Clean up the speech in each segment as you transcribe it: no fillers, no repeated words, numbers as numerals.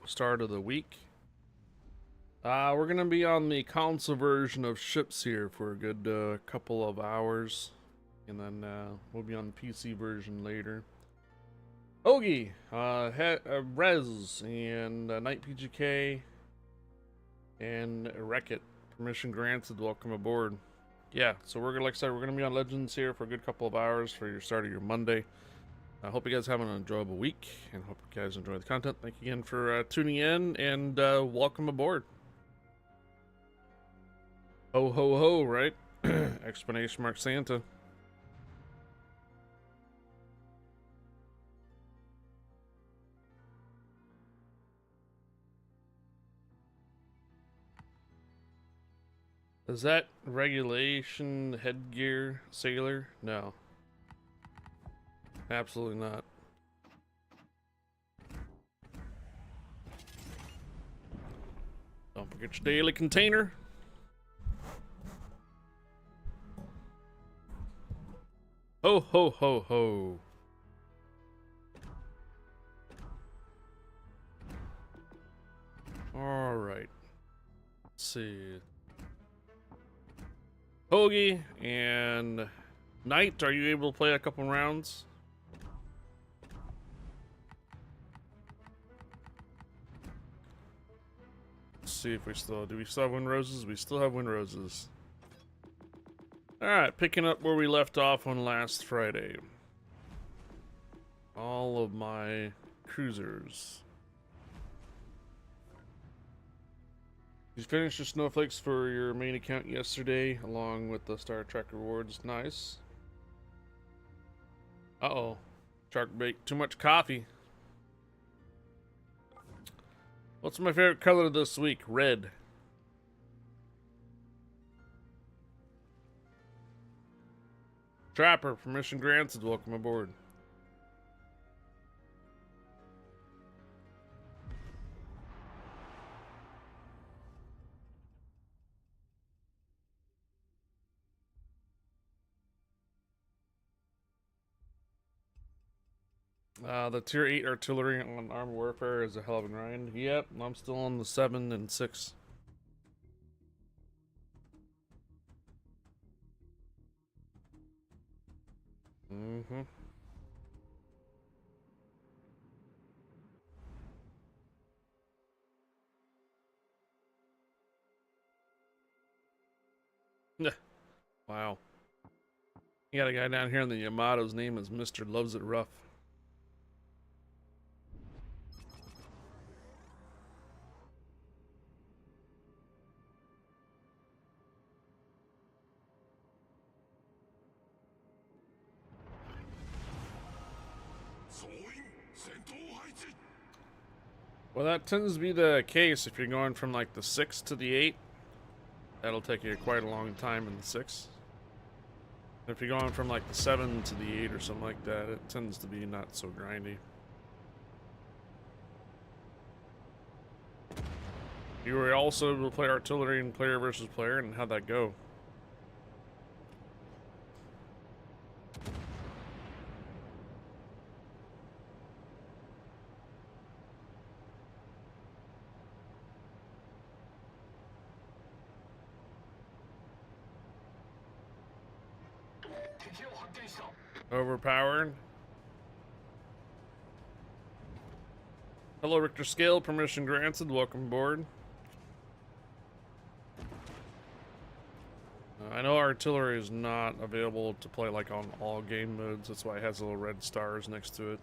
start of the week. We're gonna be on the console version of Ships here for a good couple of hours, and then we'll be on the PC version later. Ogie, Rez, and Night PGK, and Wreck-It. Permission granted. Welcome aboard. Yeah, so we're gonna, like I said, we're gonna be on Legends here for a good couple of hours for your start of your Monday. I hope you guys have an enjoyable week, and hope you guys enjoy the content. Thank you again for tuning in, and welcome aboard. Ho ho ho, right? Explanation mark Santa. Is that regulation headgear sailor? No. Absolutely not. Don't forget your daily container. Ho ho ho ho. Alright. Let's see. Hoagie and Knight, are you able to play a couple rounds? Let's see if we still have Wind Roses? We still have Wind Roses. Alright, picking up where we left off on last Friday. All of my cruisers. You finished your snowflakes for your main account yesterday, along with the Star Trek rewards. Nice. Uh-oh. Shark bait. Too much coffee. What's my favorite color this week? Red. Trapper, permission granted. Welcome aboard. The tier 8 artillery on armed warfare is a hell of a grind. Yep, I'm still on the 7 and 6. Mm-hmm. Wow. You got a guy down here in the Yamato's name is Mr. Loves It Rough. Well, that tends to be the case if you're going from like the 6 to the 8. That'll take you quite a long time in the 6. If you're going from like the 7 to the 8 or something like that, it tends to be not so grindy. You were also able to play artillery and player versus player, and how'd that go? Overpowered. Hello, Richter Scale. Permission granted. Welcome aboard. I know artillery is not available to play like on all game modes. That's why it has little red stars next to it.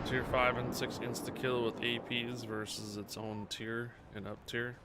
Tier 5 and 6 insta-kill with APs versus its own tier and up tier.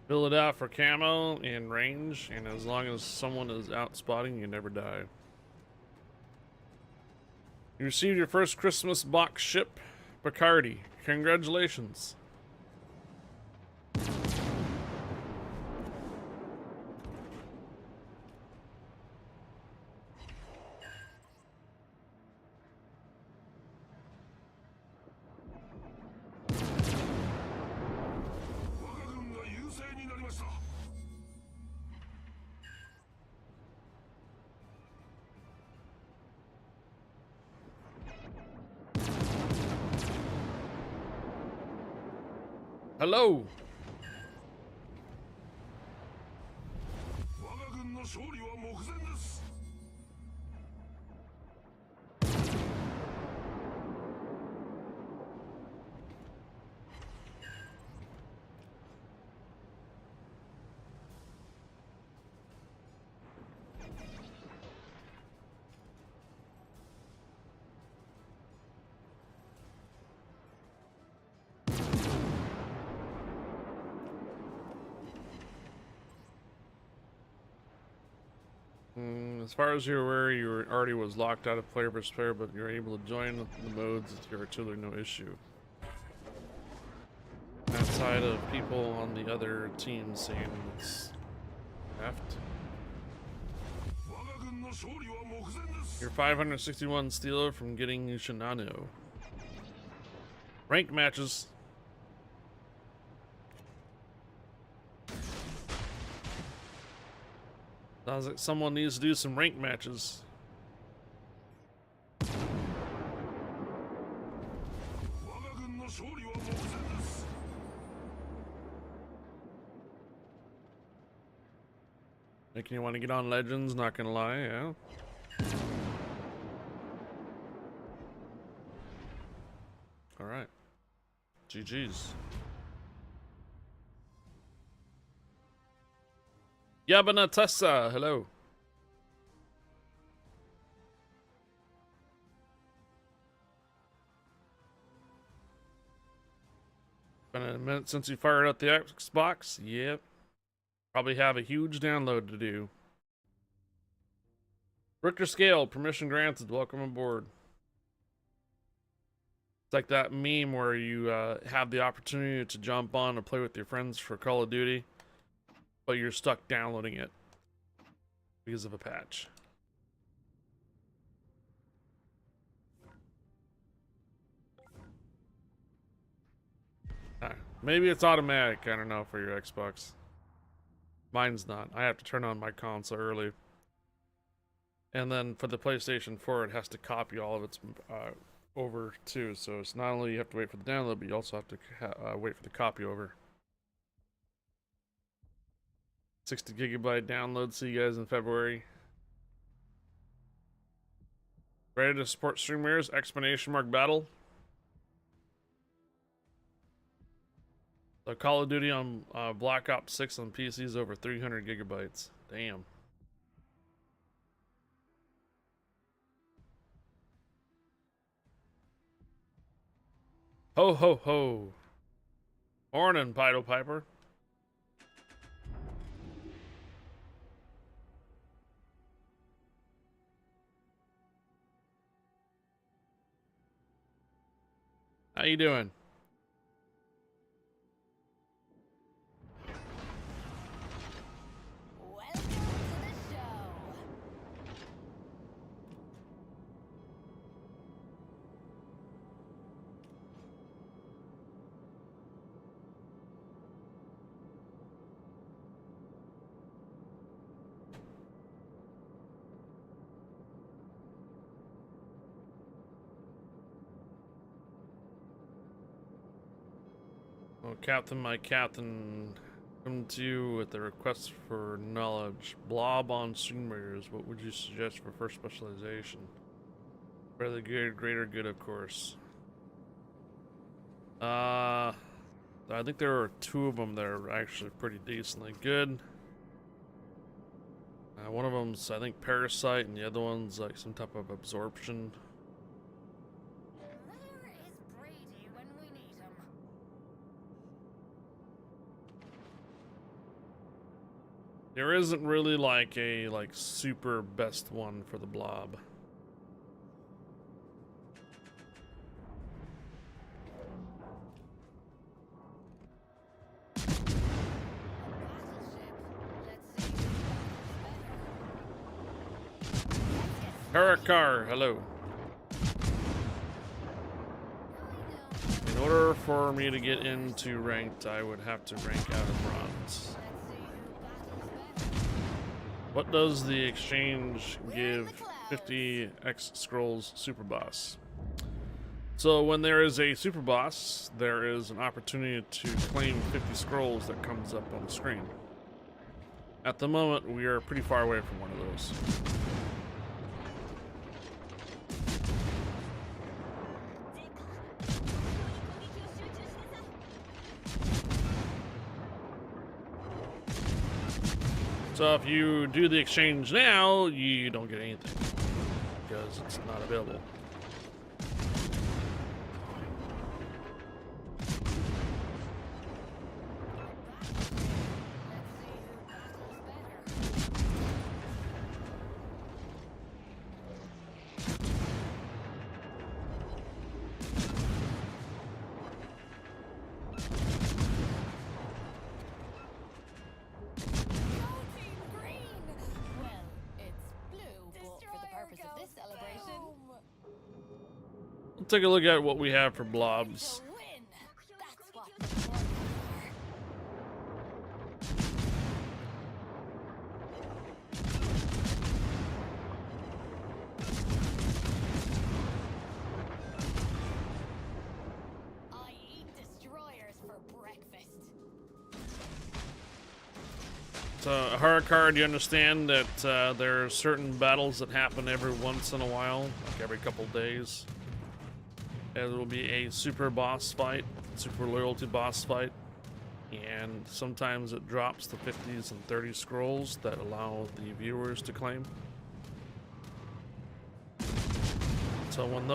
Fill it out for camo and range, and as long as someone is out spotting, you never die. You received your first Christmas box ship, Bacardi. Congratulations. Hello. As far as you're aware, you were already was locked out of player versus player, but you're able to join the modes with your artillery, no issue. Outside of people on the other team saying it's left. You're 561 steal from getting Shinano. Rank matches. Sounds like someone needs to do some rank matches. Making you want to get on Legends, not gonna lie, yeah. Alright. GG's. Yabanatessa, hello. Been a minute since you fired up the Xbox? Yep. Probably have a huge download to do. Richter scale, permission granted, welcome aboard. It's like that meme where you have the opportunity to jump on and play with your friends for Call of Duty, but you're stuck downloading it because of a patch. Maybe it's automatic, I don't know, for your Xbox. Mine's not. I have to turn on my console early. And then for the PlayStation 4, it has to copy all of its over too. So it's not only you have to wait for the download, but you also have to wait for the copy over. 60 gigabyte download. See you guys in February. Ready to support streamers? Exclamation mark battle. The Call of Duty on Black Ops 6 on PC is over 300 gigabytes. Damn. Ho ho ho. Morning, Pido Piper. How you doing? Oh, Captain, my captain, come to you with a request for knowledge. Blob on streamers. What would you suggest for first specialization? Rather good, greater good, of course. I think there are two of them that are actually pretty decently good. One of them's, I think, parasite, and the other one's like some type of absorption. There isn't really like a super best one for the blob. Harakar, hello. In order for me to get into ranked, I would have to rank out of bronze. What does the exchange give 50 X scrolls super boss? So when there is a super boss, there is an opportunity to claim 50 scrolls that comes up on the screen. At the moment, we are pretty far away from one of those. So if you do the exchange now, you don't get anything because it's not available. Take a look at what we have for blobs. I eat destroyers for breakfast. So, Harakar, do you understand that there are certain battles that happen every once in a while, like every couple days? There will be a super boss fight, super loyalty boss fight, and sometimes it drops the 50s and 30 scrolls that allow the viewers to claim. So when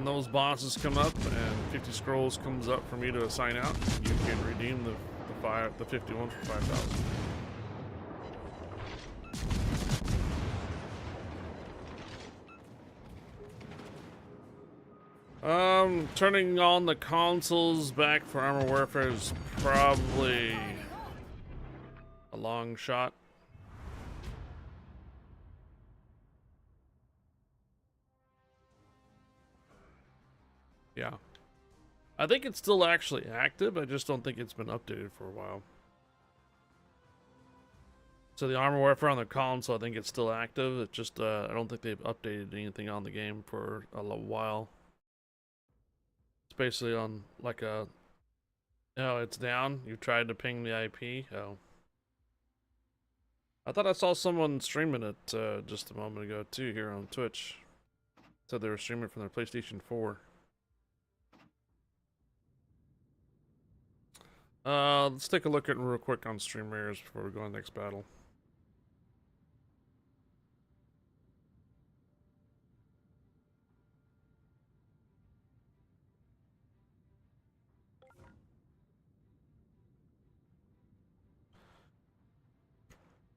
those bosses come up and 50 scrolls comes up for me to assign out, you can redeem the 51 for 5,000. Turning on the consoles back for Armor Warfare is probably a long shot. Yeah. I think it's still actually active, I just don't think it's been updated for a while. So the Armor Warfare on the console, I think it's still active, it's just, I don't think they've updated anything on the game for a while. It's basically on like a... Oh, it's down? You tried to ping the IP? Oh. I thought I saw someone streaming it just a moment ago too here on Twitch. Said they were streaming from their PlayStation 4. Let's take a look at it real quick on streamers before we go on the next battle.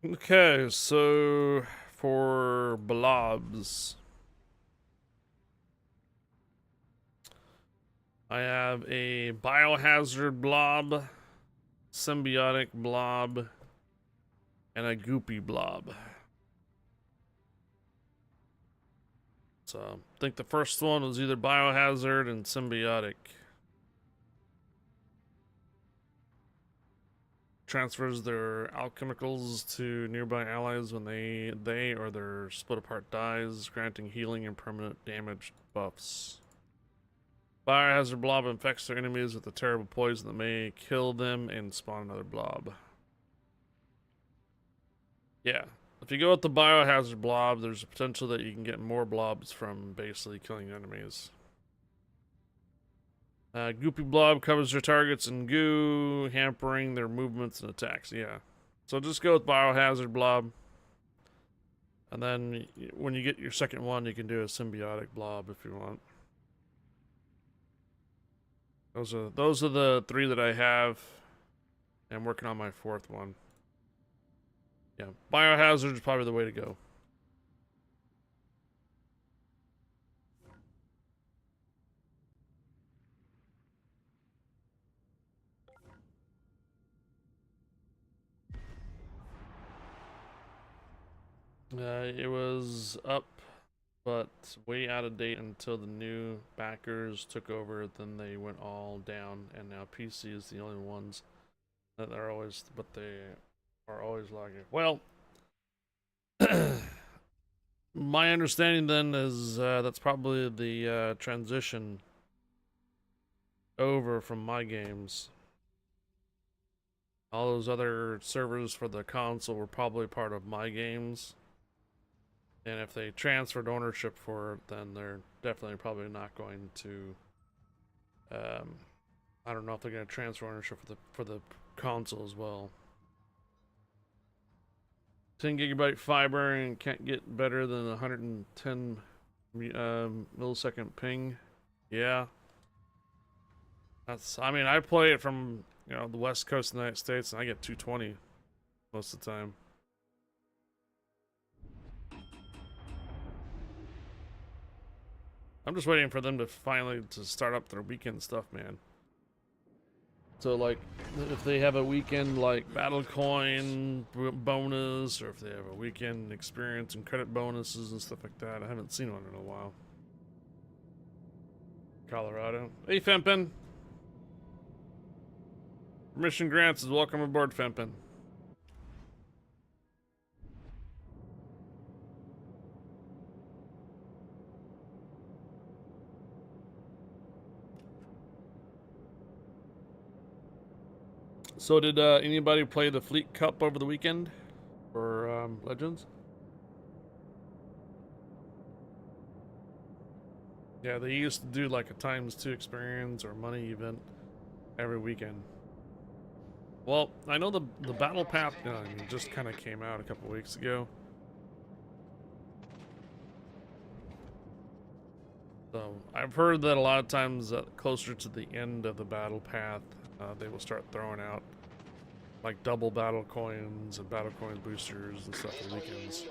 Okay, so for blobs, I have a biohazard blob, symbiotic blob, and a goopy blob. So I think the first one was either biohazard and symbiotic. Transfers their alchemicals to nearby allies when they or their split apart dies, granting healing and permanent damage buffs. Biohazard blob infects their enemies with a terrible poison that may kill them and spawn another blob. Yeah, if you go with the biohazard blob, there's a potential that you can get more blobs from basically killing enemies. Goopy blob covers their targets in goo, hampering their movements and attacks. Yeah, so just go with biohazard blob, and then when you get your second one, you can do a symbiotic blob if you want. Those are the three that I have. I'm working on my fourth one. Yeah, biohazard is probably the way to go. It was up, but way out of date until the new backers took over. Then they went all down, and now PC is the only ones that are always, but they are always lagging. Well, my understanding then is that's probably the transition over from my games. All those other servers for the console were probably part of my games. And if they transferred ownership for it, then they're definitely probably not going to. I don't know if they're going to transfer ownership for the console as well. 10 gigabyte fiber and can't get better than 110 millisecond ping. Yeah, that's. I mean, I play it from the west coast of the United States, and I get 220 most of the time. I'm just waiting for them to finally start up their weekend stuff, man. So like, if they have a weekend like battle coin bonus, or if they have a weekend experience and credit bonuses and stuff like that, I haven't seen one in a while. Colorado. Hey, Fempin. Permission grants is welcome aboard, Fempin. So did anybody play the Fleet Cup over the weekend for Legends? Yeah, they used to do like a ×2 experience or money event every weekend. Well, I know the Battle Path just kind of came out a couple weeks ago. So I've heard that a lot of times closer to the end of the Battle Path, they will start throwing out like double battle coins and battle coin boosters and stuff for weekends.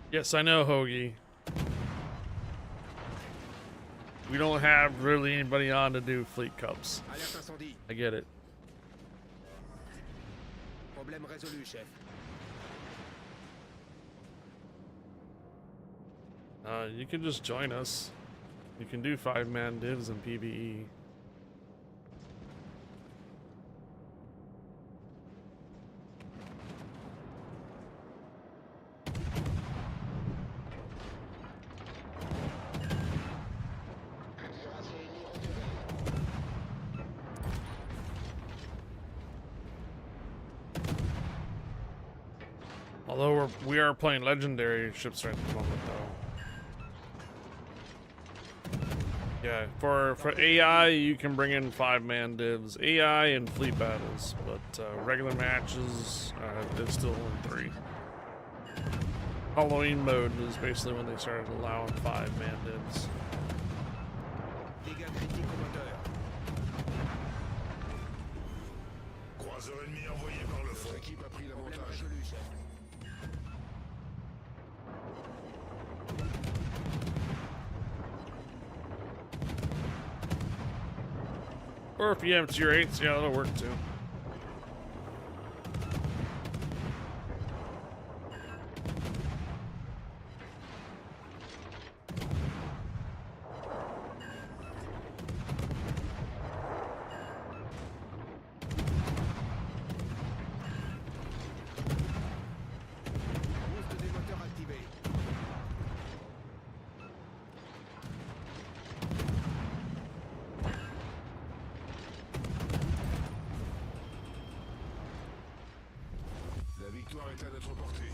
Yes, I know, Hoagie. We don't have really anybody on to do Fleet Cups. I get it. Problème résolu, chef. You can just join us. You can do 5-man divs in PvE. Although we are playing legendary ships right at the moment, though. Yeah, for AI, you can bring in 5-man divs, AI and fleet battles, but regular matches, it's still in 3. Halloween mode is basically when they started allowing 5-man divs. Dégâts critiques au moteur. Croiseur ennemi envoyé par le fond. Notre équipe a pris l'avantage. Résolu, chef. Or if you have tier 8s, yeah, that'll work too. Boost des moteurs activé. La victoire est à notre portée.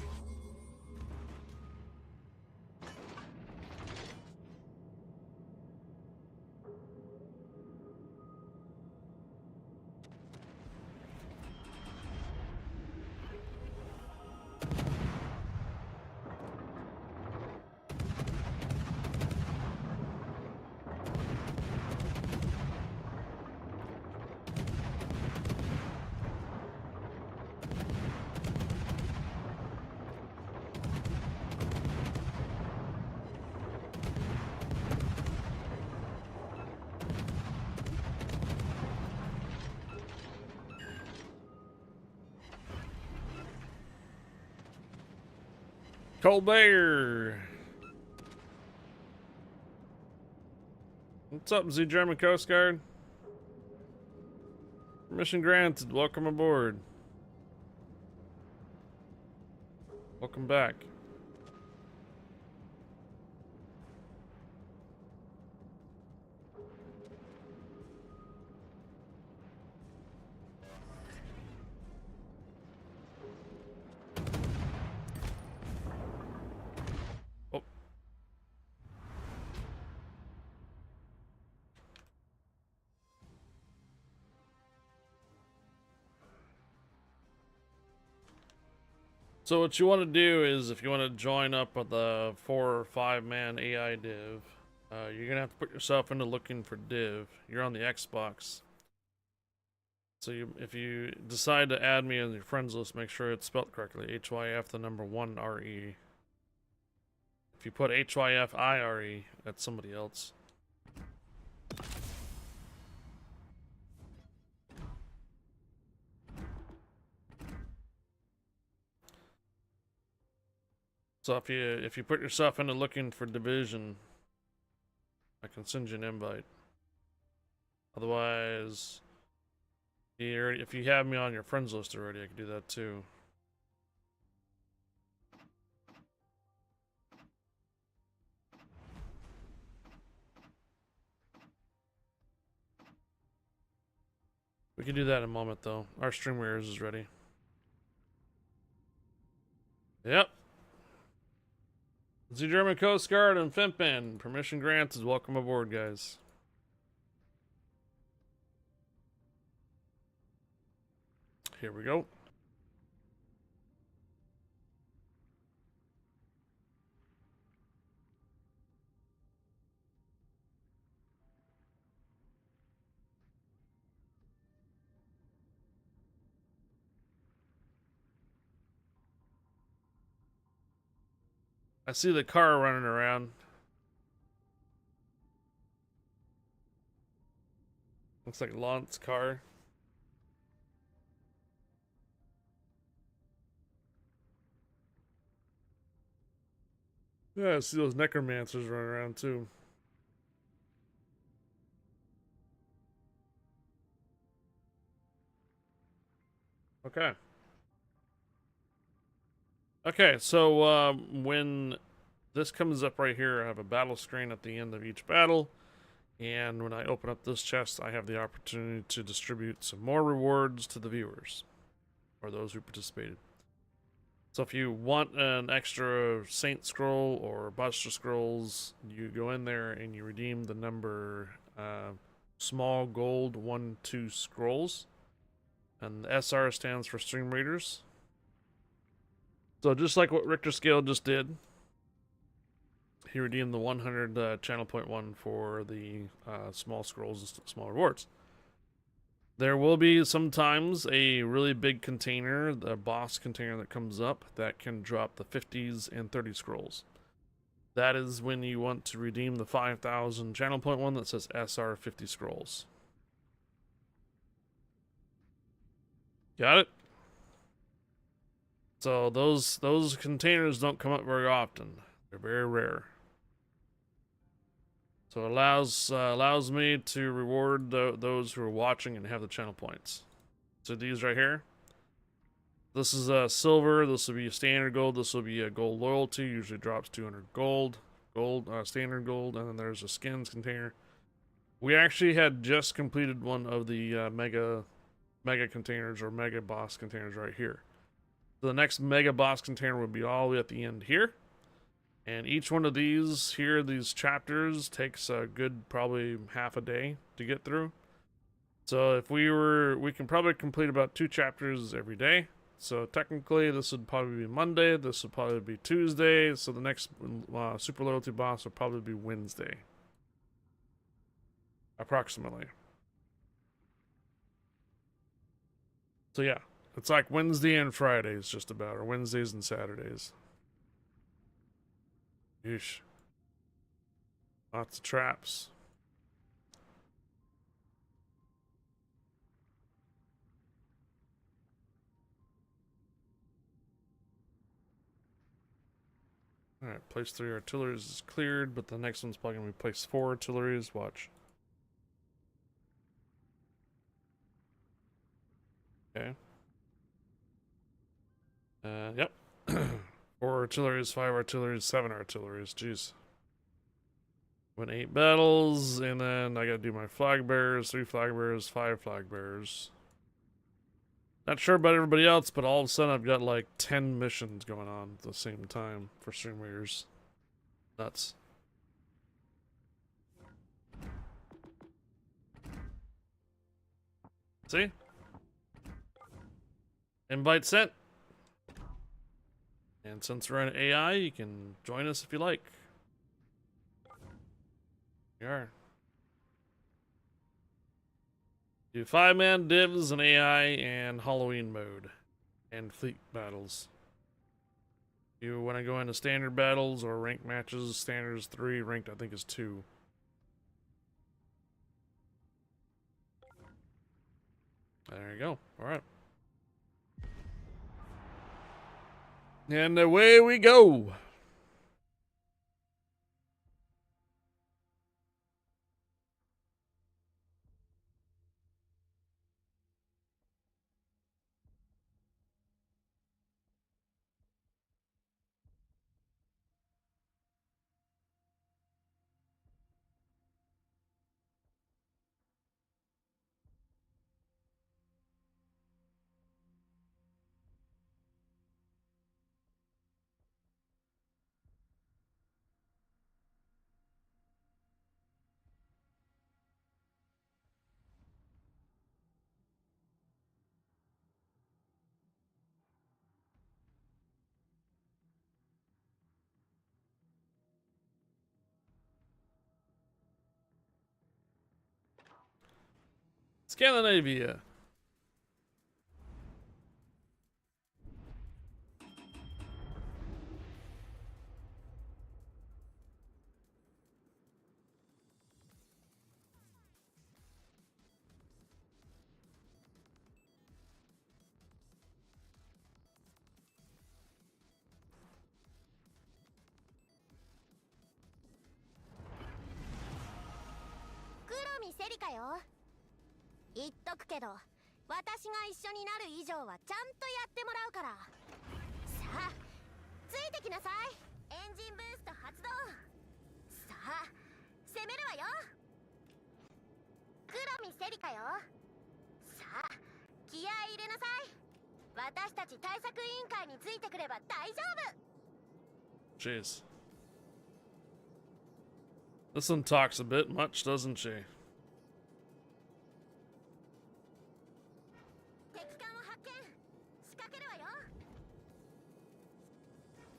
Colbert. What's up, Z German Coast Guard? Mission granted. Welcome aboard. Welcome back. Oh. So what you want to do is, if you want to join up with the 4 or 5 man AI div, you're gonna have to put yourself into looking for div. You're on the Xbox. So if you decide to add me on your friends list, make sure it's spelled correctly. HYF the number 1 RE. If you put HYF IRE, that's somebody else. So if you put yourself into looking for division, I can send you an invite. Otherwise, if you have me on your friends list already, I can do that too. We can do that in a moment though. Our stream mirrors is ready. Yep. The German Coast Guard and Fimpan. Permission granted. Welcome aboard, guys. Here we go. I see the car running around. Looks like Lance car. Yeah, I see those necromancers running around too. Okay. Okay, so when this comes up right here, I have a battle screen at the end of each battle. And when I open up this chest, I have the opportunity to distribute some more rewards to the viewers, or those who participated. So if you want an extra Saint Scroll or Buster Scrolls, you go in there and you redeem the number small gold 1-2 scrolls. And the SR stands for Stream Readers. So just like what Richter Scale just did, he redeemed the 100 channel point 1 for the small scrolls and small rewards. There will be sometimes a really big container, the boss container that comes up, that can drop the 50s and 30 scrolls. That is when you want to redeem the 5,000 channel point 1 that says SR 50 scrolls. Got it? So those containers don't come up very often. They're very rare. So it allows me to reward those who are watching and have the channel points. So these right here. This is a silver. This will be a standard gold. This will be a gold loyalty. Usually drops 200 gold, standard gold, and then there's a skins container. We actually had just completed one of the mega containers or mega boss containers right here. So the next mega boss container would be all the way at the end here. And each one of these here, these chapters, takes a good probably half a day to get through. So if we can probably complete about 2 chapters every day. So technically this would probably be Monday, this would probably be Tuesday, so the next super loyalty boss will probably be Wednesday. Approximately. So yeah, it's like Wednesday and Fridays just about, or Wednesdays and Saturdays. Yeesh. Lots of traps. Alright, place 3 artilleries is cleared, but the next one's probably going to be place 4 artilleries. Watch. Okay. Yep. 4 artilleries, 5 artilleries, 7 artilleries. Jeez. Win 8 battles, and then I gotta do my flag bearers, 3 flag bearers, 5 flag bearers. Not sure about everybody else, but all of a sudden I've got like 10 missions going on at the same time for streamers. Nuts. See? Invite sent. And since we're in AI, you can join us if you like. We are. Do 5-man divs and AI and Halloween mode. And fleet battles. You want to go into standard battles or ranked matches, standard is 3, ranked I think is 2. There you go. Alright. And away we go. Scandinavia.言っとくけど、私が一緒になる以上はちゃんとやってもらうから。さあ、ついてきなさい。エンジンブースト発動。さあ、攻めるわよ。黒見セリカよ。さあ、気合い入れなさい。私たち対策委員会についてくれば大丈夫。Jeez. This one talks a bit much, doesn't she?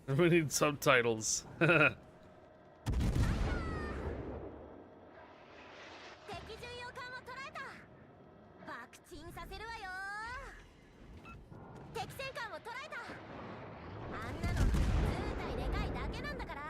We need subtitles. 敵巡洋艦を捉えた。爆沈させるわよ。敵戦艦を捉えた。あんなの図体でかいだけなんだから。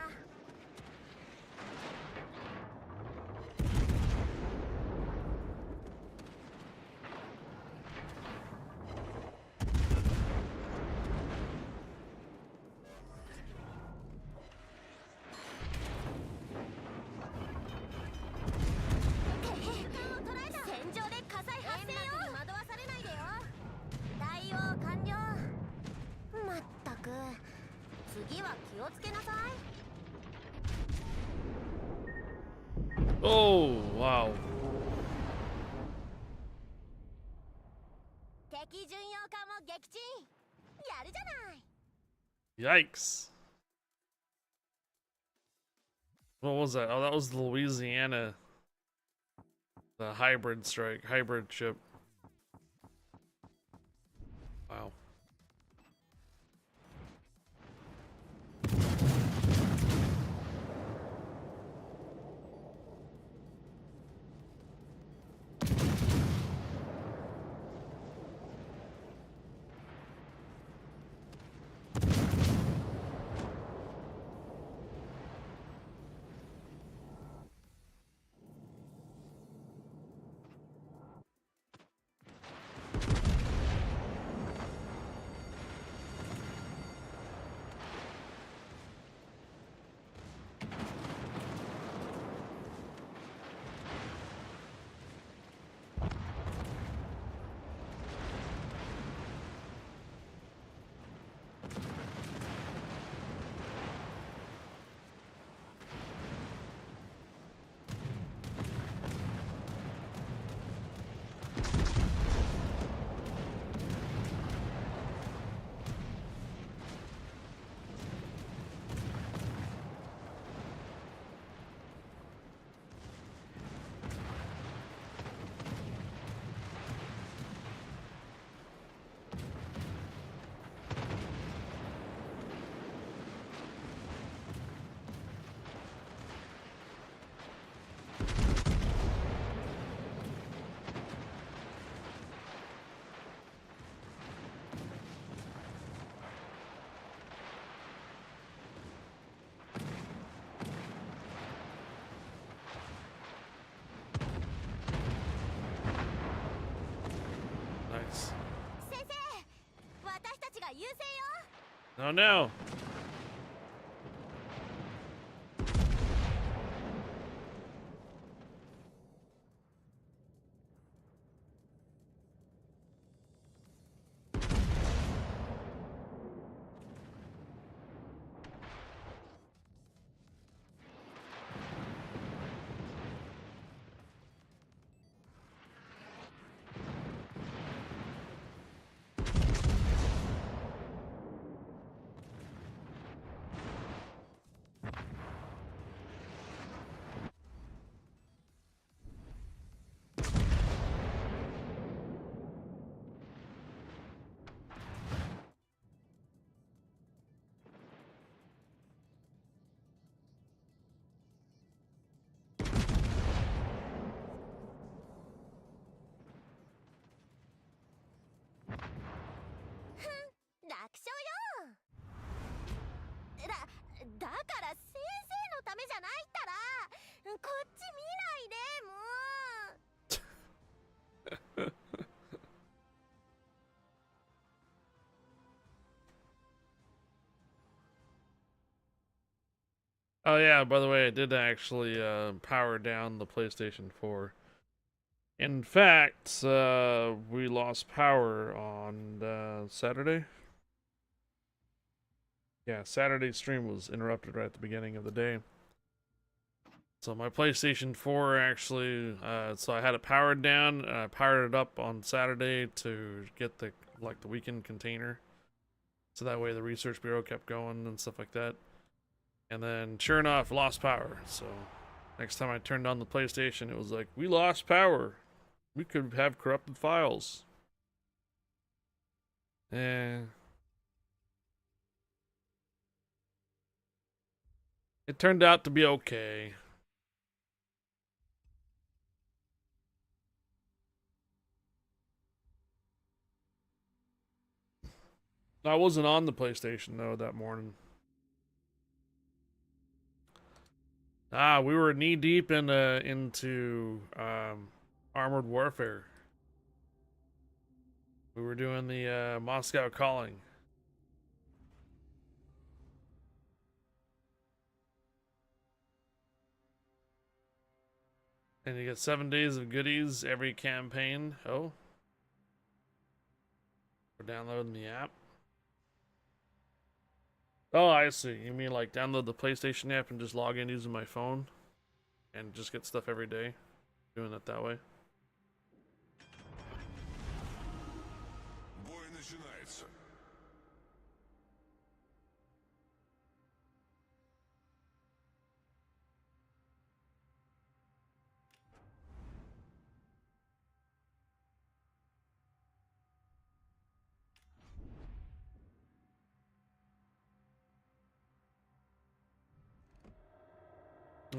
Oh, wow. 敵巡洋艦も撃沈。やるじゃない。 Yikes. What was that? Oh, that was the Louisiana. The hybrid strike, hybrid ship. Wow. Oh no.だから先生のためじゃないったら、こっち見ないでもう。Oh yeah, by the way, I did actually power down the PlayStation 4. In fact, we lost power on Saturday. Yeah, Saturday's stream was interrupted right at the beginning of the day. So my PlayStation 4 actually, so I had it powered down, and I powered it up on Saturday to get the weekend container. So that way the Research Bureau kept going and stuff like that. And then, sure enough, lost power. So next time I turned on the PlayStation, it was like, we lost power. We could have corrupted files. Eh. It turned out to be okay. I wasn't on the PlayStation though that morning. We were knee deep into Armored Warfare. We were doing the Moscow Calling. And you get 7 days of goodies every campaign. Oh. We're downloading the app. Oh, I see. You mean like download the PlayStation app and just log in using my phone? And just get stuff every day? Doing it that way? Бой начинается.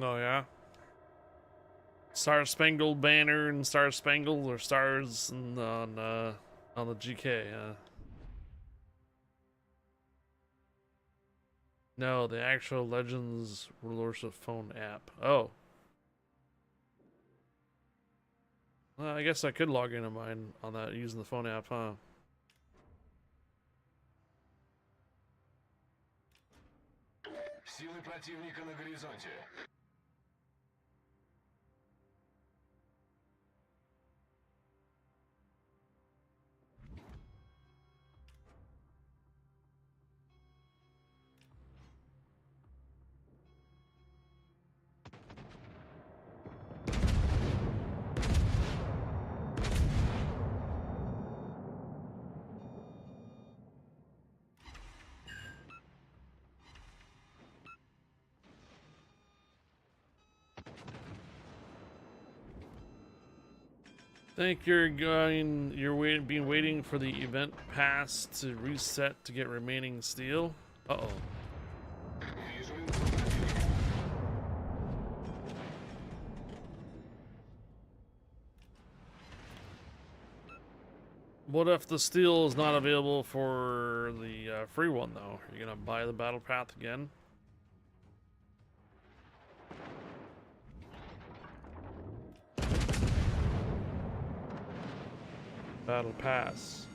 Oh yeah. Star Spangled Banner and Star Spangled or stars on the GK. No, the actual Legends Rulers of Phone app. Oh. Well, I guess I could log into mine on that using the phone app, huh? Силы противника на горизонте. Think you're been waiting for the event pass to reset to get remaining steel? Uh-oh. What if the steel is not available for the free one though? Are you gonna buy the battle path again? Battle pass.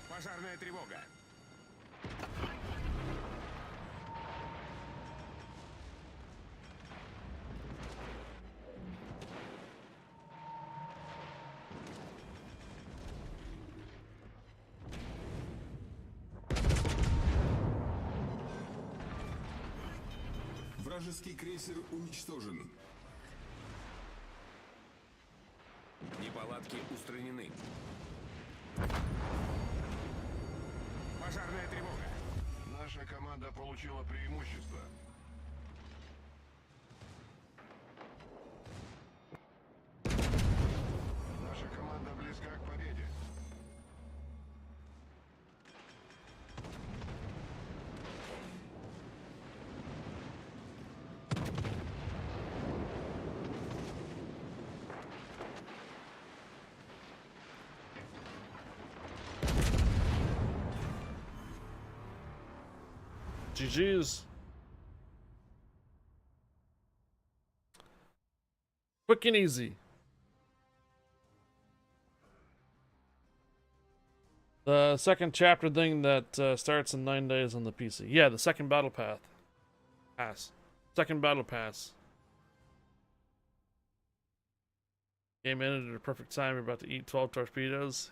Пожарная тревога. Вражеский крейсер уничтожен. Неполадки устранены. Пожарная тревога. Наша команда получила преимущество. Наша команда близка к победе. GG's. Quick and easy. The second chapter thing that starts in 9 days on the PC. Yeah, the second battle path. Pass. Second battle pass. Game ended at a perfect time. We're about to eat 12 torpedoes.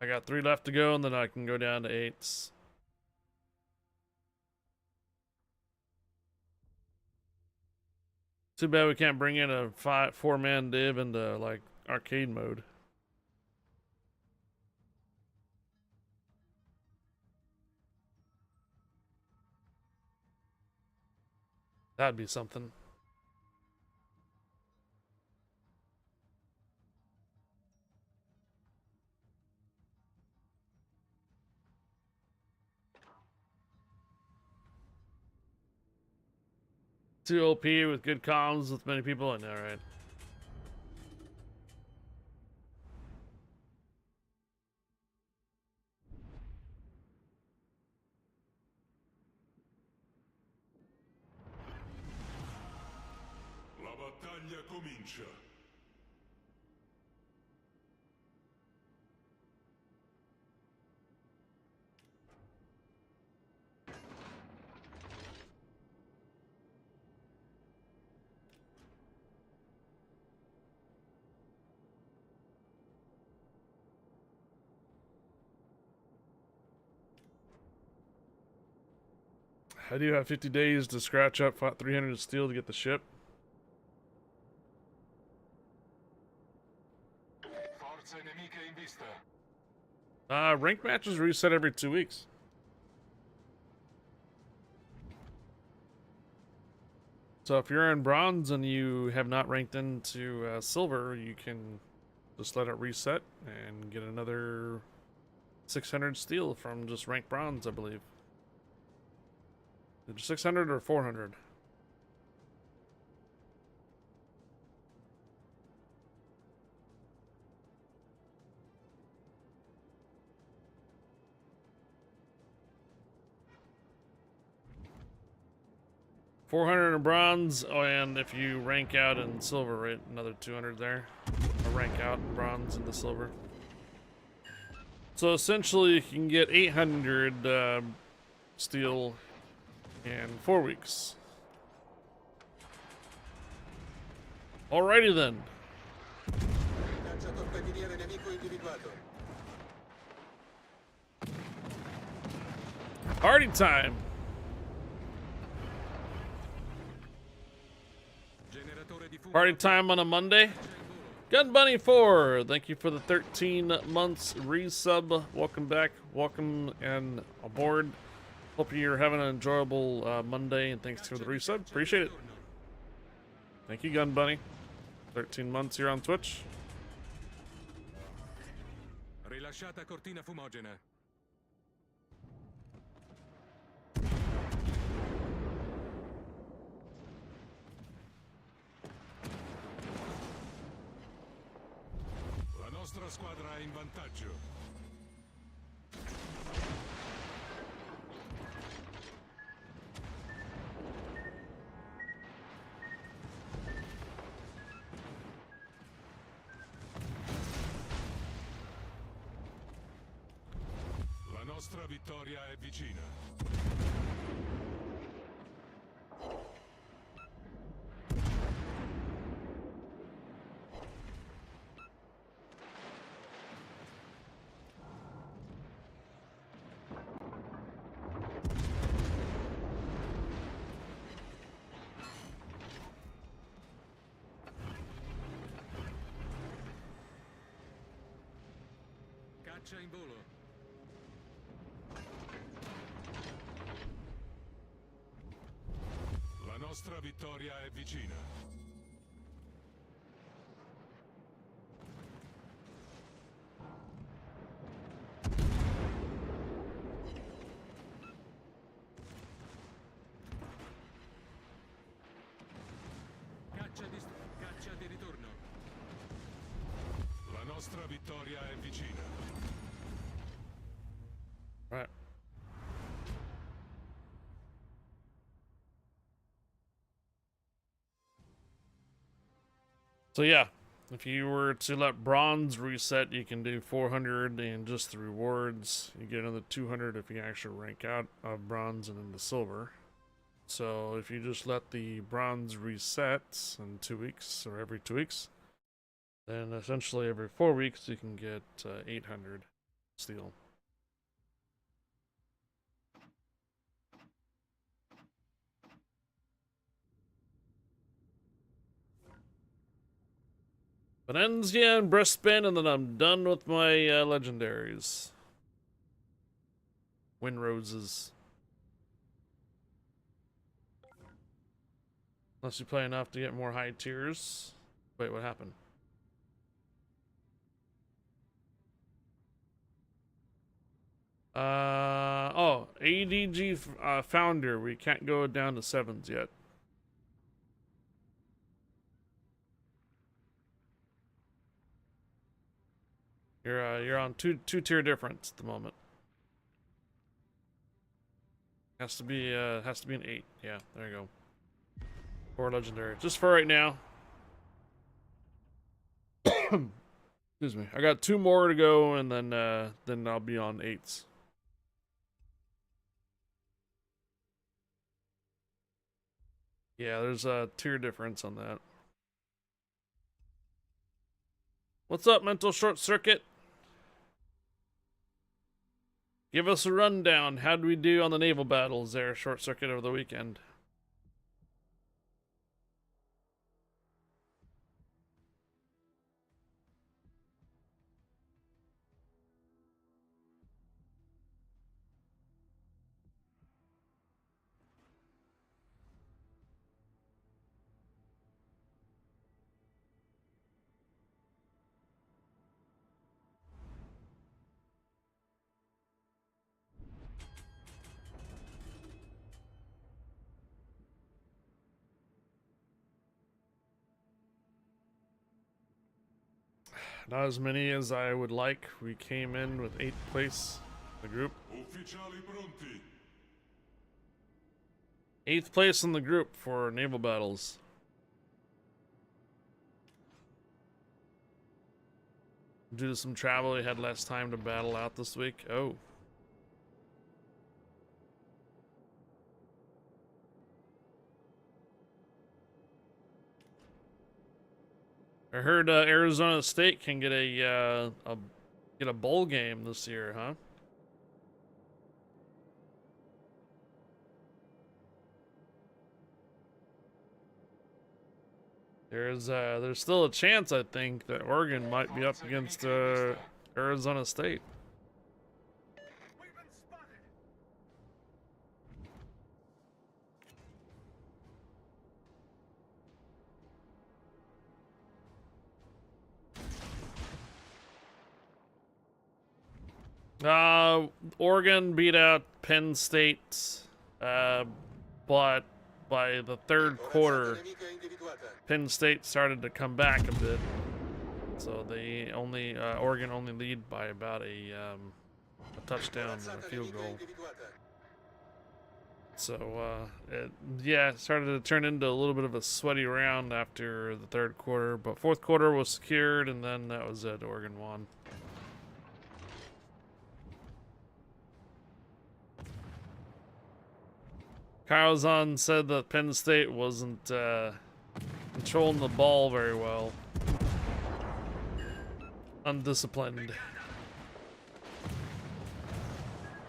I got 3 left to go, and then I can go down to 8s. Too bad we can't bring in a 4-man div into like arcade mode. That'd be something. Too OP with good comms with many people. I know, right? La battaglia comincia. I do have 50 days to scratch up 300 steel to get the ship. Forza nemiche in vista. Rank matches reset every 2 weeks. So if you're in bronze and you have not ranked into silver, you can just let it reset and get another 600 steel from just rank bronze, I believe. Is it 600 or 400? $400 in bronze, oh, and if you rank out in silver, right, another 200 there. Or rank out in bronze into silver. So essentially, you can get 800 steel in 4 weeks. Alrighty then. Cacciatorpediniere nemico individuato. Party time. Generatore di fumo. Party time on a Monday. Gun Bunny 4, thank you for the 13 months resub. Welcome back, welcome and aboard. Hope you're having an enjoyable Monday, and thanks for the resub. Appreciate it. Thank you, Gun Bunny. 13 months here on Twitch. Rilasciata cortina fumogena. La nostra squadra è in vantaggio. nostra vittoria è vicina. Caccia in volo. La nostra vittoria è vicina. Caccia di ritorno. La nostra vittoria è vicina. Right. So yeah, if you were to let bronze reset, you can do 400 and just the rewards. You get another 200 if you actually rank out of bronze and into silver. So if you just let the bronze reset in 2 weeks or every 2 weeks, then essentially every 4 weeks you can get 800 steel. Venenzia and Brisbane, and then I'm done with my legendaries. Wind Roses. Unless you play enough to get more high tiers. Wait, what happened? Oh, ADG founder. We can't go down to 7s yet. You're on two tier difference at the moment. Has to be an 8. Yeah, there you go. 4 legendary. Just for right now. Excuse me. I got 2 more to go, and then I'll be on 8s. Yeah, there's a tier difference on that. What's up, Mental Short Circuit? Give us a rundown. How did we do on the naval battles there, Short Circuit, over the weekend? Not as many as I would like. We came in with 8th place in the group. Ufficiali pronti. 8th place in the group for naval battles. Due to some travel, we had less time to battle out this week. Oh. I heard Arizona State can get a bowl game this year, huh? There's still a chance, I think, that Oregon might be up against Arizona State. Oregon beat out Penn State, but by the 3rd quarter, Penn State started to come back a bit. So they only Oregon only lead by about a touchdown and a field goal. So it started to turn into a little bit of a sweaty round after the 3rd quarter, but 4th quarter was secured, and then that was it. Oregon won. Kyozan said that Penn State wasn't controlling the ball very well. Undisciplined.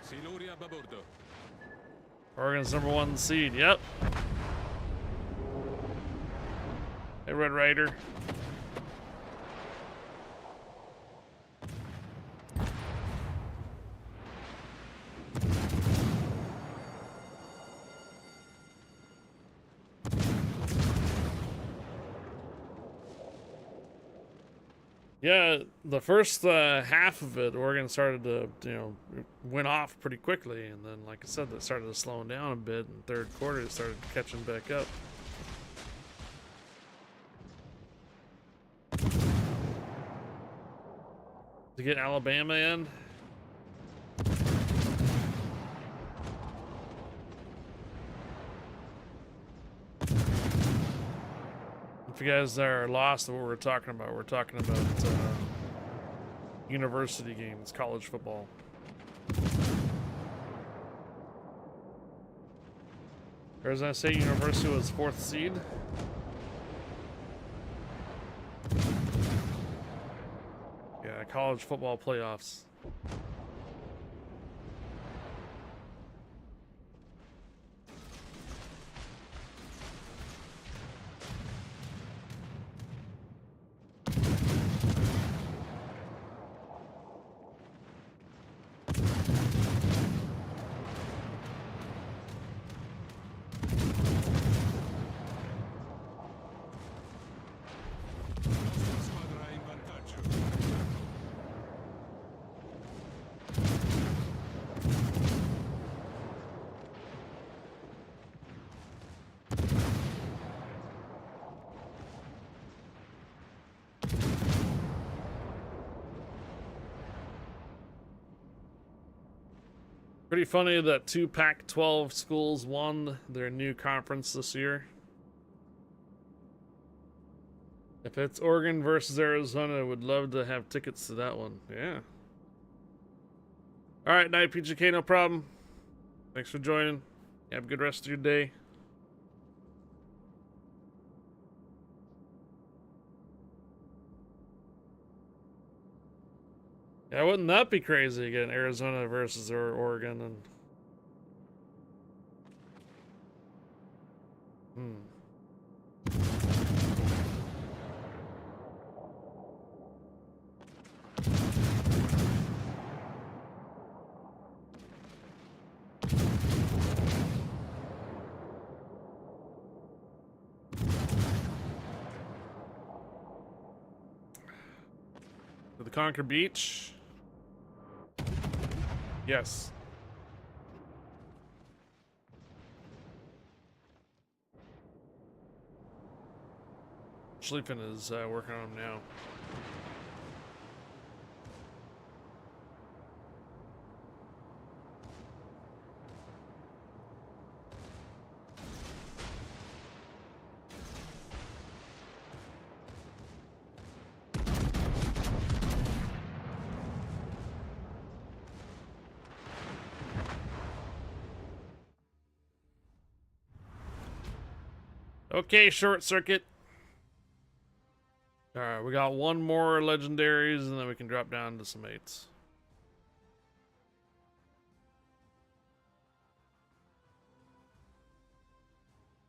Siluria Babordo. Oregon's #1 seed. Yep. Hey, Red Rider. Yeah, the first half of it, Oregon started to, went off pretty quickly, and then, like I said, they started to slow down a bit. In the third quarter, it started catching back up. To get Alabama in. If you guys are lost of what we're talking about university games, college football. Arizona State University was 4th seed. Yeah, college football playoffs. Nostra squadra è in vantaggio. Pretty funny that 2 Pac-12 schools won their new conference this year. If it's Oregon versus Arizona, I would love to have tickets to that one. Yeah. All right, Night PGK, no problem. Thanks for joining. Have a good rest of your day. Yeah, wouldn't that be crazy again? Arizona versus Oregon and. To the Conquer Beach. Yes. Schliffen is working on them now. Okay, short circuit. Alright, we got one more legendaries and then we can drop down to some 8s.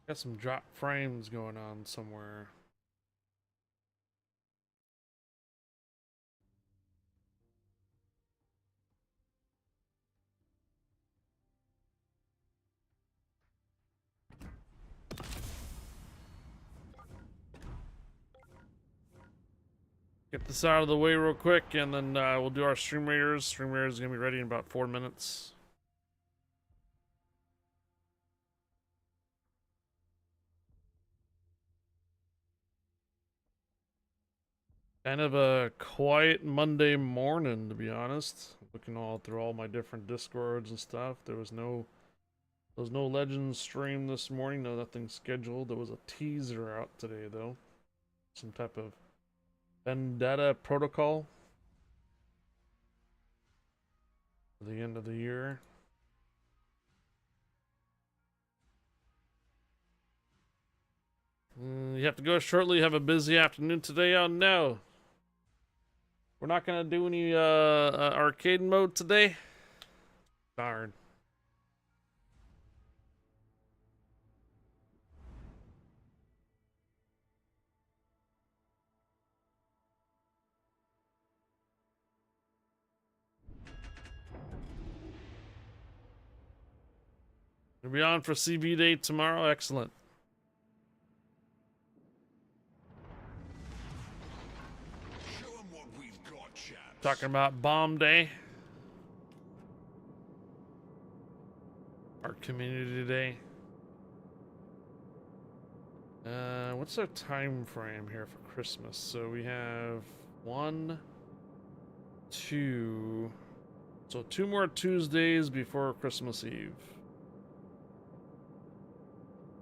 Got some drop frames going on somewhere. Get this out of the way real quick, and then we'll do our stream raiders. Stream raiders is gonna be ready in about 4 minutes. Kind of a quiet Monday morning, to be honest. Looking all through all my different discords and stuff. There was no Legends stream this morning. No, nothing scheduled. There was a teaser out today, though. Some type of Vendetta protocol for the end of the year. You have to go shortly. Have a busy afternoon today. Oh no. We're not gonna do any arcade mode today. Darn. We'll be on for CB Day tomorrow. Excellent. Show 'em what we've got, chaps. Talking about Bomb Day. Our community day. What's our time frame here for Christmas? So we have 1, 2. So 2 more Tuesdays before Christmas Eve.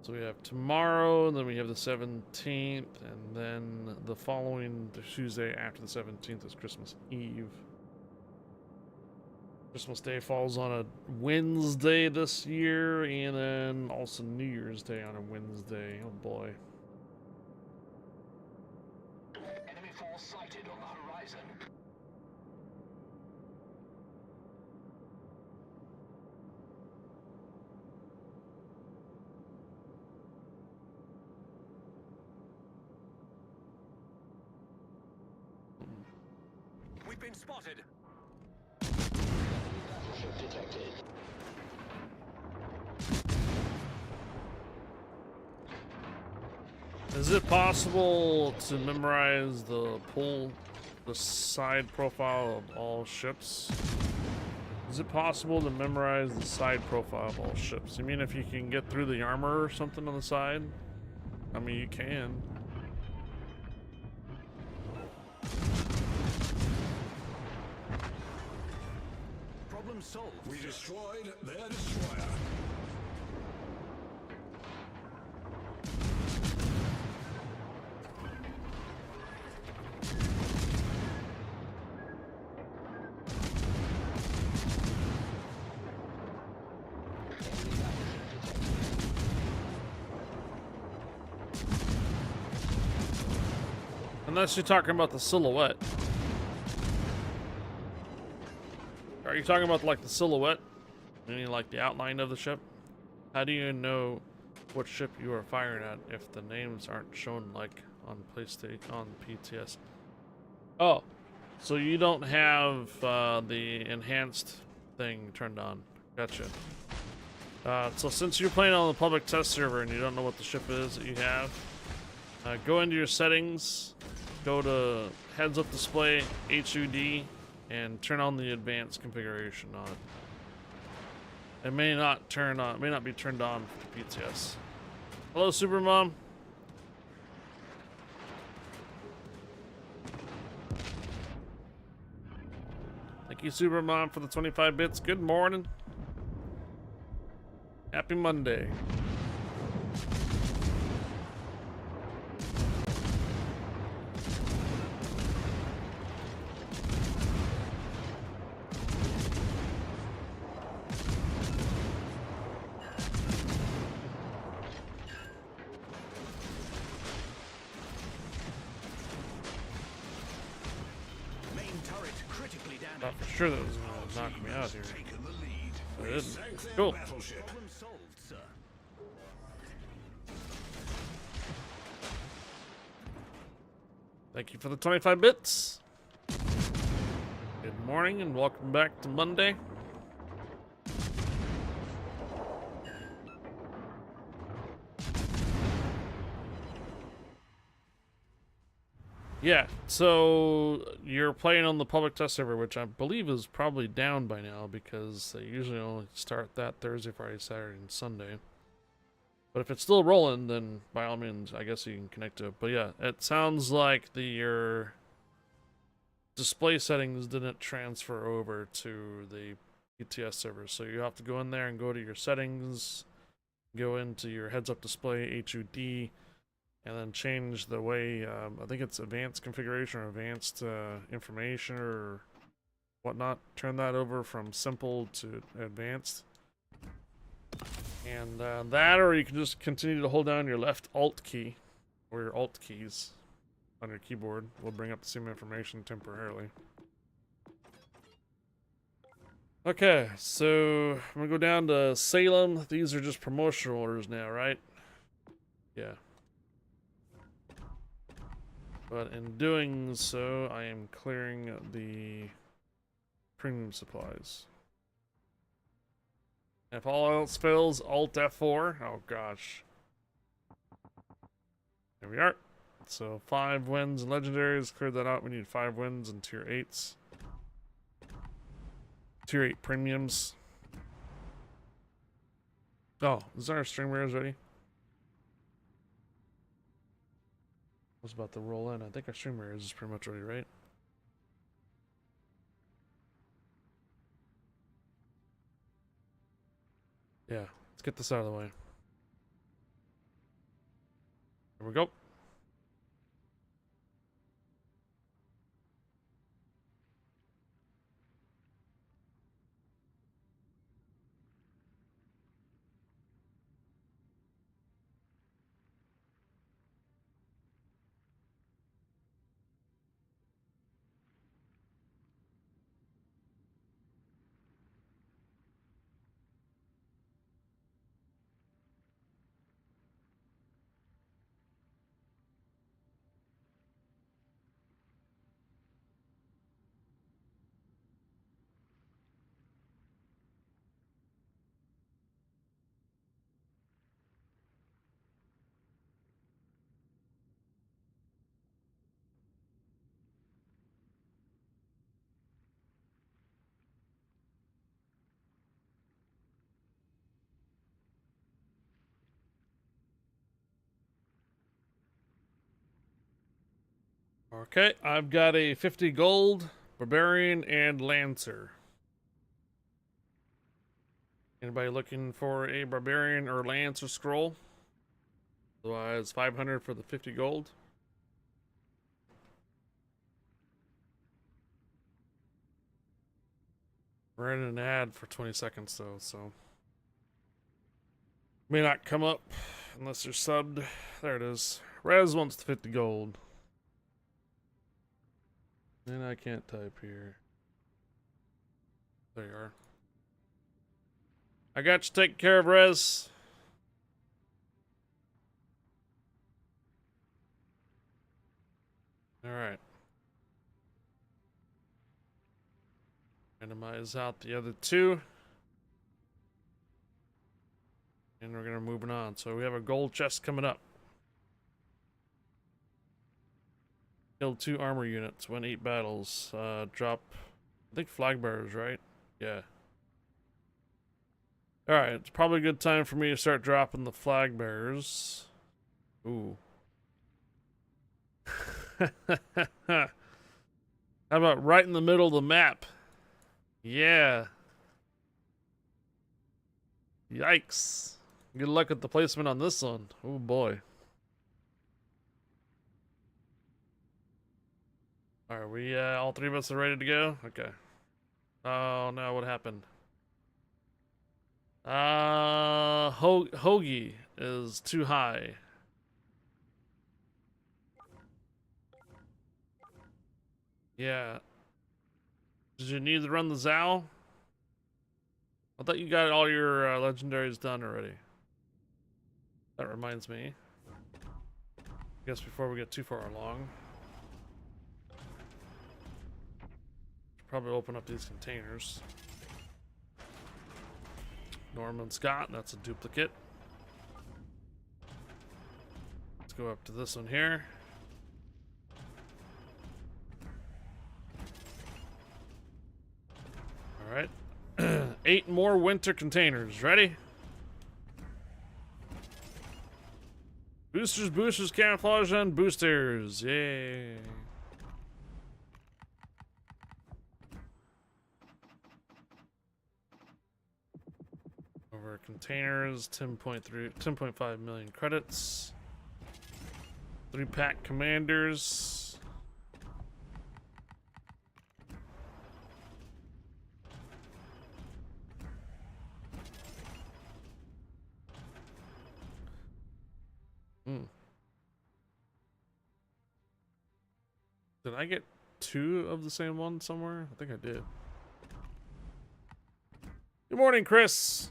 So we have tomorrow, then we have the 17th, and then the following Tuesday after the 17th is Christmas Eve. Christmas Day falls on a Wednesday this year, and then also New Year's Day on a Wednesday. Oh boy. Enemy force sighted on the horizon. We've been spotted. Battleship detected. Is it possible to memorize the side profile of all ships? Is it possible to memorize the side profile of all ships? You mean if you can get through the armor or something on the side? I mean, you can. Problem solved. We destroyed their destroyer. Unless you're talking about the silhouette. Are you talking about like the silhouette? Meaning like the outline of the ship? How do you know what ship you are firing at if the names aren't shown like on PlayStation, on PTS? Oh, so you don't have the enhanced thing turned on. Gotcha. So since you're playing on the public test server and you don't know what the ship is that you have, go into your settings, go to heads up display, HUD, and turn on the advanced configuration on it. It may not be turned on for PTS. Hello, Supermom. Thank you, Supermom, for the 25 bits. Good morning. Happy Monday. Thought for sure that was gonna knock me out here. Taken the lead. But it We didn't. sank their Cool. battleship. Problem solved, sir. Thank you for the 25 bits. Good morning and welcome back to Monday. Yeah, so you're playing on the public test server, which I believe is probably down by now because they usually only start that Thursday, Friday, Saturday, and Sunday. But if it's still rolling, then by all means, I guess you can connect to it. But yeah, it sounds like your display settings didn't transfer over to the PTS server. So you have to go in there and go to your settings, go into your heads-up display, HUD, and then change the way, I think it's advanced configuration or advanced information or whatnot. Turn that over from simple to advanced. And that, or you can just continue to hold down your left Alt key or your Alt keys on your keyboard will bring up the same information temporarily. Okay, so I'm gonna go down to Salem. These are just promotional orders now, right? Yeah. But in doing so, I am clearing the premium supplies. If all else fails, Alt F4. Oh gosh. There we are. So 5 wins and legendaries. Cleared that out. We need 5 wins and tier 8s. Tier 8 premiums. Oh, is our string mirrors ready? I was about to roll in. I think our string mirrors is pretty much ready, right? Yeah, let's get this out of the way. Here we go. Okay, I've got a 50 gold, Barbarian, and Lancer. Anybody looking for a Barbarian or Lancer scroll? Otherwise, 500 for the 50 gold. We're in an ad for 20 seconds though, so may not come up unless you're subbed. There it is. Rez wants the 50 gold. And I can't type here. There you are. I got you taken care of, Rez. Alright. Randomize out the other 2. And we're gonna moving on. So we have a gold chest coming up. Kill 2 armor units, win 8 battles. Drop, I think flag bearers, right? Yeah. Alright, it's probably a good time for me to start dropping the flag bearers. Ooh. How about right in the middle of the map? Yeah. Yikes. Good luck with the placement on this one. Oh boy. Are we, all 3 of us are ready to go? Okay. Oh no, what happened? Hoagie is too high. Yeah. Did you need to run the Zao? I thought you got all your legendaries done already. That reminds me. I guess before we get too far along, should probably open up these containers. Norman Scott, that's a duplicate. Let's go up to this one here. Alright. 8 more winter containers. Ready? Boosters, boosters, camouflage, and boosters. Yay. Over containers, 10.5 million credits. 3-pack commanders. Did I get 2 of the same one somewhere? I think I did. Good morning, Chris.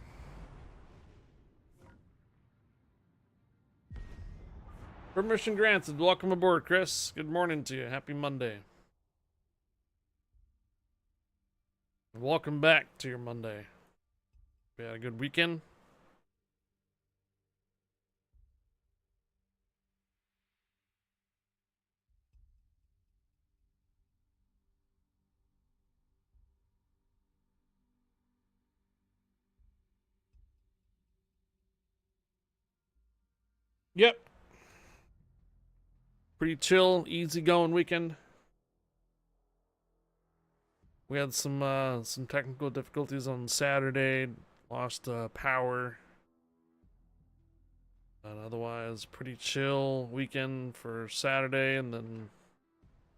Permission granted. Welcome aboard, Chris. Good morning to you. Happy Monday. And welcome back to your Monday. You had a good weekend? Yep. Pretty chill, easy going weekend. We had some technical difficulties on Saturday. Lost power. But otherwise, pretty chill weekend for Saturday, and then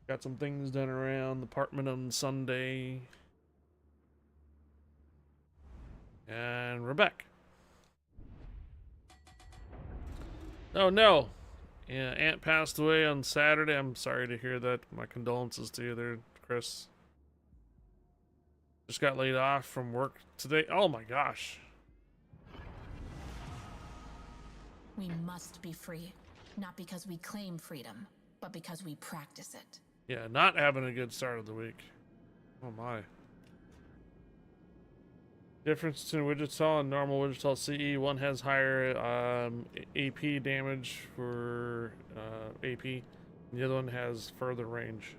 got some things done around the apartment on Sunday. And we're back. Oh no! Yeah, Aunt passed away on Saturday. I'm sorry to hear that. My condolences to you there, Chris. Just got laid off from work today. Oh my gosh. We must be free, not because we claim freedom, but because we practice it. Yeah, not having a good start of the week. Oh my. Difference between Wichita and normal Wichita CE. One has higher AP damage for AP. And the other one has further range.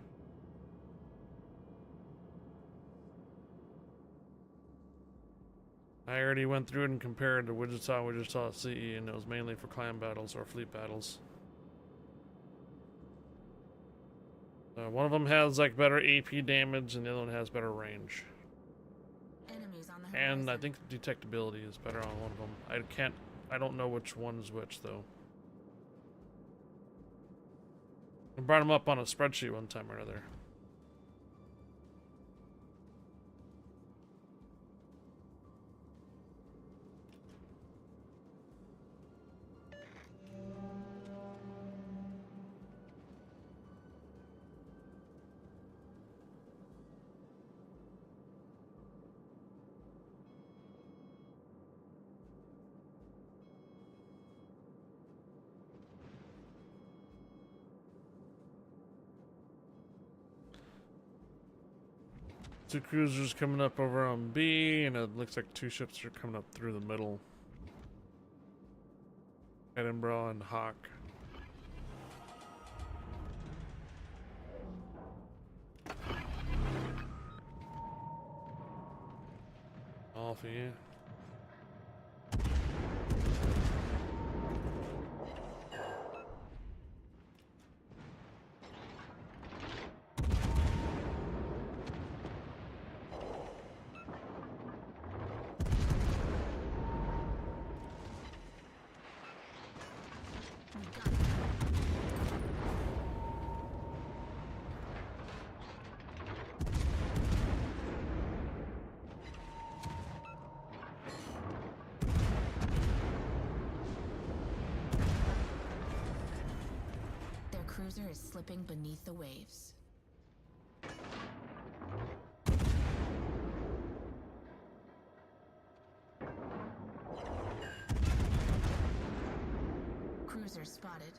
I already went through it and compared to Wichita and Wichita CE, and it was mainly for clan battles or fleet battles. One of them has like better AP damage, and the other one has better range. Enemies on the And I horizon. think detectability is better on one of them. I don't know which one is which though. I brought them up on a spreadsheet one time or another. Two cruisers coming up over on B, and it looks like 2 ships are coming up through the middle. Edinburgh and Hawk. All for you. Their cruiser is slipping beneath the waves. Cruiser spotted.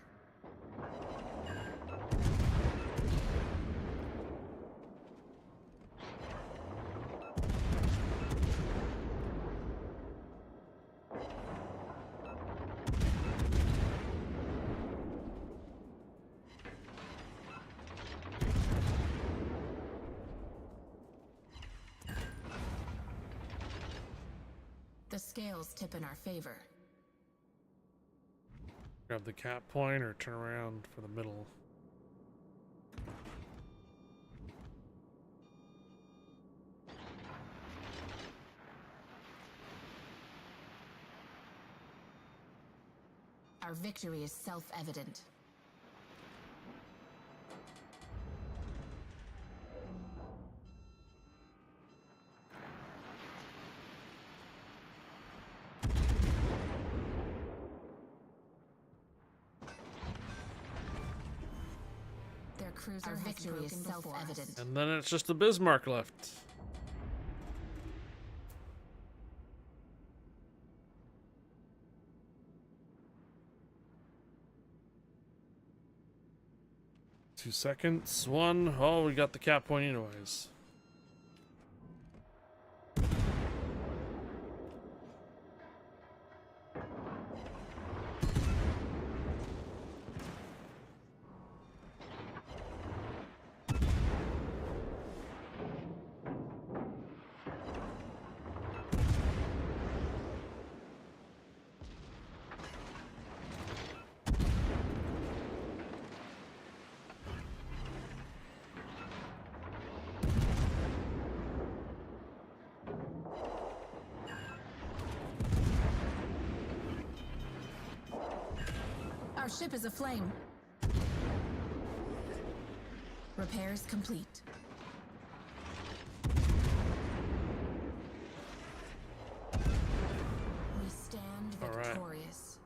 The scales tip in our favor. Grab the cap point or turn around for the middle. Our victory is self-evident. Their cruiser Our victory is self-evident. And then it's just the Bismarck left. Two seconds. One. Oh, we got the cap point anyways. Our ship is aflame. Repairs complete. We stand victorious.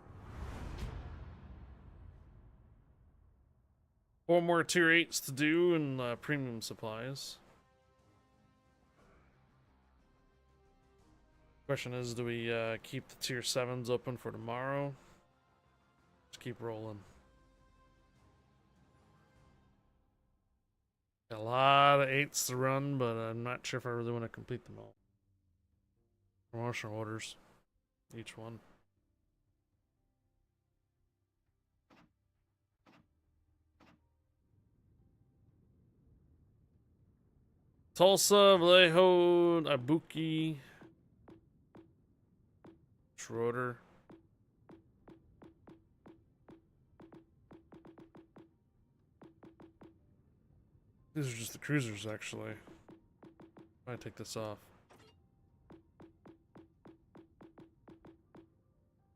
Four more tier 8s to do and premium supplies. Question is, do we keep the tier 7s open for tomorrow? Just keep rolling. Got a lot of 8s to run, but I'm not sure if I really want to complete them all. Promotional orders, each one. Tulsa, Vallejo, Ibuki, Schroeder. These are just the cruisers, actually. Might take this off.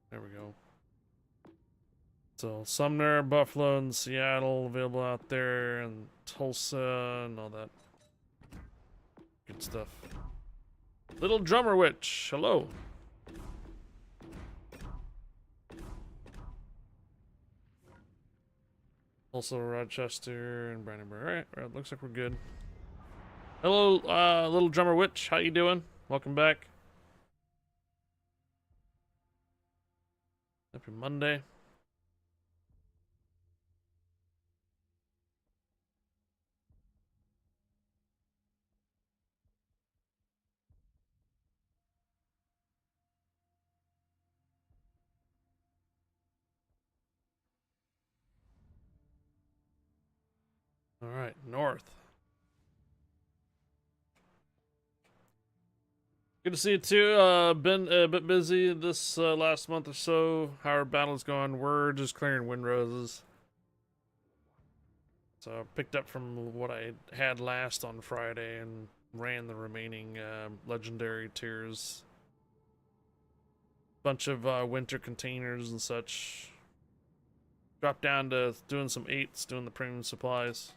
There we go. So Sumner, Buffalo, and Seattle available out there, and Tulsa, and all that good stuff. Little Drummer Witch, hello. Also Rochester and Brandenburg. Alright, looks like we're good. Hello, Little Drummer Witch, how you doing? Welcome back. Happy Monday. All right, north. Good to see you too. Been a bit busy this last month or so. How our battle's going? We're just clearing windroses. So I picked up from what I had last on Friday and ran the remaining legendary tiers. Bunch of winter containers and such. Dropped down to doing some 8s, doing the premium supplies.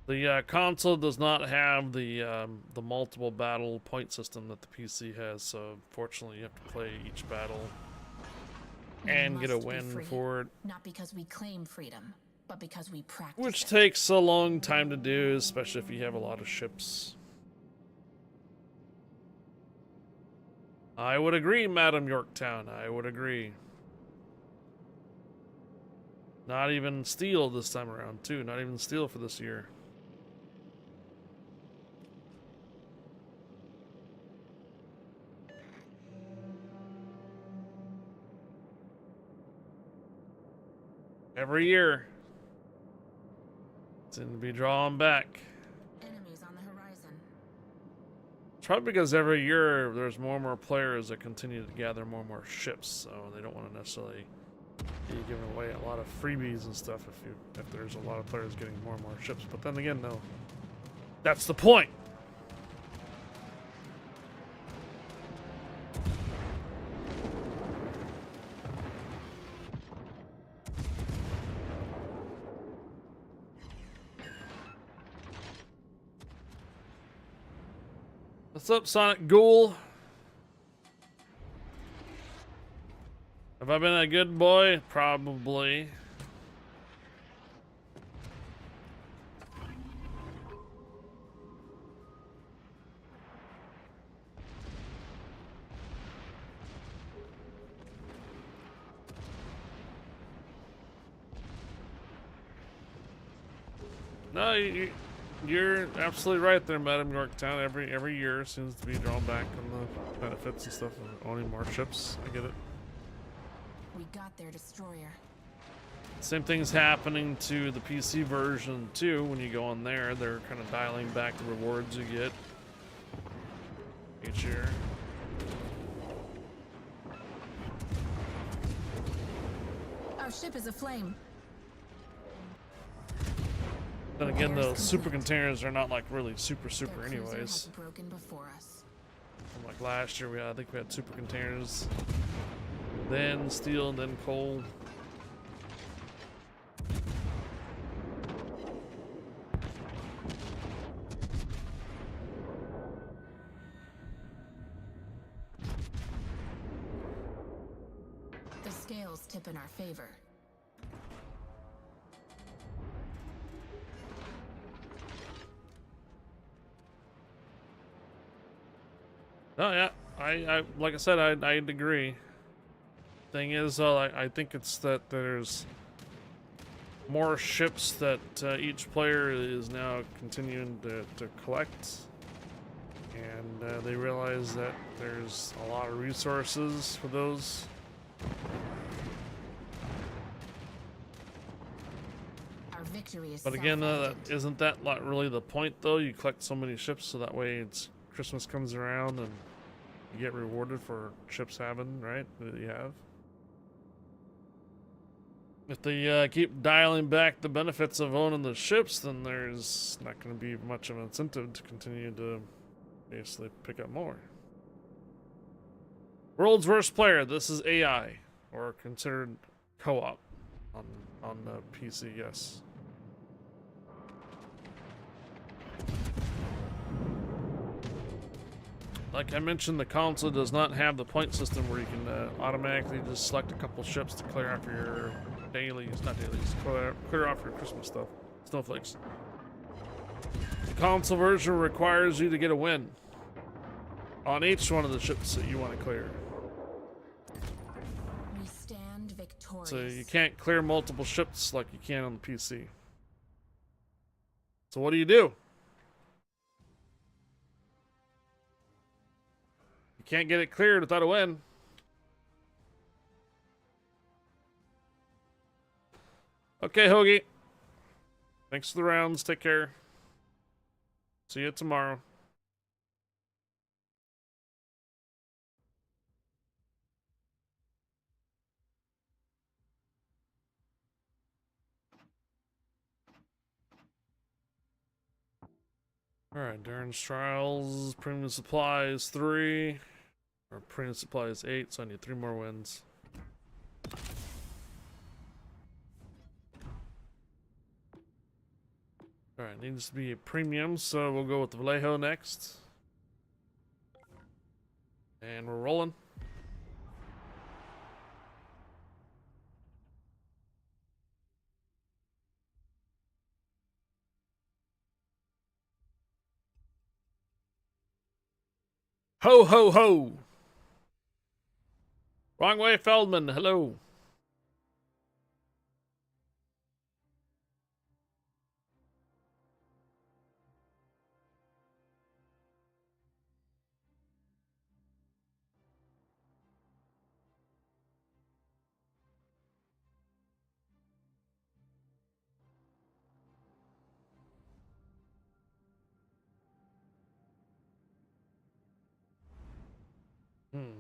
The console does not have the multiple battle point system that the PC has, so fortunately you have to play each battle and get a win for it. Not because we claim freedom, but because we practice. Which takes a long time to do, especially if you have a lot of ships. I would agree, Madam Yorktown. I would agree. Not even steel this time around, too. Not even steel for this year. Every year. Seem to be drawing back. Enemies on the horizon. It's probably because every year there's more and more players that continue to gather more and more ships, so they don't want to necessarily be giving away a lot of freebies and stuff if there's a lot of players getting more and more ships. But then again, no. That's the point. What's up, Sonic Ghoul? Have I been a good boy? Probably. No, you're absolutely right there, Madam Yorktown. Every year seems to be drawn back on the benefits and stuff of owning more ships. I get it. We got their destroyer. Same thing's happening to the PC version too. When you go on there, they're kind of dialing back the rewards you get each year. Our ship is aflame. Then again, Repairs those super complete. containers are not like really super Their cruiser anyways. has broken before us. Like last year, I think we had super containers, then steel, and then coal. The scales tip in our favor. Oh yeah, I like I said, I'd agree. Thing is, I think it's that there's more ships that each player is now continuing to collect, and they realize that there's a lot of resources for those. Our victory is But again, self-evident. isn't that not really the point though? You collect so many ships so that way it's Christmas comes around and you get rewarded for ships having, right? That you have. If they keep dialing back the benefits of owning the ships, then there's not going to be much of an incentive to continue to basically pick up more. World's worst player. This is AI, or considered co-op on the PC. Yes. Like I mentioned, the console does not have the point system where you can automatically just select a couple ships to clear off your dailies, not dailies, clear off your Christmas stuff, snowflakes. The console version requires you to get a win on each one of the ships that you want to clear. We stand victorious. So you can't clear multiple ships like you can on the PC. So what do? You can't get it cleared without a win. Okay, Hoagie. Thanks for the rounds. Take care. See you tomorrow. Alright, Darren's Trials, Premium Supplies 3. Or Premium Supplies 8, so I need 3 more wins. Alright, needs to be a premium, so we'll go with the Vallejo next. And we're rolling. Ho ho ho! Wrong way, Feldman. Hello. Hmm.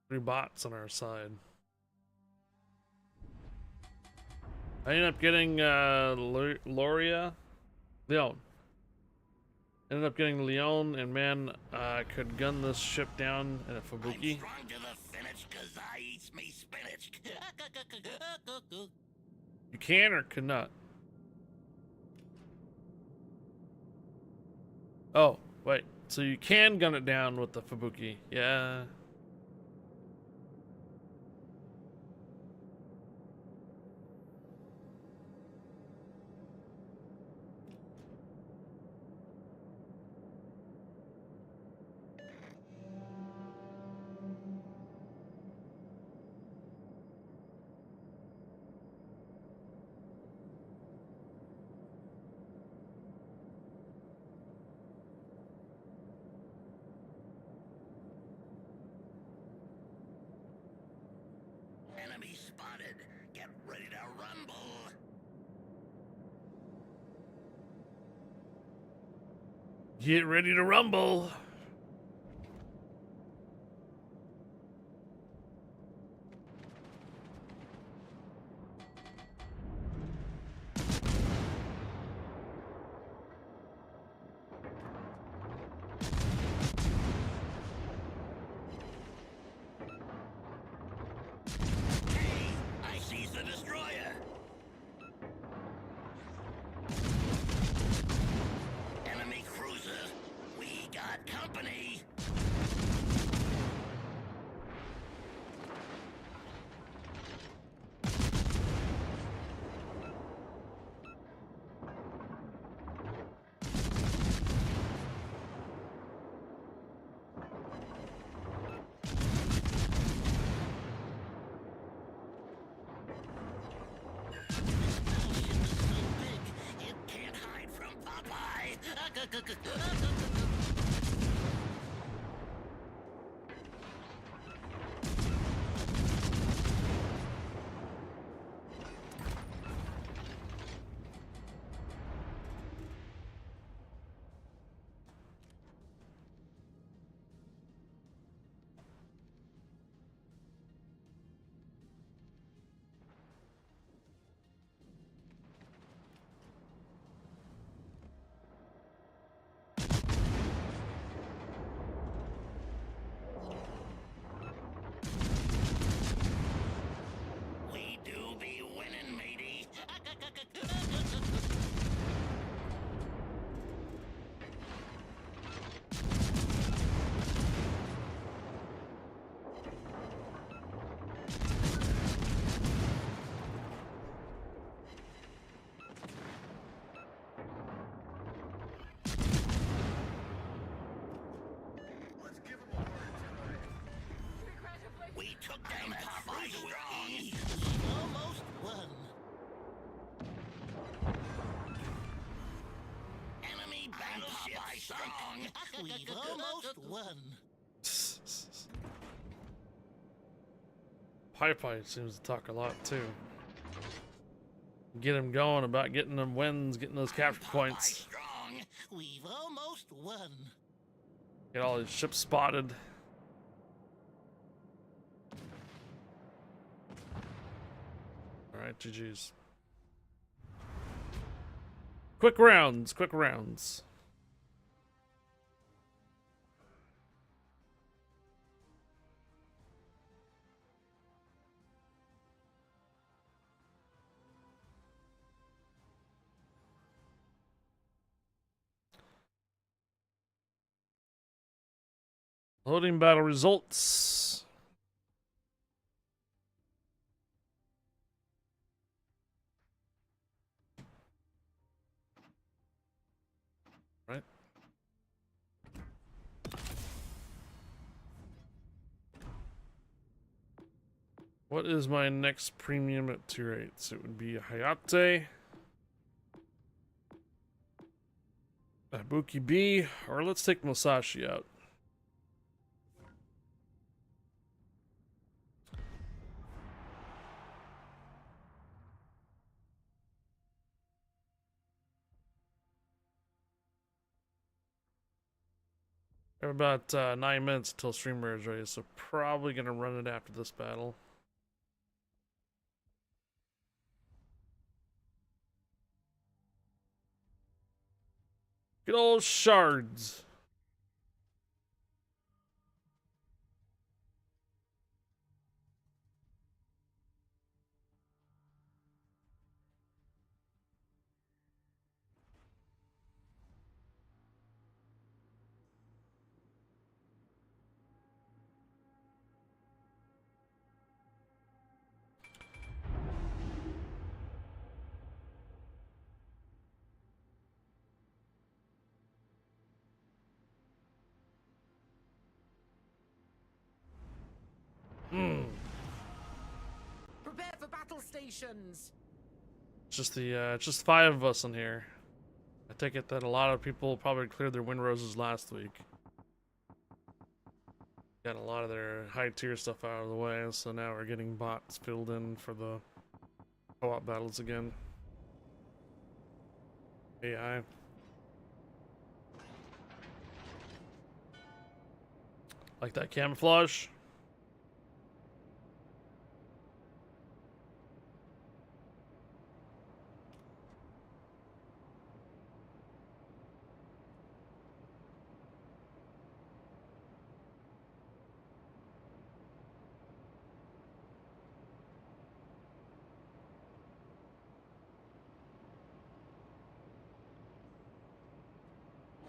3 bots on our side. I ended up getting Leon. Ended up getting Leon, and man, I could gun this ship down in a Fubuki. Strong to the finish 'cause I eats me spinach. You can or cannot? Oh, wait. So you can gun it down with the Fubuki. Yeah. Ready to rumble. Get ready to rumble. Hey, I seize the destroyer. Enemy cruiser. We got company. It can't hide from Popeye. We do be winning, matey. We took down Popeye strong. Almost won. Enemy battleship strong. We've almost won. Popeye seems to talk a lot too. Get him going about getting them wins, getting those capture points. Strong. We've almost won. Get all his ships spotted. Alright, GG's. Quick rounds, quick rounds. Loading battle results. Right. What is my next premium at 2 rates? It would be a Hayate, a Buki B, or let's take Musashi out. We have about 9 minutes until streamer is ready, so probably gonna run it after this battle. Good old shards. Prepare for battle stations. Just just 5 of us in here. I take it that a lot of people probably cleared their wind roses last week. Got a lot of their high tier stuff out of the way, so now we're getting bots filled in for the Co-op battles again. AI. Like that camouflage.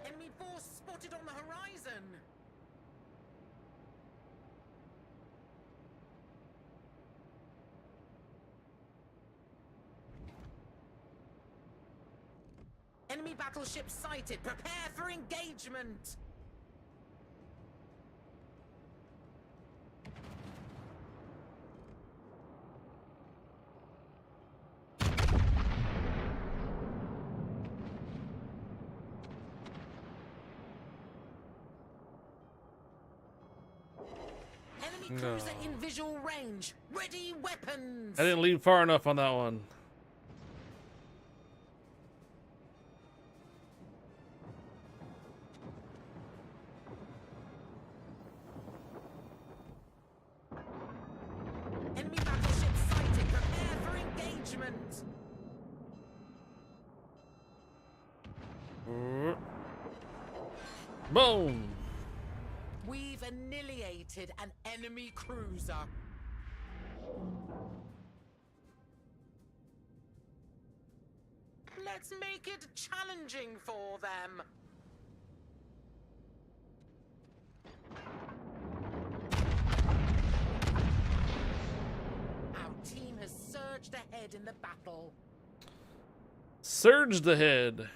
Enemy force spotted on the horizon. Enemy battleship sighted. Prepare for engagement. Enemy cruiser in visual range. Ready weapons. I didn't lead far enough on that one. Enemy battleship sighted. Prepare for engagement. Boom! We've annihilated an enemy cruiser. Let's make it challenging for them. Our team has surged ahead in the battle. Surged ahead.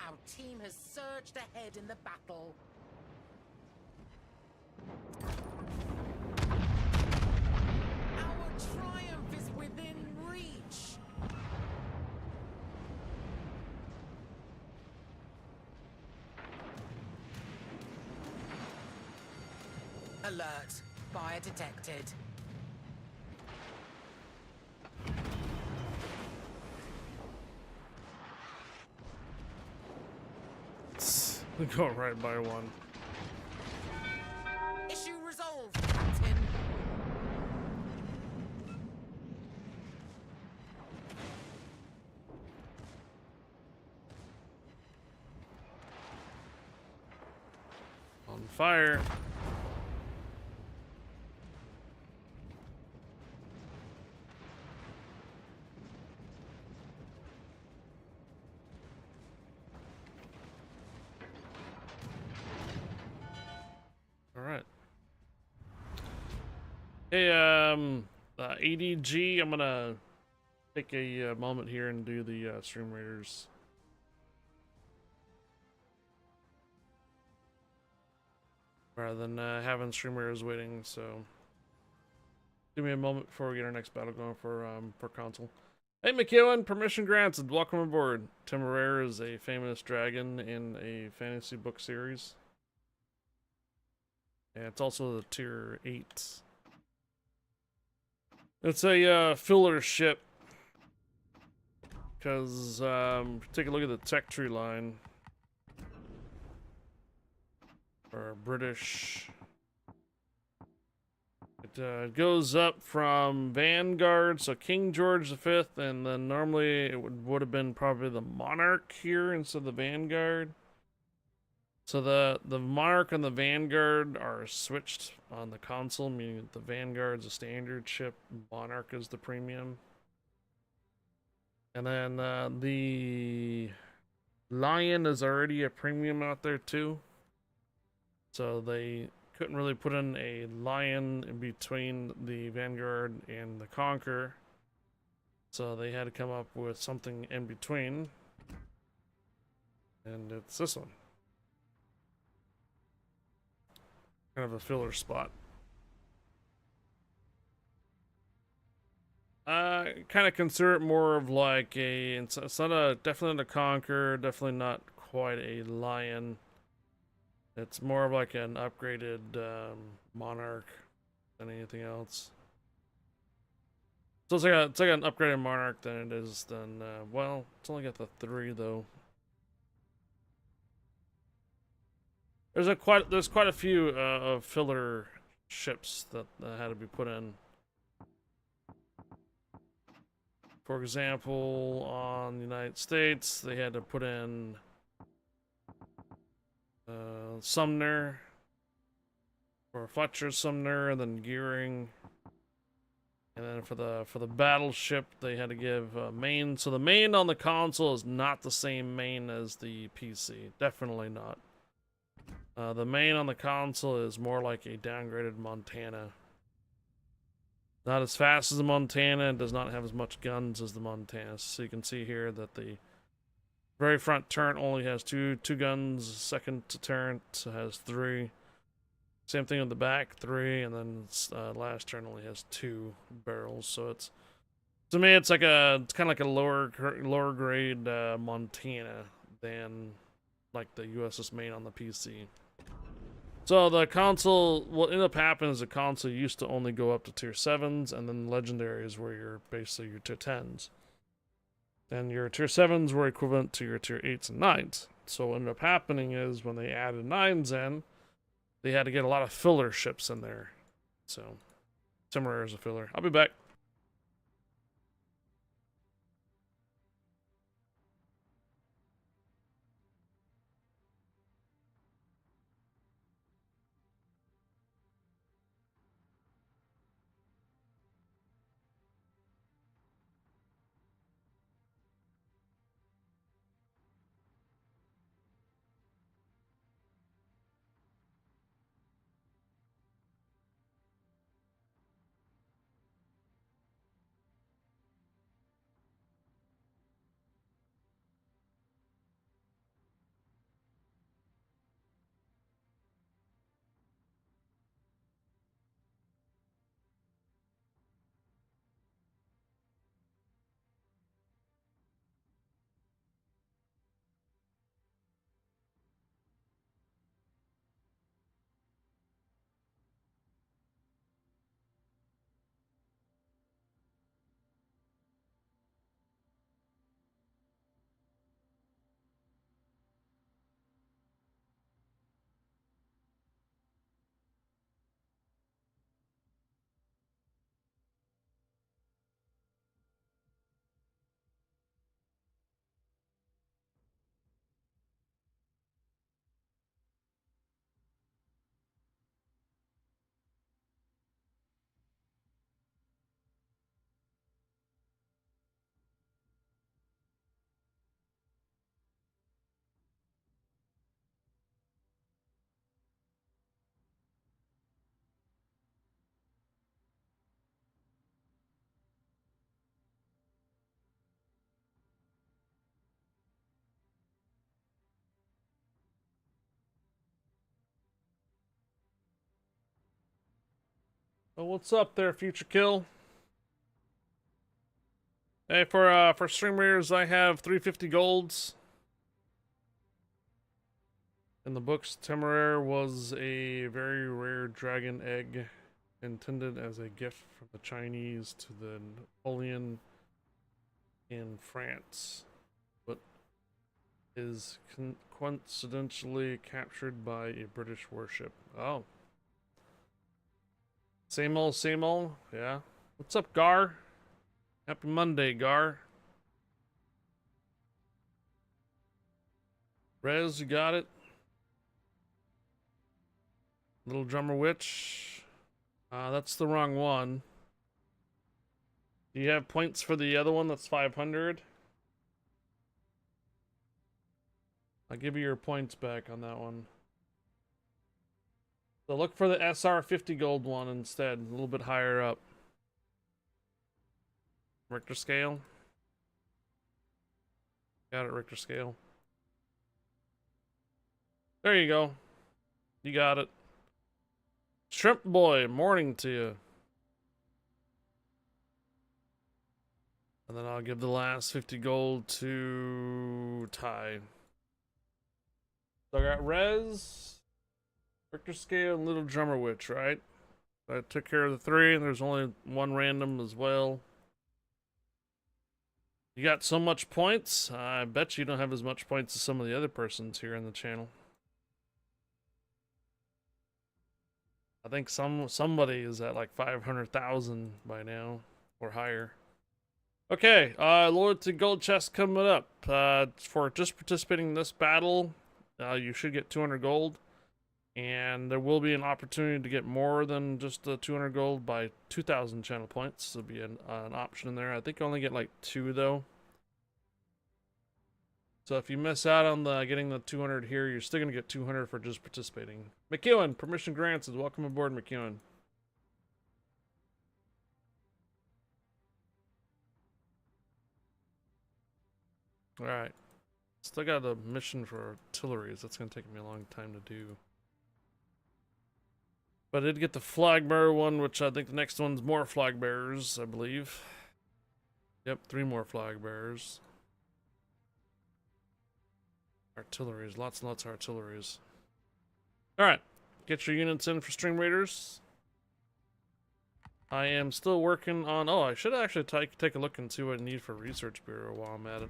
Our team has surged ahead in the battle. Our triumph is within reach. Alert. Fire detected. We go right by one. Issue resolved, Captain. On fire. Alright. Hey, ADG, I'm gonna take a moment here and do the Stream Raiders. Rather than having Stream Raiders waiting, so... Give me a moment before we get our next battle going for console. Hey McEwen, permission granted. Welcome aboard. Temeraire is a famous dragon in a fantasy book series. And it's also the tier 8. It's a filler ship. Because take a look at the tech tree line. For British. It goes up from Vanguard, so King George V, and then normally it would have been probably the Monarch here instead of the Vanguard. So the Monarch and the Vanguard are switched on the console, meaning that the Vanguard's a standard ship, Monarch is the premium. And then the Lion is already a premium out there too. So they couldn't really put in a Lion in between the Vanguard and the Conqueror. So they had to come up with something in between. And it's this one. Kind of a filler spot. Kind of consider it more of like it's not definitely not a Conqueror, definitely not quite a Lion. It's more of like an upgraded Monarch than anything else. So it's like an upgraded Monarch than it is than well, it's only got the 3 though. There's quite a few filler ships that had to be put in. For example, on the United States, they had to put in Sumner for Fletcher Sumner, and then Gearing, and then for the battleship they had to give main. So the main on the console is not the same main as the PC, definitely not. The main on the console is more like a downgraded Montana. Not as fast as the Montana, and does not have as much guns as the Montana. So you can see here that the very front turret only has two guns. Second turret has 3. Same thing with the back, 3, and then last turn only has 2 barrels. So it's, to me, it's kind of like a lower grade Montana than like the USS Maine on the PC. So the console, what ended up happening is the console used to only go up to tier 7s, and then legendaries where you're basically your tier 10s. And your tier 7s were equivalent to your tier 8s and 9s. So what ended up happening is when they added 9s in, they had to get a lot of filler ships in there. So Temeraire is a filler. I'll be back. Oh, what's up there, Future Kill? Hey, for stream readers, I have 350 golds. In the books, Temeraire was a very rare dragon egg intended as a gift from the Chinese to the Napoleon in France, but is coincidentally captured by a British warship. Oh. Same old, yeah. What's up, Gar? Happy Monday, Gar. Rez, you got it? Little Drummer Witch. That's the wrong one. Do you have points for the other one that's 500? I'll give you your points back on that one. So look for the SR 50 gold one instead, a little bit higher up. Richter scale. Got it, Richter scale. There you go. You got it. Shrimp Boy, morning to you. And then I'll give the last 50 gold to Ty. So I got Rez, Richter Scale, and Little Drummer Witch, right? I took care of the 3, and there's only one random as well. You got so much points, I bet you don't have as much points as some of the other persons here in the channel. I think somebody is at like 500,000 by now, or higher. Okay, loyalty gold chest coming up. For just participating in this battle, you should get 200 gold. And there will be an opportunity to get more than just the 200 gold by 2,000 channel points. There'll be an option in there. I think you only get like 2 though. So if you miss out on the getting the 200 here, you're still gonna get 200 for just participating. McEwen, permission granted. Welcome aboard, McEwen. All right. Still got a mission for artilleries. That's gonna take me a long time to do. But I did get the flag bearer one, which I think the next one's more flag bearers, I believe. Yep, 3 more flag bearers. Artilleries, lots and lots of artilleries. Alright, get your units in for stream raiders. I am still working on... Oh, I should actually take a look and see what I need for Research Bureau while I'm at it.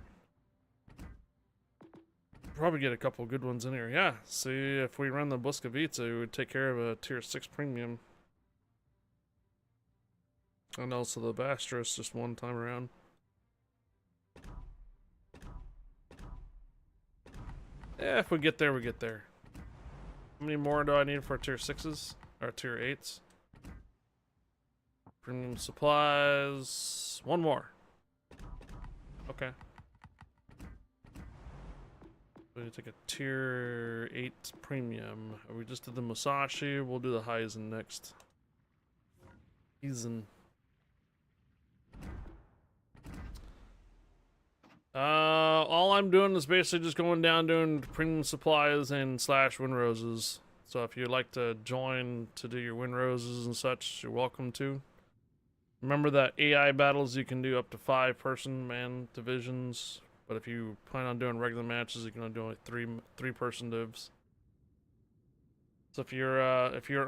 Probably get a couple good ones in here. Yeah, see if we run the Buscavita, we would take care of a tier 6 premium. And also the Bastros just one time around. Yeah, if we get there, we get there. How many more do I need for tier 6s? Or tier 8s? Premium supplies. 1 more. Okay. We need to take a tier 8 premium. We just did the Musashi. We'll do the Heisen next. Heisen. All I'm doing is basically just going down doing premium supplies and / win roses. So if you'd like to join to do your win roses and such, you're welcome to. Remember that AI battles you can do up to 5-person man divisions, but if you plan on doing regular matches, you can only do only 3-person divs. So if you're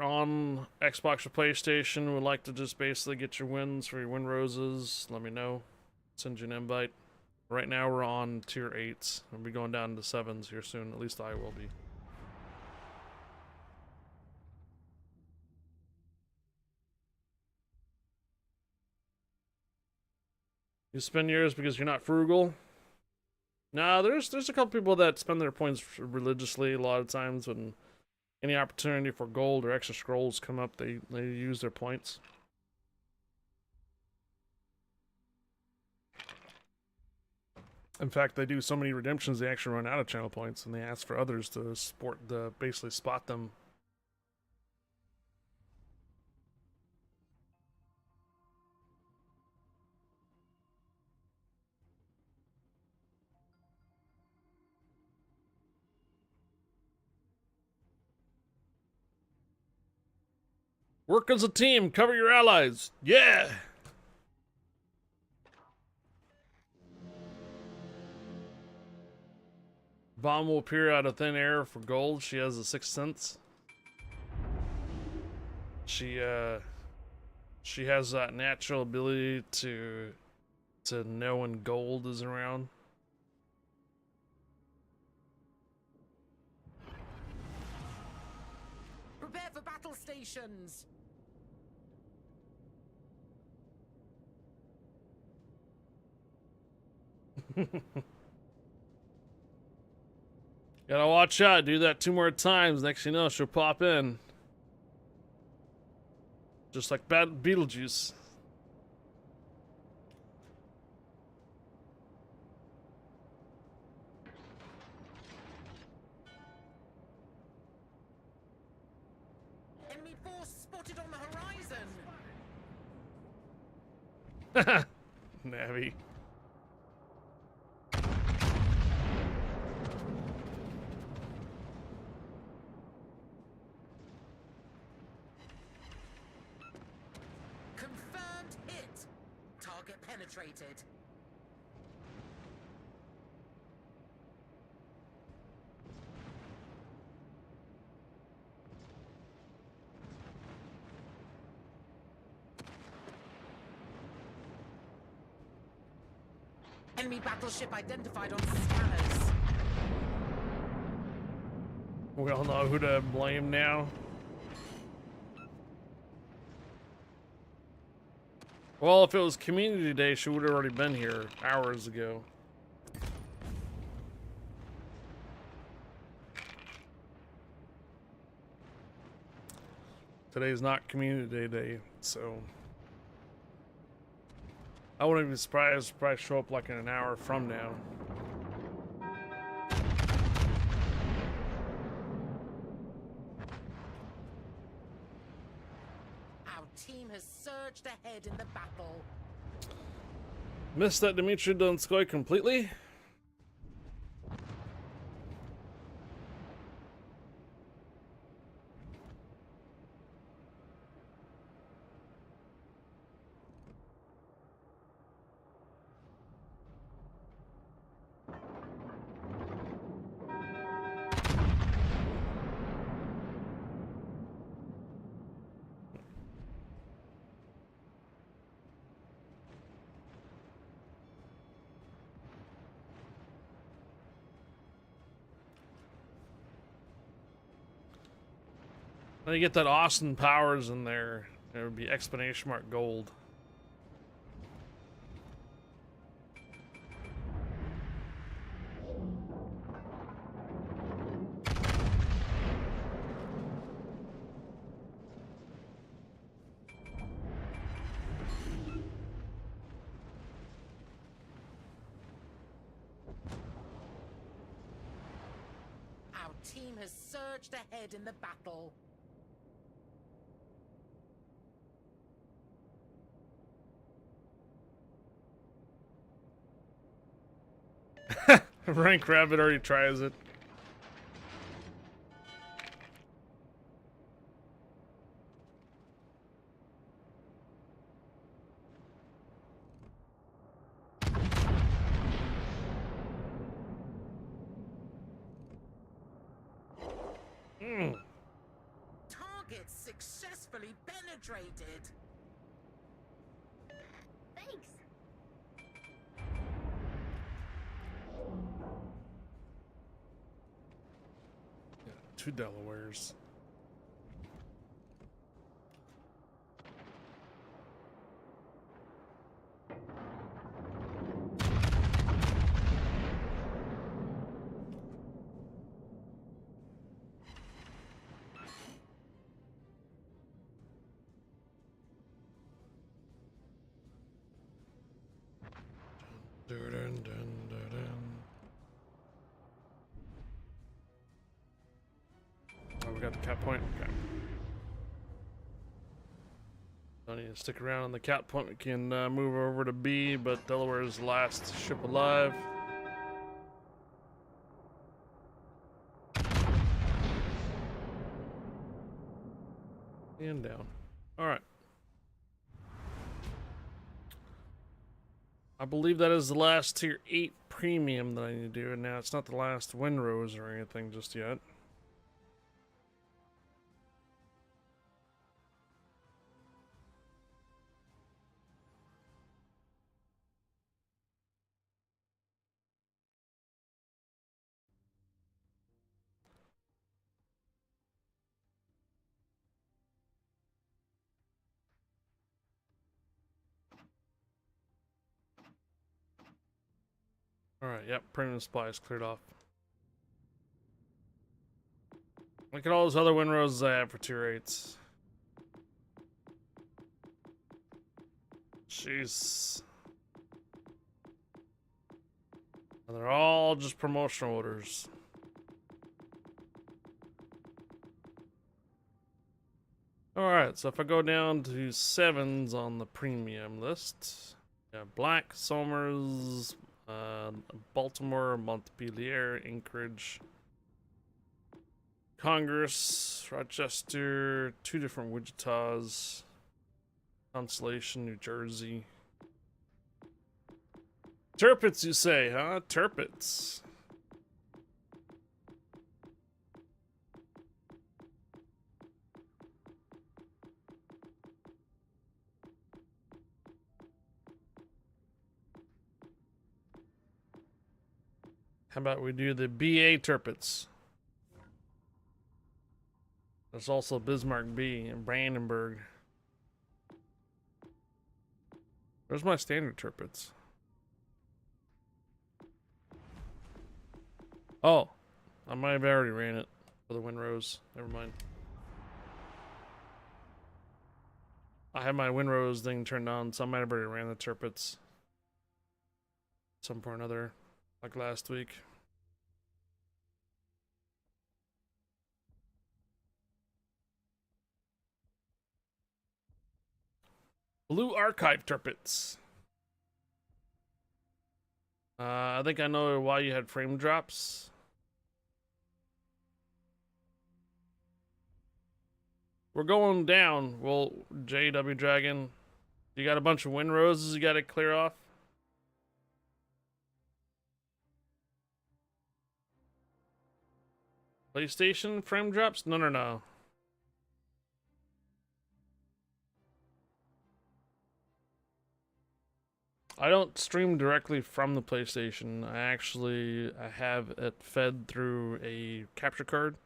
on Xbox or PlayStation, would like to just basically get your wins for your win roses, let me know. Send you an invite. Right now we're on tier 8s. We'll be going down to 7s here soon. At least I will be. You spend yours because you're not frugal? Nah, there's a couple people that spend their points religiously. A lot of times when any opportunity for gold or extra scrolls come up, they use their points. In fact, they do so many redemptions they actually run out of channel points, and they ask for others to basically spot them. Work as a team. Cover your allies. Yeah. Bomb will appear out of thin air for gold. She has a sixth sense. She has that natural ability to know when gold is around. Prepare for battle stations. Gotta watch out. Do that 2 more times. Next thing you know, she'll pop in. Just like bad Beetlejuice. Enemy force spotted on the horizon. Navi. Confirmed hit. Target penetrated. Enemy battleship identified on scanners. We all know who to blame now. Well, if it was Community Day, she would have already been here hours ago. Today's not Community Day, so I wouldn't be surprised if probably show up like in an hour from now. Our team has surged ahead in the battle. Missed that Dmitry Donskoy completely. When you get that Austin Powers in there, it would be exclamation mark gold. Our team has surged ahead in the battle. Rank Rabbit already tries it. Target successfully penetrated. Thanks. Yeah, 2 Delawares. Dun, dun, dun, dun, dun. Oh, we got the cap point. Okay. Don't need to stick around on the cap point. We can move over to B, but Delaware's the last ship alive. And down. Alright. I believe that is the last tier 8 premium that I need to do, and now it's not the last windrows or anything just yet. Alright, yep, premium supply is cleared off. Look at all those other windrows I have for tier 8s. Jeez. And they're all just promotional orders. Alright, so if I go down to 7s on the premium list, yeah, Black, Somers, Baltimore, Montpelier, Anchorage, Congress, Rochester, 2 different Wichitas, Constellation, New Jersey. Turpits, you say, huh? Turpits. How about we do the BA Turpits? There's also Bismarck B and Brandenburg. Where's my standard Turpits? Oh, I might have already ran it for the windrows. Never mind. I had my windrows thing turned on, so I might have already ran the Turpits. Some point or another, like last week. Blue Archive Turpits. I think I know why you had frame drops. We're going down. Well, JW Dragon, you got a bunch of windrows you got to clear off. PlayStation frame drops? No, no, no. I don't stream directly from the PlayStation. I have it fed through a capture card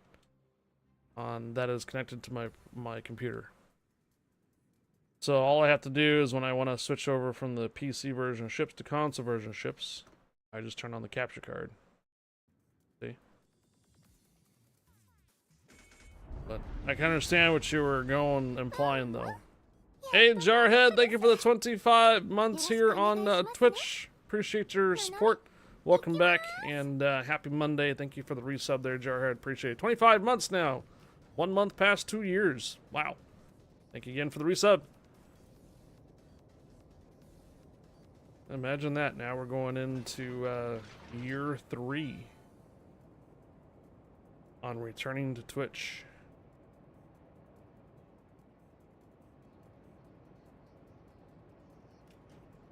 that is connected to my computer. So all I have to do is when I want to switch over from the PC version of Ships to console version of Ships, I just turn on the capture card. See? But I can understand what you were implying though. Hey Jarhead, thank you for the 25 months here on Twitch. Appreciate your support. Welcome back and happy Monday. Thank you for the resub there, Jarhead. Appreciate it. 25 months now. 1 month past 2 years. Wow. Thank you again for the resub. Imagine that. Now we're going into year 3 on returning to Twitch.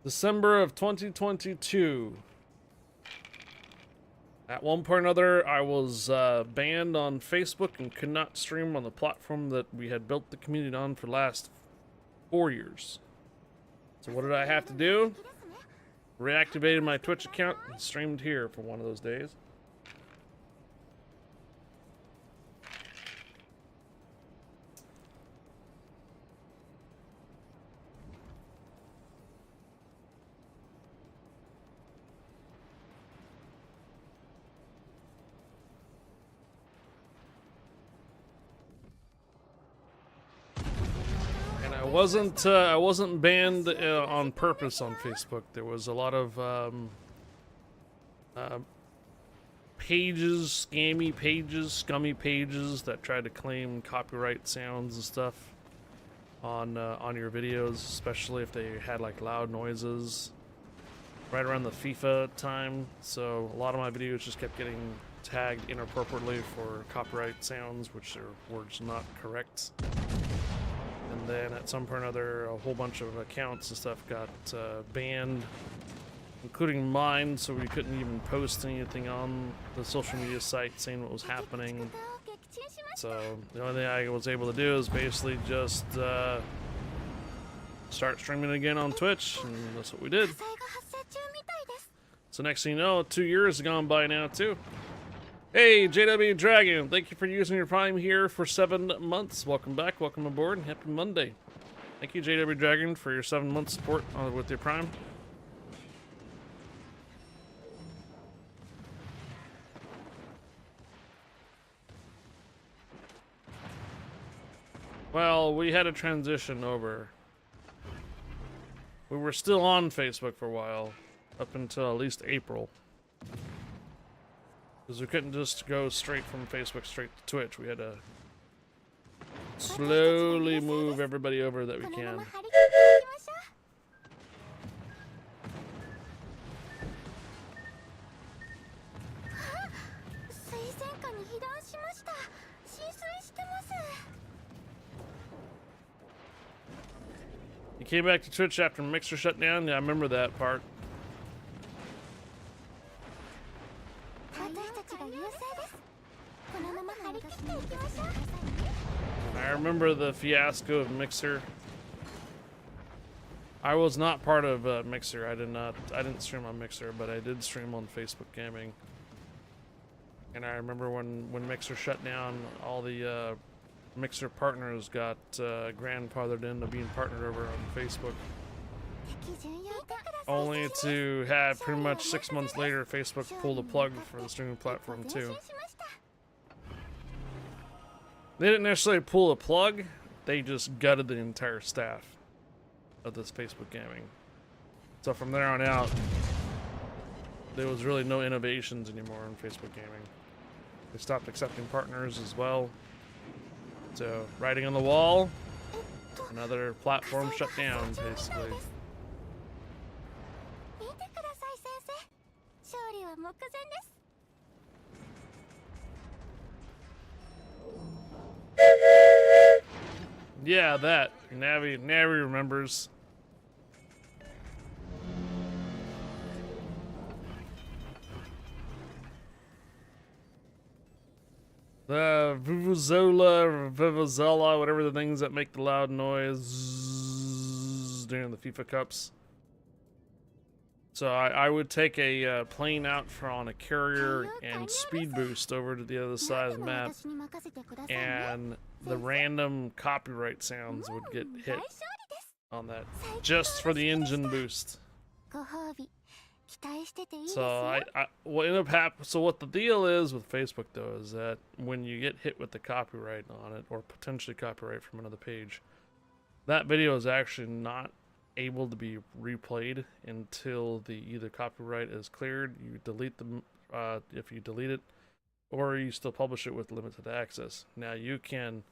December of 2022. At one point or another, I was banned on Facebook and could not stream on the platform that we had built the community on for the last 4 years. So what did I have to do? Reactivated my Twitch account and streamed here for one of those days. I wasn't banned on purpose on Facebook. There was a lot of pages, scammy pages, scummy pages that tried to claim copyright sounds and stuff on your videos, especially if they had like loud noises right around the FIFA time. So a lot of my videos just kept getting tagged inappropriately for copyright sounds, which were just not correct. And and then at some point or another, a whole bunch of accounts and stuff got banned, including mine, so we couldn't even post anything on the social media site saying what was happening. So the only thing I was able to do is basically just start streaming again on Twitch, and that's what we did. So next thing you know, 2 years have gone by now too. Hey, JW Dragon, thank you for using your Prime here for 7 months. Welcome back, welcome aboard, and happy Monday. Thank you, JW Dragon, for your 7-month support with your Prime. Well, we had a transition over. We were still on Facebook for a while, up until at least April. Because we couldn't just go straight from Facebook straight to Twitch. We had to slowly move everybody over that we can. You came back to Twitch after Mixer shut down? Yeah, I remember that part. I remember the fiasco of Mixer. I was not part of Mixer. I didn't stream on Mixer, but I did stream on Facebook Gaming. And I remember when Mixer shut down, all the Mixer partners got grandfathered into being partnered over on Facebook. Only to have pretty much 6 months later, Facebook pull the plug for the streaming platform too. They didn't necessarily pull a plug, they just gutted the entire staff of this Facebook Gaming. So from there on out, there was really no innovations anymore on Facebook Gaming. They stopped accepting partners as well. So, writing on the wall, another platform shut down, basically. Yeah, that. Navi remembers. The Vuvuzela, whatever the things that make the loud noise during the FIFA Cups. So I would take a plane out on a carrier and speed boost over to the other side of the map, and the random copyright sounds would get hit on that, just for the engine boost. So what ended up happening? So what the deal is with Facebook though is that when you get hit with the copyright on it, or potentially copyright from another page, that video is actually not able to be replayed until the either copyright is cleared. You delete them if you delete it, or you still publish it with limited access. Now you can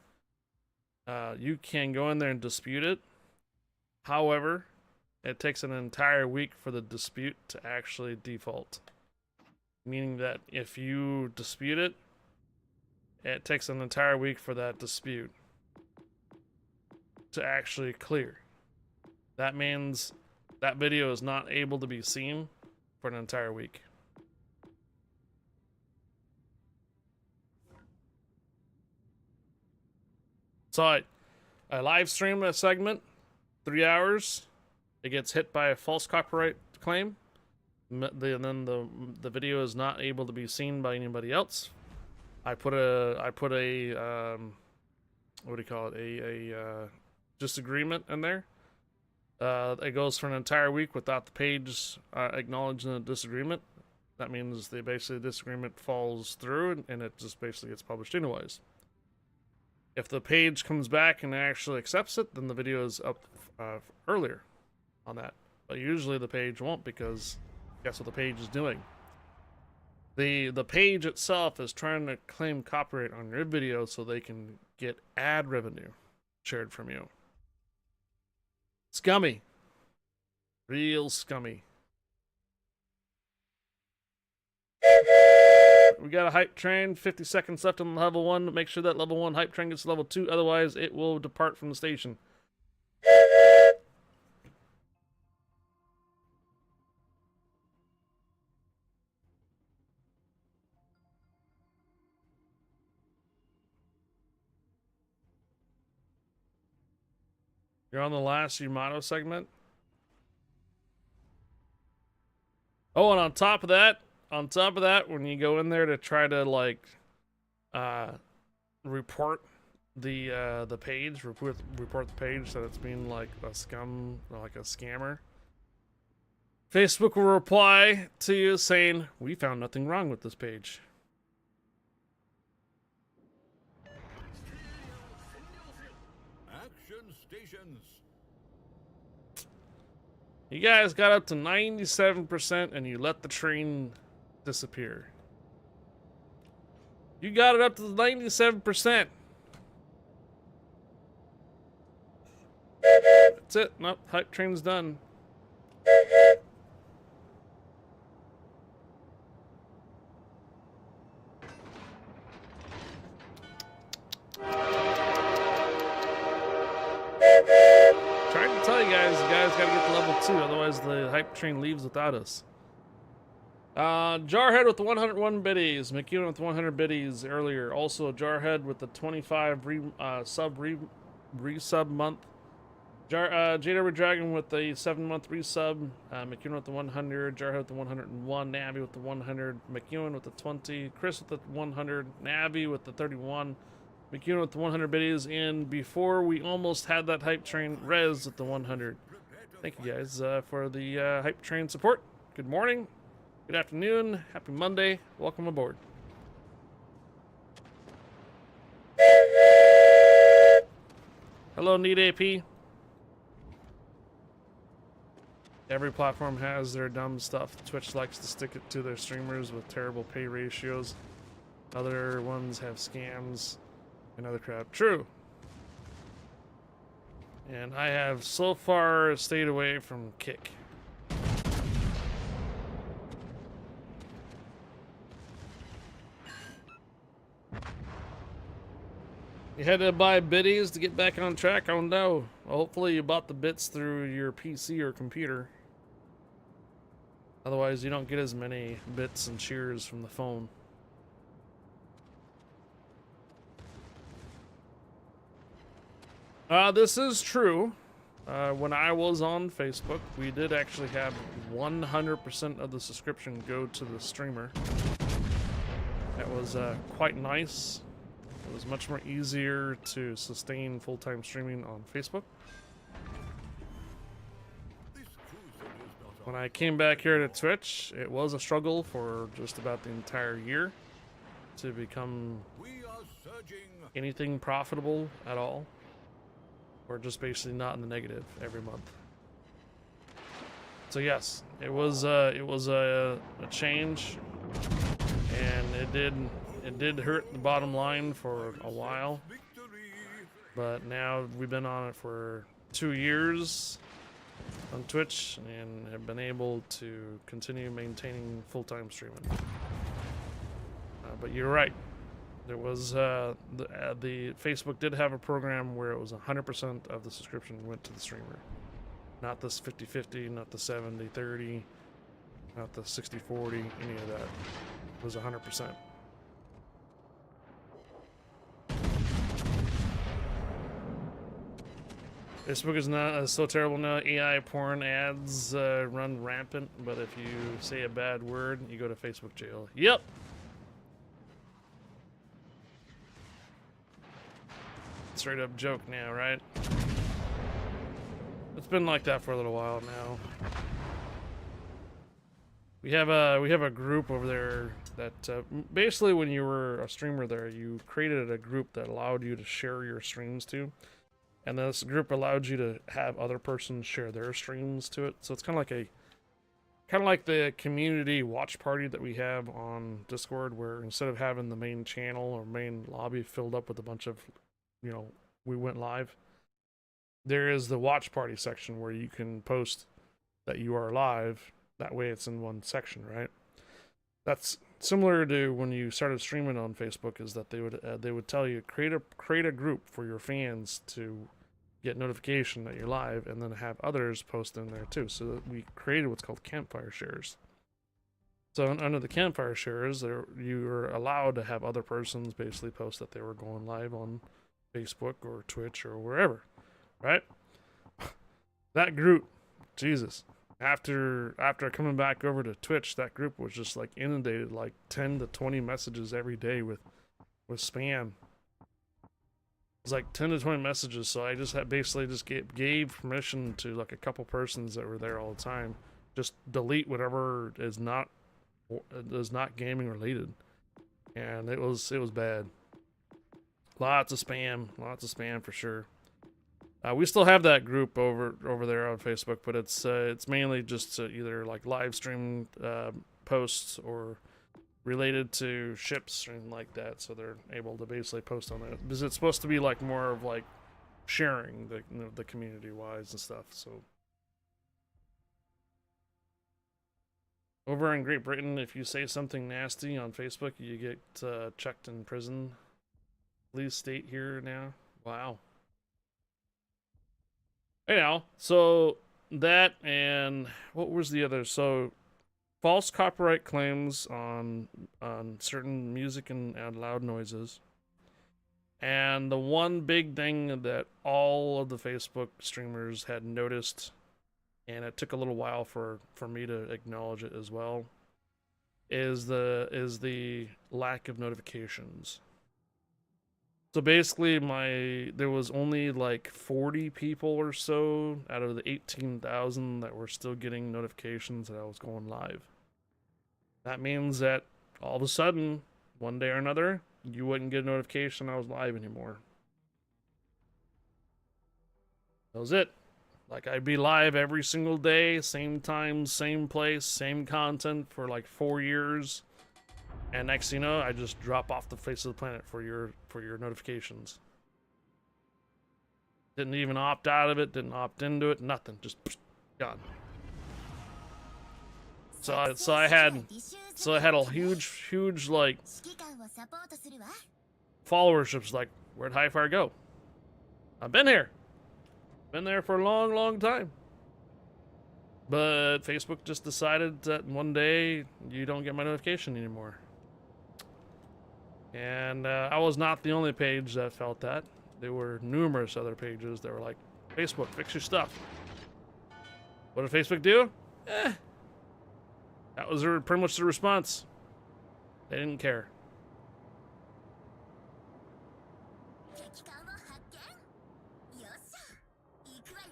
go in there and dispute it. However, it takes an entire week for the dispute to actually default. Meaning that if you dispute it, it takes an entire week for that dispute to actually clear. That means that video is not able to be seen for an entire week. So I live stream a segment, 3 hours. It gets hit by a false copyright claim. Then the video is not able to be seen by anybody else. I put a what do you call it? A disagreement in there. It goes for an entire week without the page acknowledging the disagreement. That means the disagreement falls through, and it just basically gets published anyways. If the page comes back and actually accepts it, then the video is up earlier on that. But usually the page won't, because guess what the page is doing? The page itself is trying to claim copyright on your video so they can get ad revenue shared from you. Scummy. Real scummy. We got a hype train, 50 seconds left on level 1. Make sure that level 1 hype train gets to level 2, otherwise it will depart from the station. You're on the last Yamato segment. Oh, and on top of that, when you go in there to try to like report the page, report the page that it's being like a scum or like a scammer, Facebook will reply to you saying, "We found nothing wrong with this page." Action stations. You guys got up to 97% and you let the train disappear. You got it up to 97%. That's it. Nope, hype train's done. Trying to tell you guys gotta get to level 2, otherwise the hype train leaves without us. Jarhead with the 101 biddies, McEwen with 100 biddies earlier. Also Jarhead with the 25 resub month. JW Dragon with the 7-month resub. McEwen with the 100. Jarhead with the 101. Navi with the 100. McEwen with the 20. Chris with the 100. Navi with the 31. McEwen with the 100 biddies. And before we almost had that hype train, Rez with the 100. Thank you guys for the hype train support. Good morning. Good afternoon. Happy Monday. Welcome aboard. Hello, Neat AP. Every platform has their dumb stuff. Twitch likes to stick it to their streamers with terrible pay ratios. Other ones have scams and other crap. True. And I have so far stayed away from Kick. You had to buy biddies to get back on track? Oh no. Well, hopefully you bought the bits through your PC or computer. Otherwise you don't get as many bits and cheers from the phone. This is true. When I was on Facebook, we did actually have 100% of the subscription go to the streamer. That was quite nice. It was much more easier to sustain full-time streaming on Facebook. When I came back here to Twitch, it was a struggle for just about the entire year to become anything profitable at all. Or just basically not in the negative every month. So yes, it was a change, and it did hurt the bottom line for a while. But now we've been on it for 2 years on Twitch and have been able to continue maintaining full-time streaming. But you're right. There was the Facebook did have a program where it was 100% of the subscription went to the streamer. Not this 50-50, not the 70-30, not the 60-40, any of that. It was 100%. Facebook is not so terrible now. AI porn ads run rampant, but if you say a bad word, you go to Facebook jail. Yep. Straight up joke now, right? It's been like that for a little while now. We have a group over there that basically when you were a streamer there, you created a group that allowed you to share your streams to, and this group allowed you to have other persons share their streams to it. So it's kind of like the community watch party that we have on Discord, where instead of having the main channel or main lobby filled up with a bunch of, you know, we went live, there is the watch party section where you can post that you are live. That way it's in one section, right? That's similar to when you started streaming on Facebook, is that they would tell you create a group for your fans to get notification that you're live, and then have others post in there too. So we created what's called campfire shares. So under the campfire shares, you were allowed to have other persons basically post that they were going live on Facebook or Twitch or wherever, right? That group, Jesus. After coming back over to Twitch, that group was just like inundated, like 10 to 20 messages every day with spam. It was like 10 to 20 messages, so I just basically just gave permission to like a couple persons that were there all the time. Just delete whatever is not gaming related. And it was bad. Lots of spam for sure. We still have that group over there on Facebook, but it's mainly just either like live stream posts or related to ships or anything like that, so they're able to basically post on that because it's supposed to be like more of like sharing the community wise and stuff. So over in Great Britain, if you say something nasty on Facebook, you get checked in prison. Police state here now. Wow. Anyhow, so that and what was the other? So false copyright claims on certain music and loud noises. And the one big thing that all of the Facebook streamers had noticed, and it took a little while for me to acknowledge it as well, is the lack of notifications. So basically there was only like 40 people or so out of the 18,000 that were still getting notifications that I was going live. That means that all of a sudden, one day or another, you wouldn't get a notification I was live anymore. That was it. Like, I'd be live every single day, same time, same place, same content for like 4 years. And next thing you know, I just drop off the face of the planet for your notifications. Didn't even opt out of it, didn't opt into it, nothing. Just gone. So I had a huge like followerships. Like, where'd Hi-Fi go? I've been here. Been there for a long time. But Facebook just decided that one day you don't get my notification anymore. And I was not the only page that felt that. There were numerous other pages that were like, Facebook, fix your stuff. What did Facebook do? That was pretty much the response. They didn't care.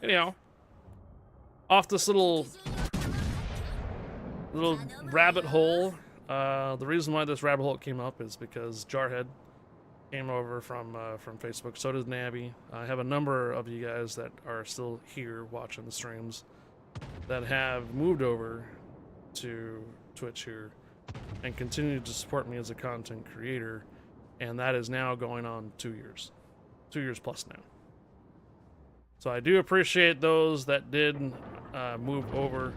Anyhow, off this little rabbit hole. The reason why this rabbit hole came up is because Jarhead came over from Facebook. So does Nabby. I have a number of you guys that are still here watching the streams that have moved over to Twitch here and continue to support me as a content creator, and that is now going on 2 years. 2 years plus now. So I do appreciate those that did move over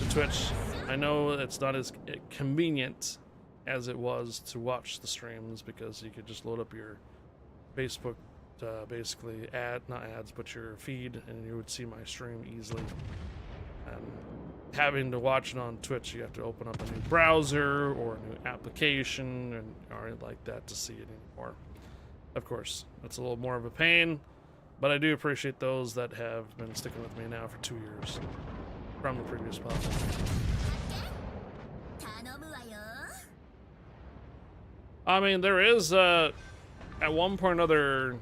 to Twitch. I know it's not as convenient as it was to watch the streams because you could just load up your Facebook, basically not ads, but your feed, and you would see my stream easily. And having to watch it on Twitch, you have to open up a new browser or a new application or like that to see it anymore. Of course, that's a little more of a pain, but I do appreciate those that have been sticking with me now for 2 years from the previous platform. I mean, there is, at one point or another,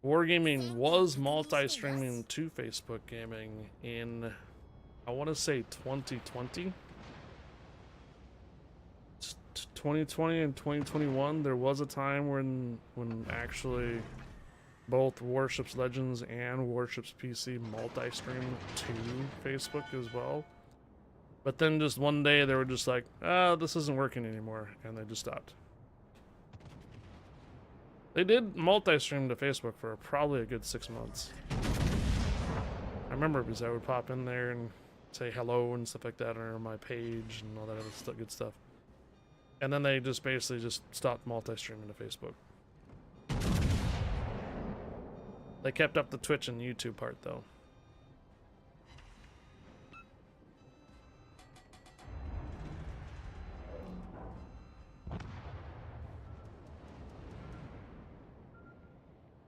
Wargaming was multi-streaming to Facebook Gaming in, I want to say 2020. 2020 and 2021, there was a time when actually both Warships Legends and Warships PC multi-streamed to Facebook as well. But then just one day they were just like, this isn't working anymore, and they just stopped. They did multi-stream to Facebook for probably a good 6 months. I remember because I would pop in there and say hello and stuff like that on my page and all that other good stuff. And then they just basically just stopped multi-streaming to Facebook. They kept up the Twitch and YouTube part though.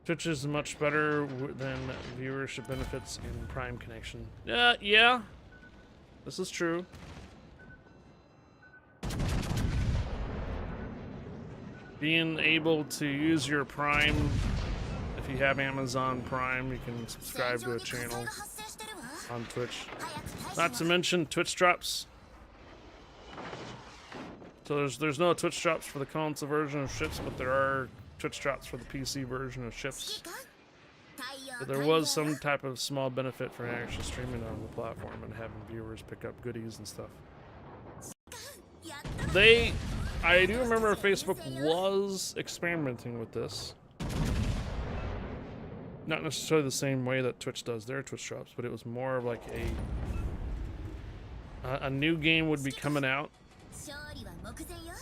Twitch is much better than viewership benefits in Prime connection. Yeah. This is true. Being able to use your Prime, if you have Amazon Prime, you can subscribe to a channel on Twitch. Not to mention Twitch drops. So there's no Twitch drops for the console version of Ships, but there are Twitch drops for the PC version of Ships. So there was some type of small benefit for actually streaming on the platform and having viewers pick up goodies and stuff. I do remember Facebook was experimenting with this. Not necessarily the same way that Twitch does their Twitch drops, but it was more of like a new game would be coming out,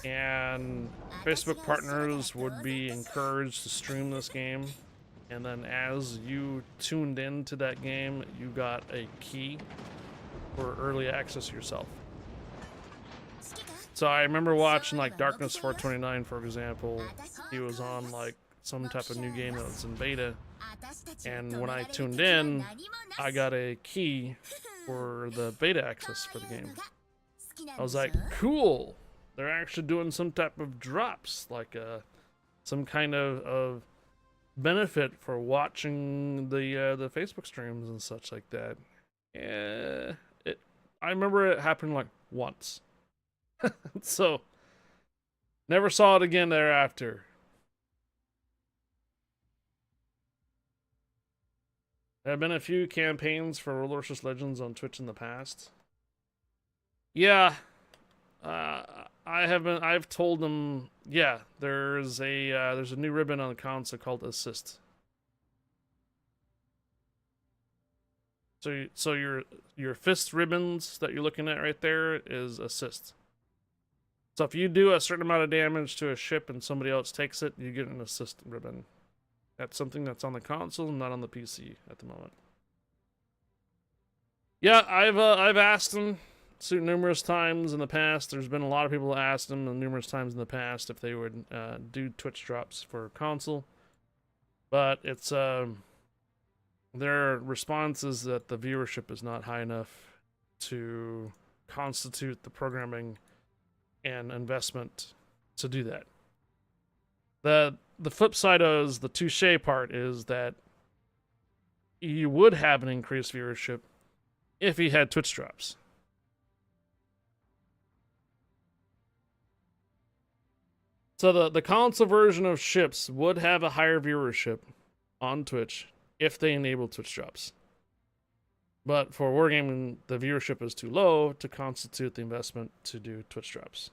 and Facebook partners would be encouraged to stream this game, and then as you tuned into that game, you got a key for early access yourself. So I remember watching like Darkness 429, for example. He was on like some type of new game that was in beta, and when I tuned in, I got a key for the beta access for the game. I was like, cool, they're actually doing some type of drops, like some kind of benefit for watching the Facebook streams and such like that. Yeah, I remember it happened like once. So never saw it again thereafter. There have been a few campaigns for Warships Legends on Twitch in the past. Yeah, I've told them. Yeah, there's a new ribbon on the console called Assist. So your fist ribbons that you're looking at right there is Assist. So if you do a certain amount of damage to a ship and somebody else takes it, you get an assist ribbon. That's something that's on the console, not on the PC at the moment. Yeah, I've asked them numerous times in the past. There's been a lot of people that asked them numerous times in the past if they would do Twitch drops for console, but it's their response is that the viewership is not high enough to constitute the programming and investment to do that. The flip side is the touche part is that you would have an increased viewership if he had Twitch drops. So the console version of Ships would have a higher viewership on Twitch if they enable Twitch drops. But for Wargaming, the viewership is too low to constitute the investment to do Twitch drops.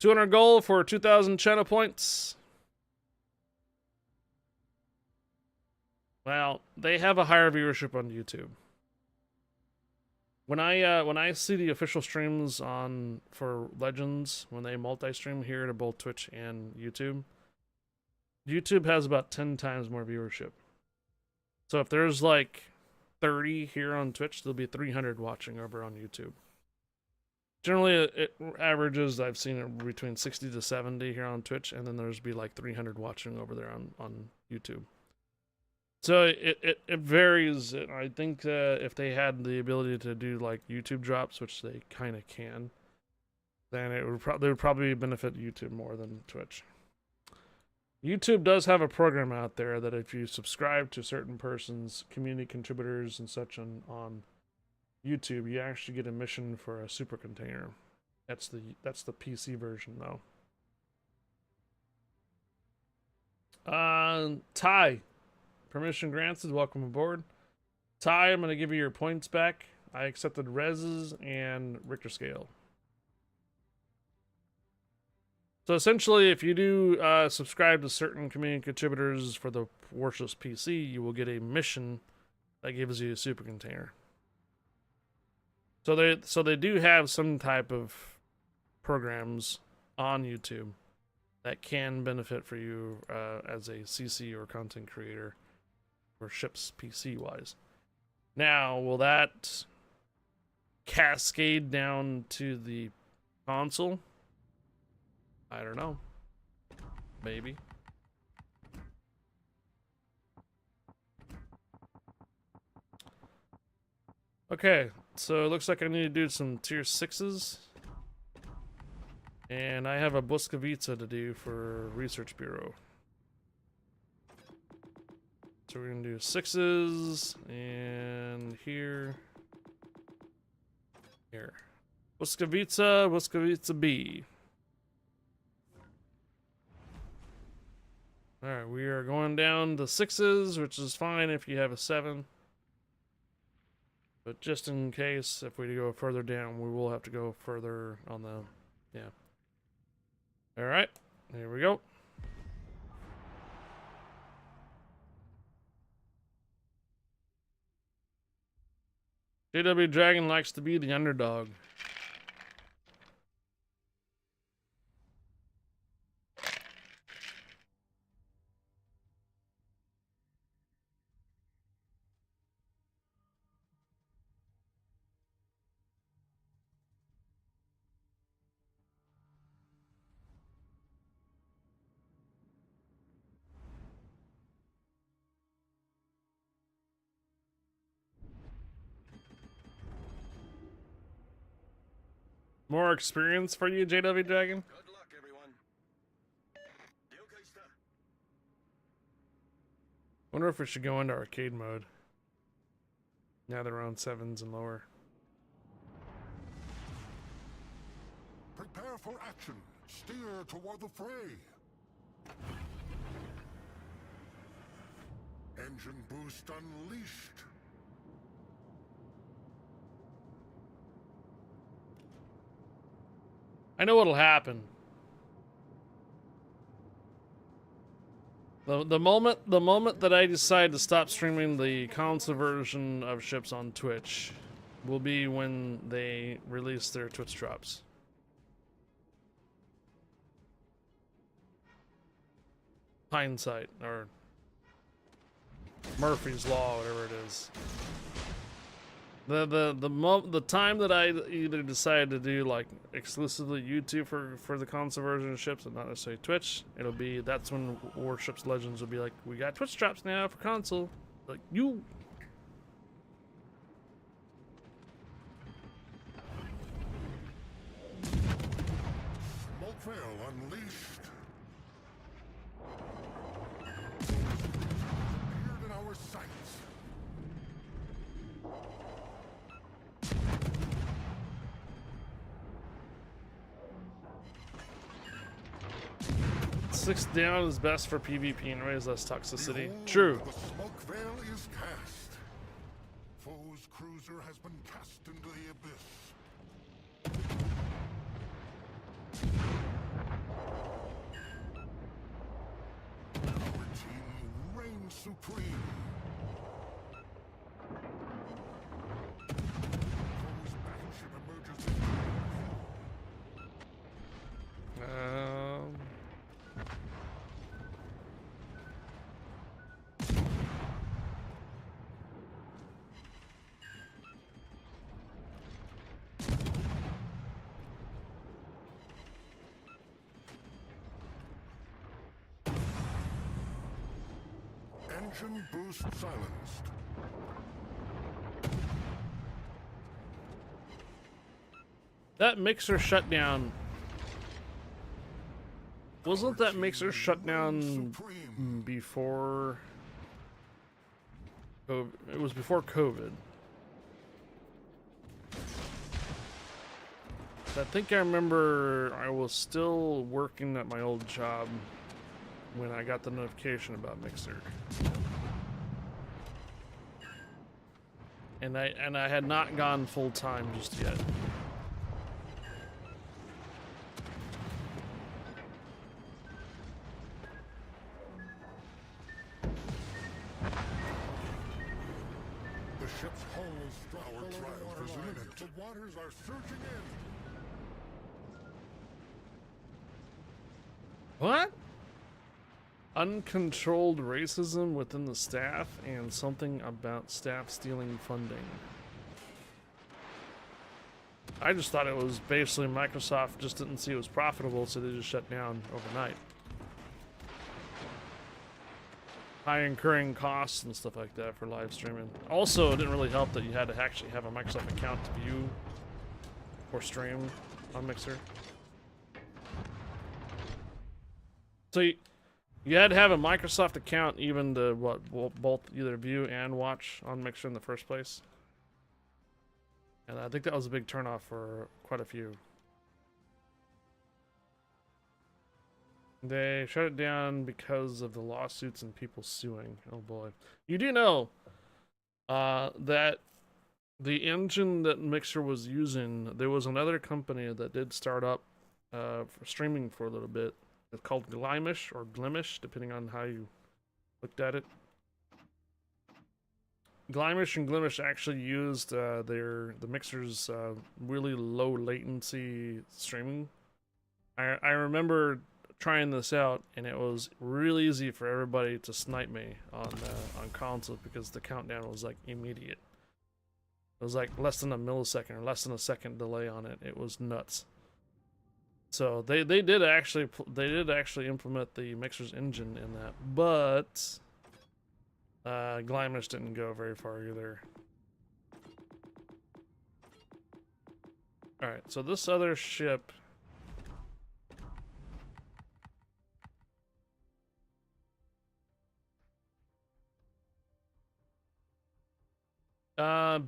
$200 goal for 2,000 channel points. Well, they have a higher viewership on YouTube. When I see the official streams for Legends, when they multi-stream here to both Twitch and YouTube, YouTube has about 10 times more viewership. So if there's like 30 here on Twitch, there'll be 300 watching over on YouTube. Generally, it averages, I've seen it between 60 to 70 here on Twitch, and then there's be like 300 watching over there on YouTube. So it varies. I think if they had the ability to do like YouTube drops, which they kind of can, then they would probably benefit YouTube more than Twitch. YouTube does have a program out there that if you subscribe to certain persons, community contributors and such on YouTube, you actually get a mission for a super container. That's the PC version though. Ty, permission granted. Welcome aboard. Ty, I'm gonna give you your points back. I accepted reses and Richter scale. So essentially, if you do subscribe to certain community contributors for the Warships PC, you will get a mission that gives you a super container. So they do have some type of programs on YouTube that can benefit for you as a CC or content creator for Ships PC wise. Now, will that cascade down to the console? I don't know. Maybe. Okay, so it looks like I need to do some tier 6s. And I have a Błyskawica to do for Research Bureau. So we're gonna do 6s, and here. Here. Błyskawica, Błyskawica B. Alright, we are going down to 6s, which is fine if you have a 7. But just in case, if we go further down, we will have to go further on the... Yeah. Alright, here we go. JW Dragon likes to be the underdog. More experience for you, JW Dragon? Good luck, everyone. Wonder if we should go into arcade mode. Now they're on 7s and lower. Prepare for action. Steer toward the fray. Engine boost unleashed. I know what'll happen. The moment that I decide to stop streaming the console version of Ships on Twitch will be when they release their Twitch drops. Hindsight, or Murphy's Law, whatever it is. The time that I either decide to do like exclusively YouTube for the console version of Ships and not necessarily Twitch, that's when Warships Legends will be like, we got Twitch drops now for console. Like, you. Smoke veil unleashed. Appeared in our sights. Six down is best for PvP and raise less toxicity. Behold, True. The smoke veil is cast. Foe's cruiser has been cast into the abyss. Our team reigns supreme. Foe's battleship emerges into engine boost silenced. That mixer shut down. Wasn't that mixer shut down before? It was before COVID. I think I remember I was still working at my old job when I got the notification about Mixer. And I had not gone full time just yet. The ship's hull is our triumph is imminent. The waters are surging in. What? uncontrolled racism within the staff and something about staff stealing funding. I just thought it was basically Microsoft just didn't see it was profitable, so they just shut down overnight. High incurring costs and stuff like that for live streaming. Also, it didn't really help that you had to actually have a Microsoft account to view or stream on Mixer. So you had to have a Microsoft account even to both either view and watch on Mixer in the first place. And I think that was a big turnoff for quite a few. They shut it down because of the lawsuits and people suing. Oh boy. You do know that the engine that Mixer was using, there was another company that did start up for streaming for a little bit. It's called Glimish or Glimish, depending on how you looked at it. Glimish and Glimish actually used the Mixer's really low latency streaming. I remember trying this out, and it was really easy for everybody to snipe me on console because the countdown was like immediate. It was like less than a millisecond or less than a second delay on it. It was nuts. So they did actually implement the Mixer's engine in that, but Glimish didn't go very far either. All right, so this other ship.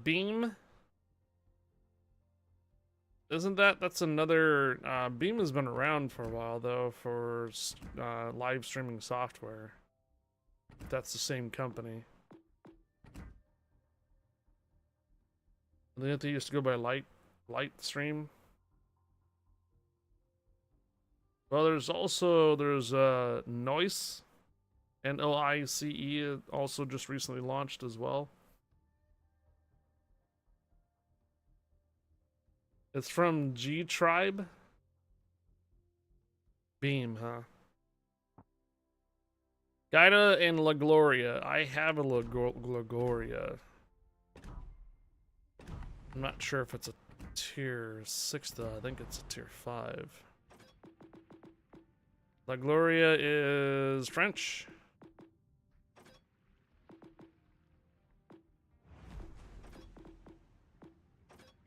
Beam. Isn't that's another, Beam has been around for a while though for live streaming software. If that's the same company. I think they used to go by Lightstream. Well, there's Noise, NOICE, also just recently launched as well. It's from G Tribe. Beam, huh? Gaida and La Gloria. I have a La Gloria. I'm not sure if it's a tier 6 though. I think it's a tier 5. La Gloria is French.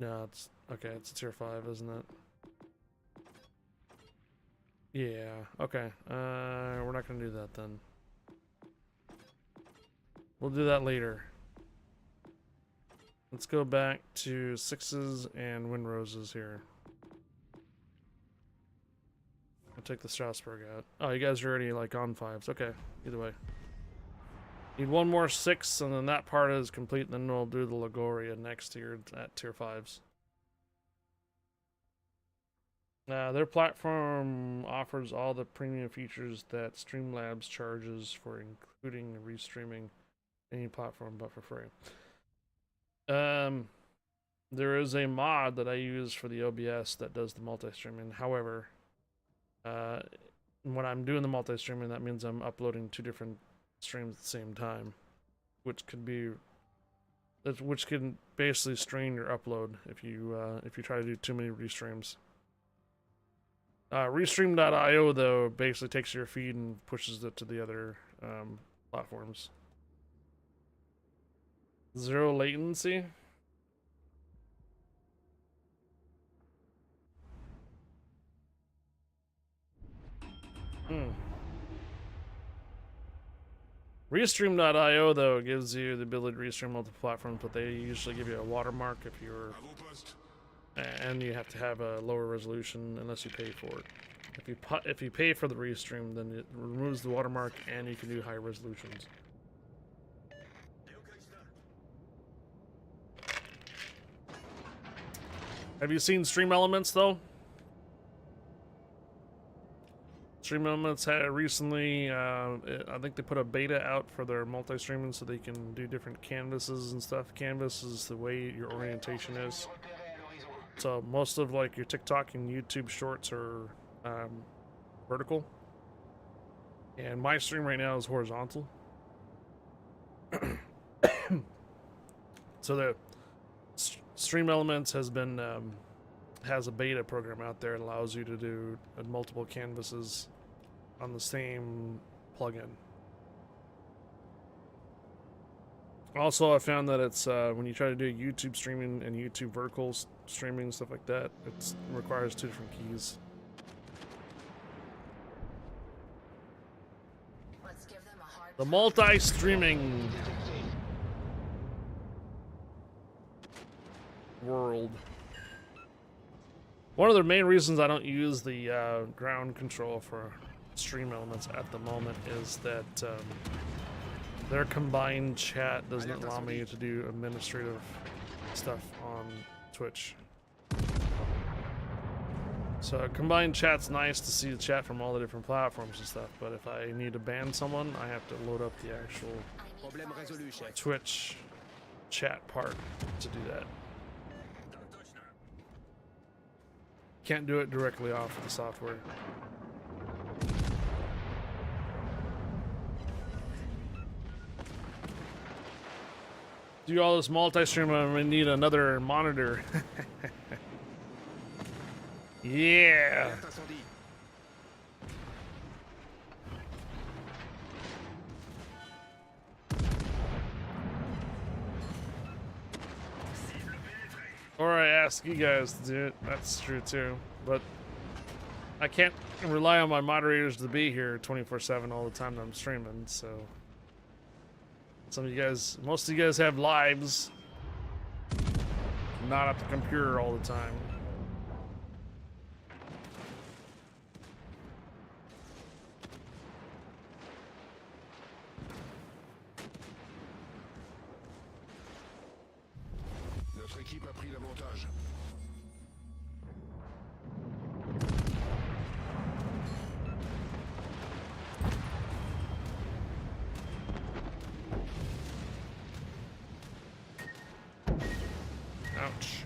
No, it's okay. It's a tier 5, isn't it? Yeah. Okay. We're not gonna do that then. We'll do that later. Let's go back to 6s and Windroses here. I'll take the Strasbourg out. Oh, you guys are already like on 5s. Okay. Either way. Need one more 6, and then that part is complete, and then we'll do the Lagoria next tier at tier 5s. Their platform offers all the premium features that Streamlabs charges for, including restreaming any platform, but for free. There is a mod that I use for the OBS that does the multi-streaming. However, when I'm doing the multi-streaming, that means I'm uploading 2 different streams at the same time, which can basically strain your upload if you try to do too many restreams. Restream.io though basically takes your feed and pushes it to the other platforms. 0 latency. Restream.io though gives you the ability to restream multiple platforms, but they usually give you a watermark if you're, and you have to have a lower resolution unless you pay for it. If you pay for the restream, then it removes the watermark and you can do high resolutions. Have you seen Stream Elements though? Stream Elements had recently, I think they put a beta out for their multi-streaming so they can do different canvases and stuff. Canvas is the way your orientation is. So most of like your TikTok and YouTube shorts are vertical. And my stream right now is horizontal. So the Stream Elements has been has a beta program out there that allows you to do multiple canvases on the same plugin. Also, I found that it's when you try to do YouTube streaming and YouTube vertical streaming and stuff like that, it requires 2 different keys. Let's give them a hard The multi-streaming world. One of the main reasons I don't use the ground control for Stream Elements at the moment is that their combined chat doesn't allow me to do administrative stuff on Twitch. So combined chat's nice to see the chat from all the different platforms and stuff, but if I need to ban someone, I have to load up the actual Twitch chat part to do that. Can't do it directly off of the software. Do all this multi-stream, I'm gonna need another monitor. Yeah. Or I ask you guys to do it. That's true too. But I can't rely on my moderators to be here 24/7 all the time that I'm streaming, so some of you guys, most of you guys have lives, not at the computer all the time. Notre équipe a pris l'avantage. Ouch.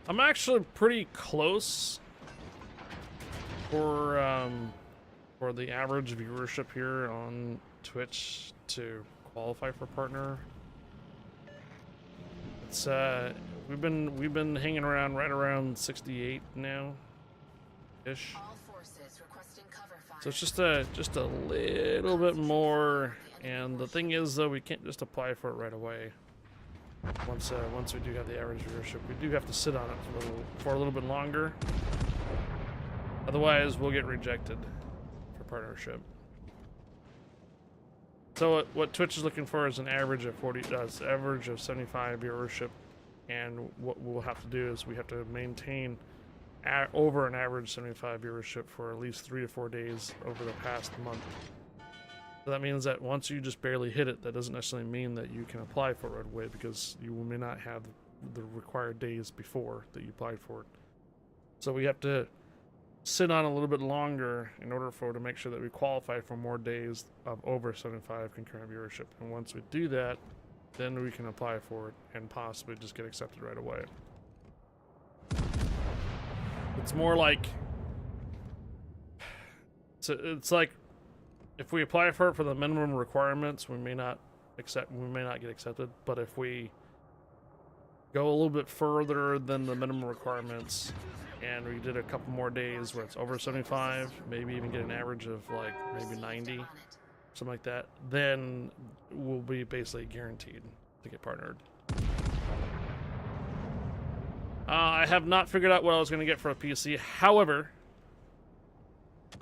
I'm actually pretty close for the average viewership here on Twitch to qualify for partner. It's we've been hanging around right around 68 now ish. all forces requesting cover fire. So it's just a little bit more, and the thing is though, we can't just apply for it right away. Once we do have the average viewership, we do have to sit on it for a little bit longer. Otherwise, we'll get rejected for partnership. So what Twitch is looking for is an average of 75 viewership, and what we'll have to do is we have to maintain over an average 75 viewership for at least 3 to 4 days over the past month. So that means that once you just barely hit it, that doesn't necessarily mean that you can apply for it right away, because you may not have the required days before that you applied for it. So we have to sit on a little bit longer in order to make sure that we qualify for more days of over 75 concurrent viewership. And once we do that, then we can apply for it and possibly just get accepted right away. It's more like, it's like if we apply for it for the minimum requirements, we may not get accepted. But if we go a little bit further than the minimum requirements, and we did a couple more days where it's over 75, maybe even get an average of like maybe 90, something like that, then we'll be basically guaranteed to get partnered. I have not figured out what I was going to get for a PC. However,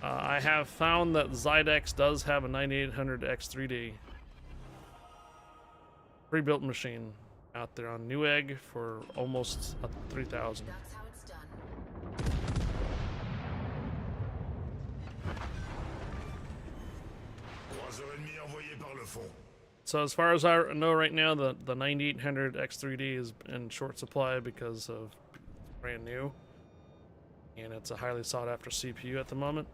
I have found that Zydex does have a 9800 X3D pre-built machine out there on Newegg for almost 3,000. That's how it's done. So as far as I know right now, the 9800 X3D is in short supply because of brand new, and it's a highly sought after CPU at the moment.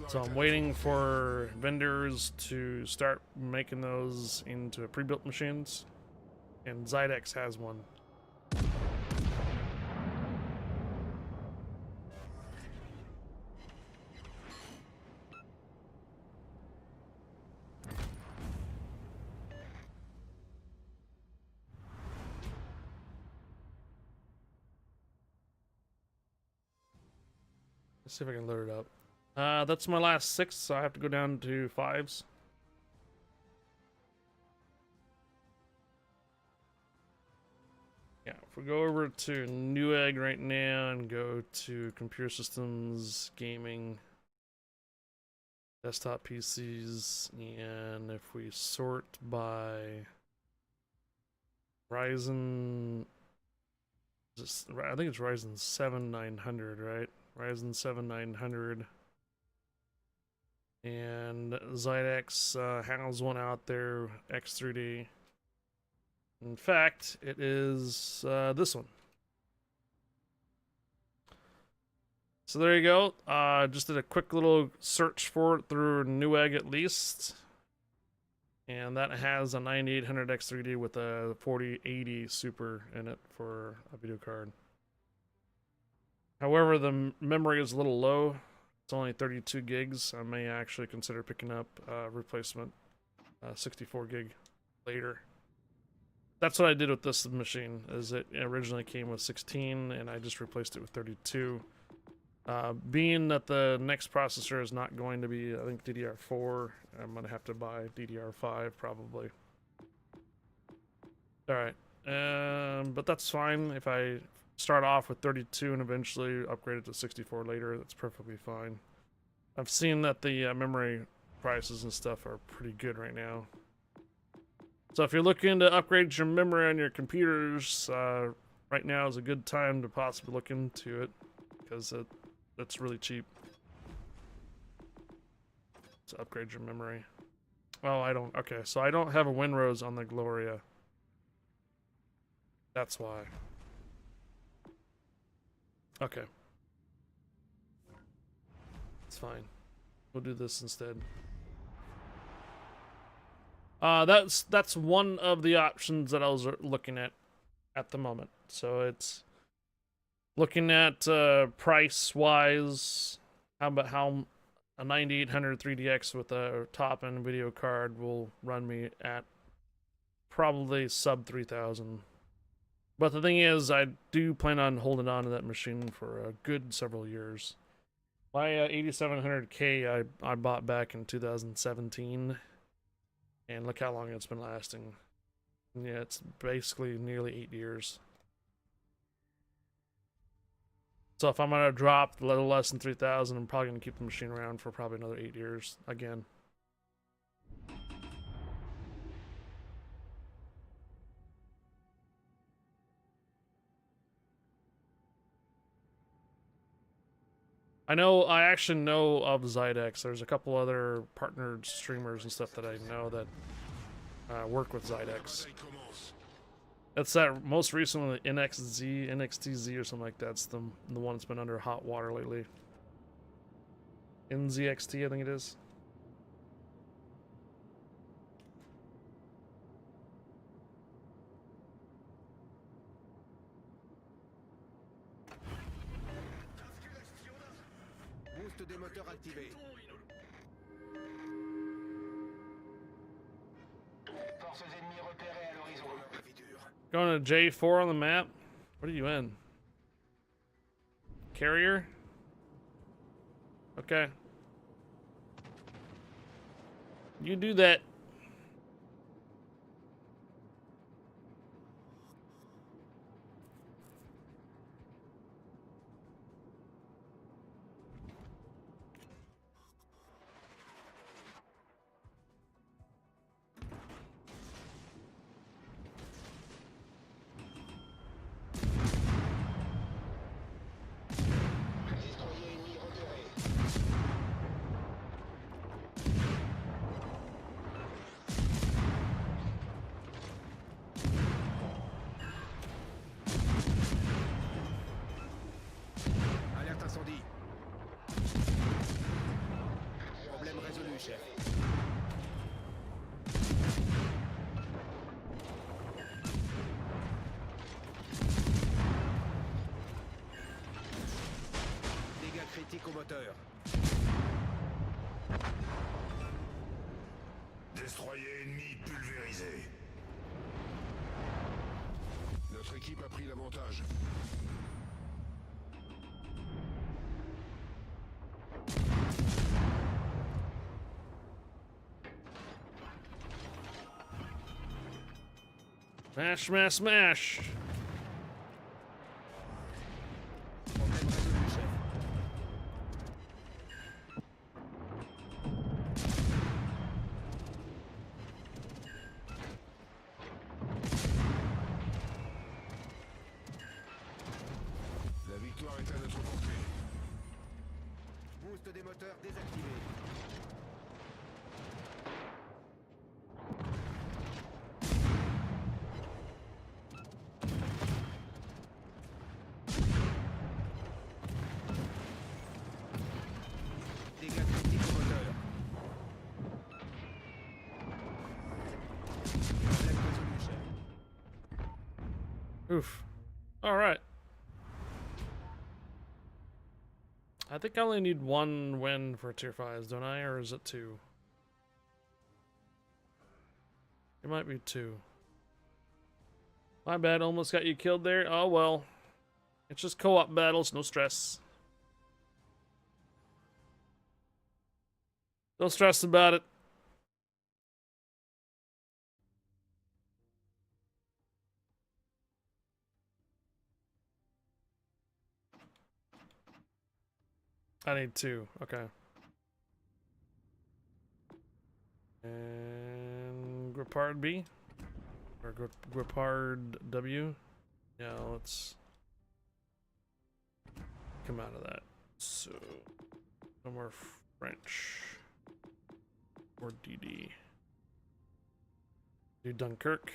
So I'm waiting for vendors to start making those into pre-built machines, and Zydex has one. Let's see if I can load it up. That's my last 6, so I have to go down to 5s. Yeah, if we go over to Newegg right now and go to computer systems, gaming, desktop PCs, and if we sort by Ryzen, I think it's Ryzen 7 900, right? Ryzen 7 900. And Zydex has one out there, X3D. In fact, it is this one. So there you go. Just did a quick little search for it through Newegg at least. And that has a 9800 X3D with a 4080 Super in it for a video card. However, the memory is a little low. It's only 32 gigs. I may actually consider picking up replacement 64 gig later. That's what I did with this machine, is it originally came with 16 and I just replaced it with 32. Being that the next processor is not going to be, I think, DDR4, I'm going to have to buy DDR5 probably. Alright, but that's fine. If I start off with 32 and eventually upgrade it to 64 later, that's perfectly fine. I've seen that the memory prices and stuff are pretty good right now. So if you're looking to upgrade your memory on your computers, right now is a good time to possibly look into it, because it's really cheap to upgrade your memory. Oh, okay, so I don't have a Winrose on the Gloria. That's why. Okay. It's fine. We'll do this instead. That's one of the options that I was looking at the moment. So it's looking at price wise, how a 9800 3DX with a top end video card will run me at probably sub 3,000. But the thing is, I do plan on holding on to that machine for a good several years. My 8700K I bought back in 2017. And look how long it's been lasting. Yeah, it's basically nearly 8 years. So if I'm going to drop a little less than 3,000, I'm probably going to keep the machine around for probably another 8 years again. I actually know of Zydex. There's a couple other partnered streamers and stuff that I know that work with Zydex. That's that most recent one, NXTZ or something like that. That's the one that's been under hot water lately. NZXT, I think it is. Boost des moteurs activé. Forces ennemies repérées à l'horizon. Going to J4 on the map? What are you in? Carrier? Okay. You do that. Alerte incendie. Problème résolu, chef. Dégâts critiques au moteur. Destroyer ennemi pulvérisé. Notre équipe a pris l'avantage. Smash, smash, smash. Problème résolu, chef. La victoire est à notre portée. Boost des moteurs désactivé. Dégâts critiques au moteur. Problème résolu, chef. Oof. All right. I think I only need one win for tier 5s, don't I? Or is it 2? It might be 2. My bad, almost got you killed there. Oh well. It's just co-op battles, no stress. No stress about it. I need 2. Okay. And Grippard B? Or Grippard W? Yeah, let's come out of that. So, no more French. Or DD. Do Dunkirk.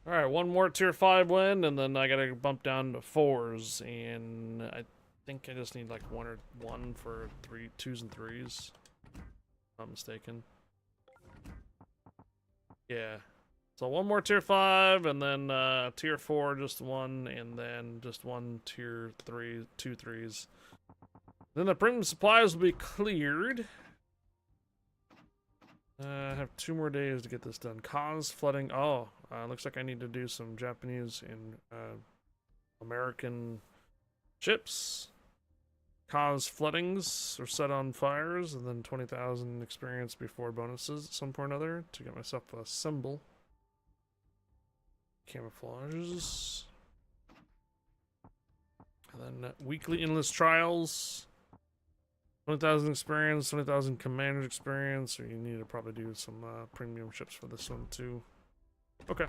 Alright, one more tier 5 win, and then I gotta bump down to 4s, and I think I just need like one for 2s and 3s. If I'm not mistaken. Yeah. So one more tier 5, and then tier 4, just one, and then just one tier 3, 2 3s. Then the premium supplies will be cleared. I have 2 more days to get this done. Cause flooding. Oh, looks like I need to do some Japanese and American ships. Cause floodings or set on fires, and then 20,000 experience before bonuses at some point or other to get myself a symbol. Camouflages. And then weekly endless trials. 20,000 experience, 20,000 commander experience, or you need to probably do some premium ships for this one too. Okay.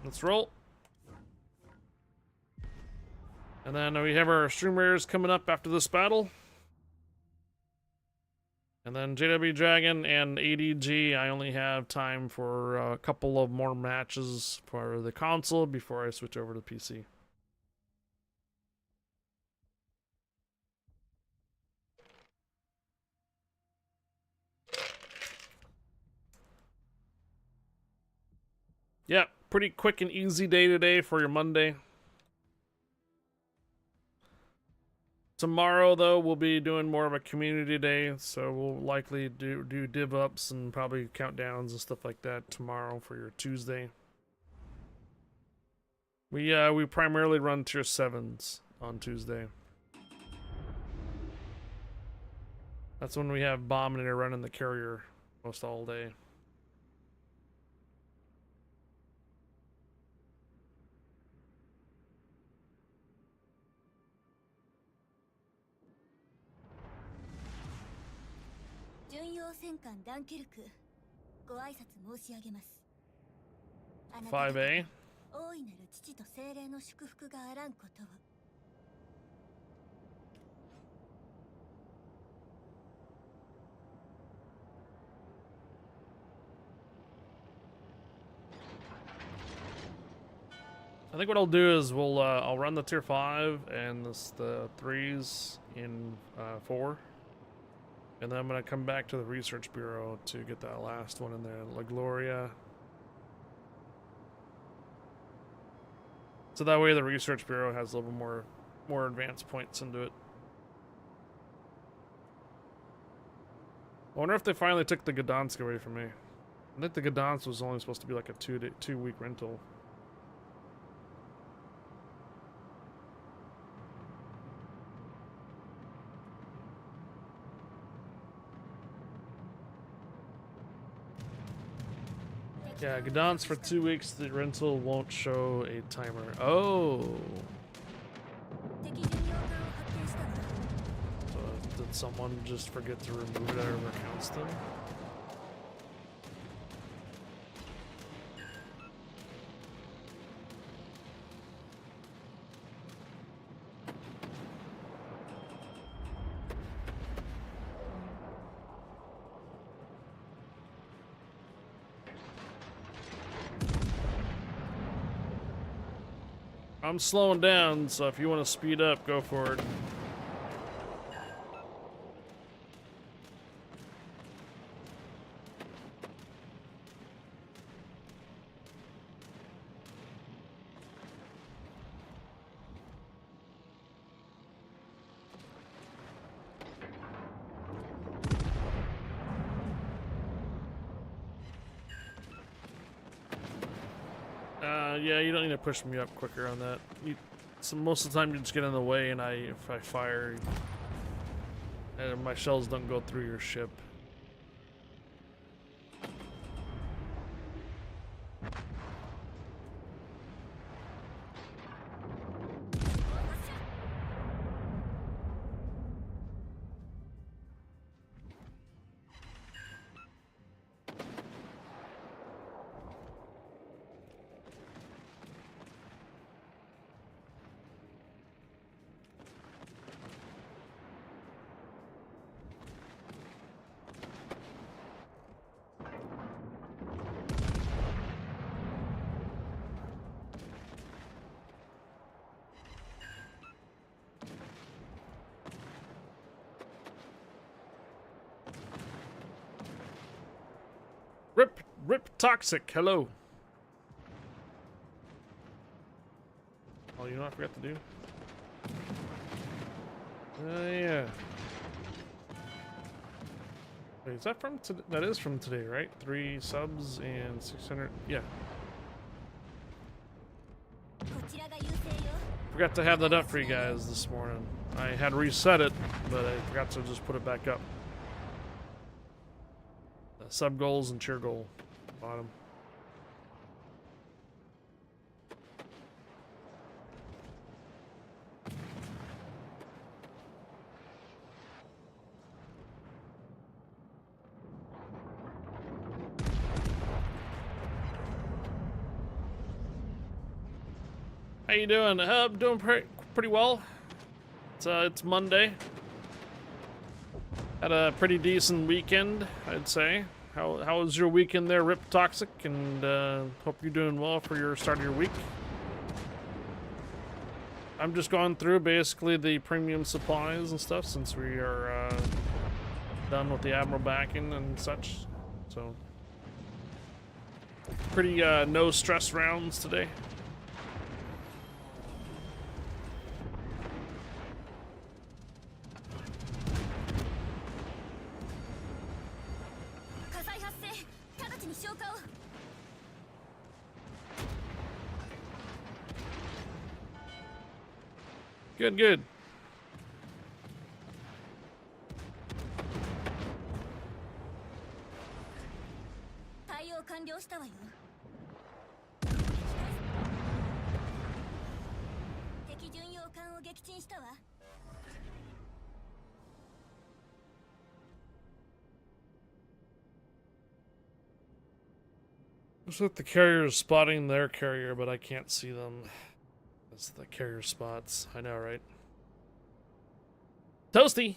Let's roll. And then we have our streamers coming up after this battle. And then JW Dragon and ADG, I only have time for a couple of more matches for the console before I switch over to PC. Yeah, pretty quick and easy day today for your Monday. Tomorrow, though, we'll be doing more of a community day, so we'll likely do div ups and probably countdowns and stuff like that tomorrow for your Tuesday. We primarily run tier 7s on Tuesday. That's when we have Bomb and running the carrier most all day. Five A. I think what I'll do is I'll run the tier 5 and the 3s in 4. And then I'm going to come back to the research bureau to get that last one in there, La Gloria. So that way the research bureau has a little more advanced points into it. I wonder if they finally took the Gdansk away from me. I think the Gdansk was only supposed to be like a 2-week rental. Yeah, Gdansk for 2 weeks. The rental won't show a timer. Oh. 敵巡洋艦を発見したわ So did someone just forget to remove it out of their accounts then? I'm slowing down, so if you want to speed up, go for it. Yeah, you don't need to push me up quicker on that. So most of the time you just get in the way, and if I fire, and my shells don't go through your ship. Rip Toxic, hello. Oh, you know what I forgot to do? Yeah. Wait, is that from today? That is from today, right? 3 subs and 600. Yeah. こちらが優勢よ Forgot to have that up for you guys this morning. I had reset it, but I forgot to just put it back up. Sub goals and cheer goal. Bottom. How you doing? I'm doing pretty well. It's Monday. Had a pretty decent weekend, I'd say. How was your weekend there, Rip Toxic? And hope you're doing well for your start of your week. I'm just going through basically the premium supplies and stuff since we are done with the Admiral backing and such. So pretty no stress rounds today. Good, good. 対応完了したわよ敵巡洋艦を撃沈したわ Looks like the carrier is spotting their carrier, but I can't see them. That's the carrier spots. I know, right? Toasty!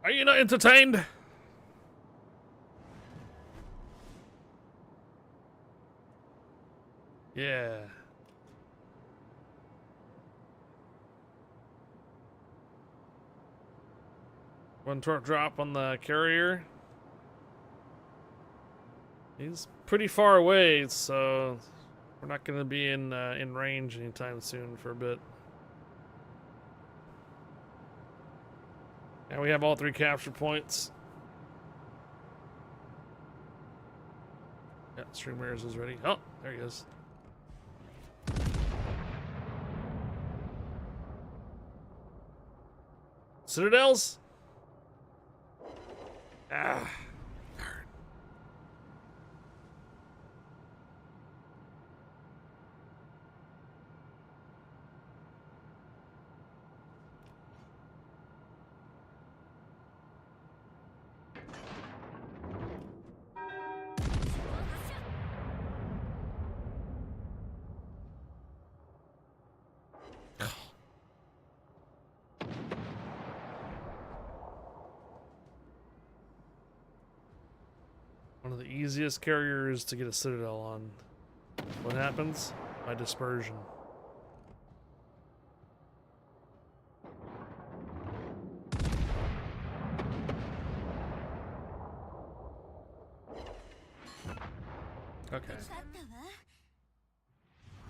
Are you not entertained? Yeah. One torque drop on the carrier. He's pretty far away, so we're not going to be in range anytime soon for a bit. And we have all 3 capture points. Yeah. Streamers is ready. Oh, there he is. Citadels? Ah. One of the easiest carriers to get a citadel on. What happens? By dispersion. Okay.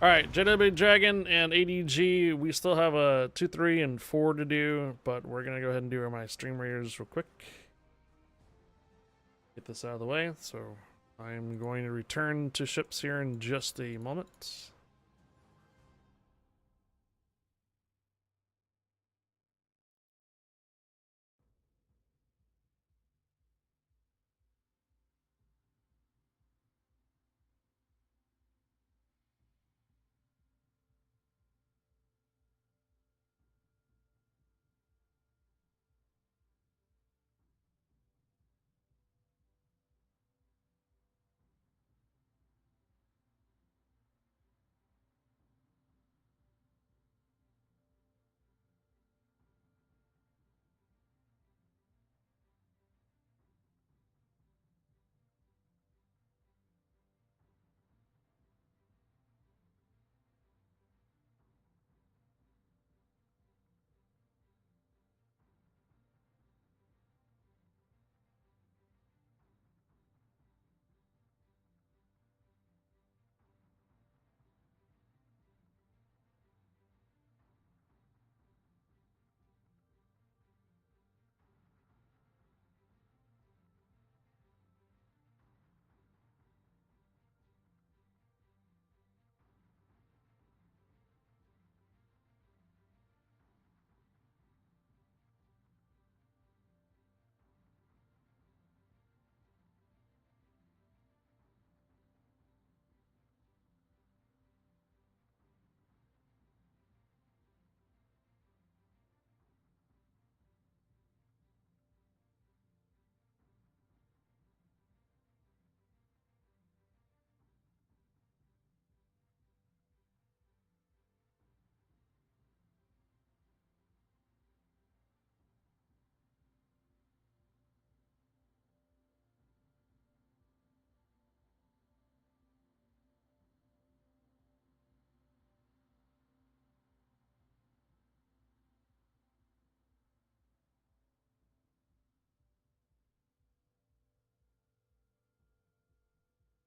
Alright, JW Dragon and ADG, we still have a 2, 3, and 4 to do, but we're gonna go ahead and do my stream raiders real quick. Get this out of the way, so I'm going to return to ships here in just a moment.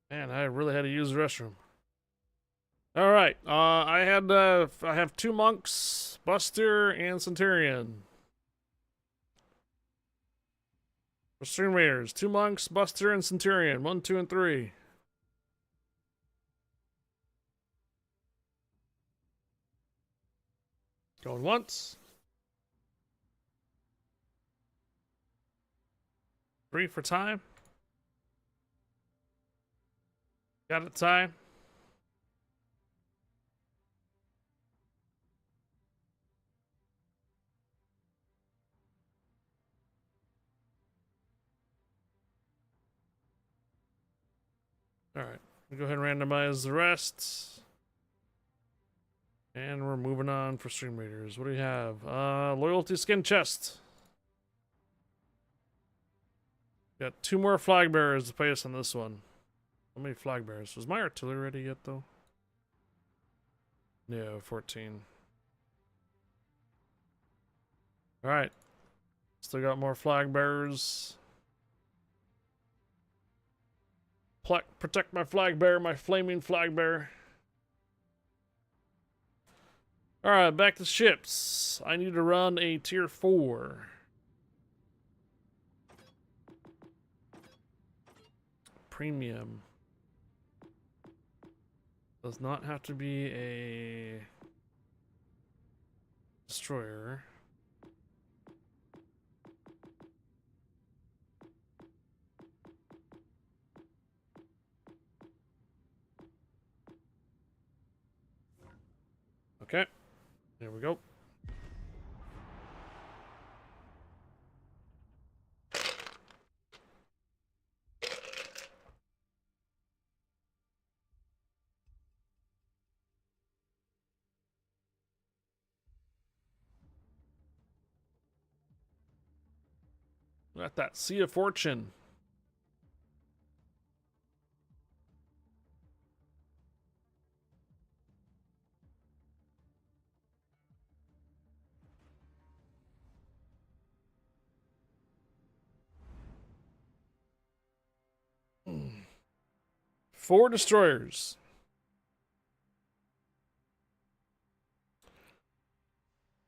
Man, I really had to use the restroom. All right, I have 2 monks, Buster and Centurion. For stream raiders, 2 monks, Buster and Centurion, 1, 2, and 3. Going once. 3 for time. Got it, time. All right, we'll go ahead and randomize the rest. And we're moving on for stream raiders. What do we have? Loyalty skin chest. Got 2 more flag bearers to pay us on this one. How many flag bearers? Was my artillery ready yet, though? No, 14. Alright. Still got more flag bearers. Protect my flag bearer, my flaming flag bearer. Alright, back to ships. I need to run a tier 4. Premium. Does not have to be a destroyer. Okay, there we go. Got that Sea of Fortune. Four destroyers.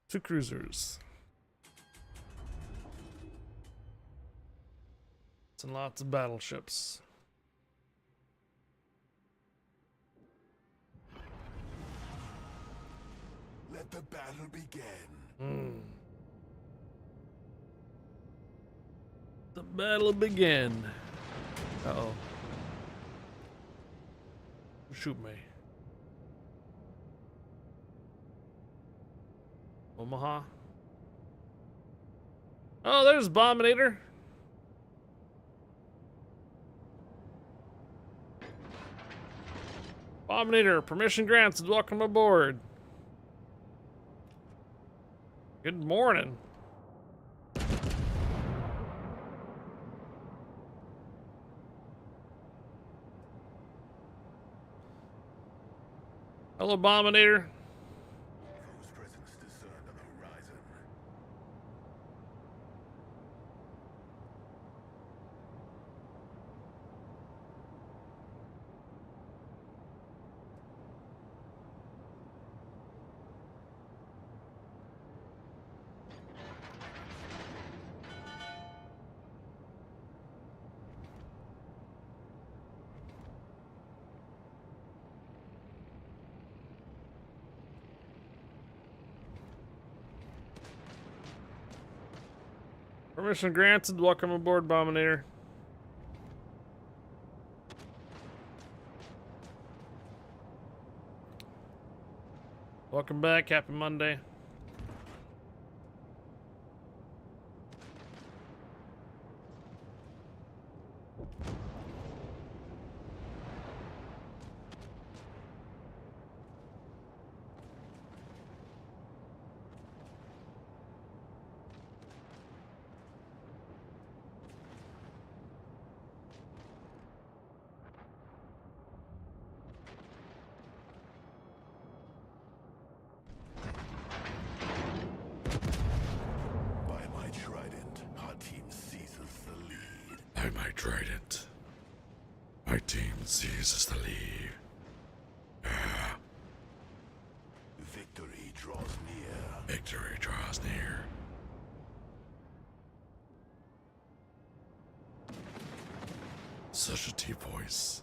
Two cruisers. And lots of battleships. Let the battle begin. The battle begin. Uh-oh. Shoot me. Omaha. Oh, there's Abominator. Abominator, permission granted. Welcome aboard. Good morning. Hello, Abominator. Foe's presence discerned on the horizon. Permission granted. Welcome aboard, Abominator. Welcome back. Happy Monday. Trident. My team seizes the lead. Victory draws near. Victory draws near. Such a deep voice.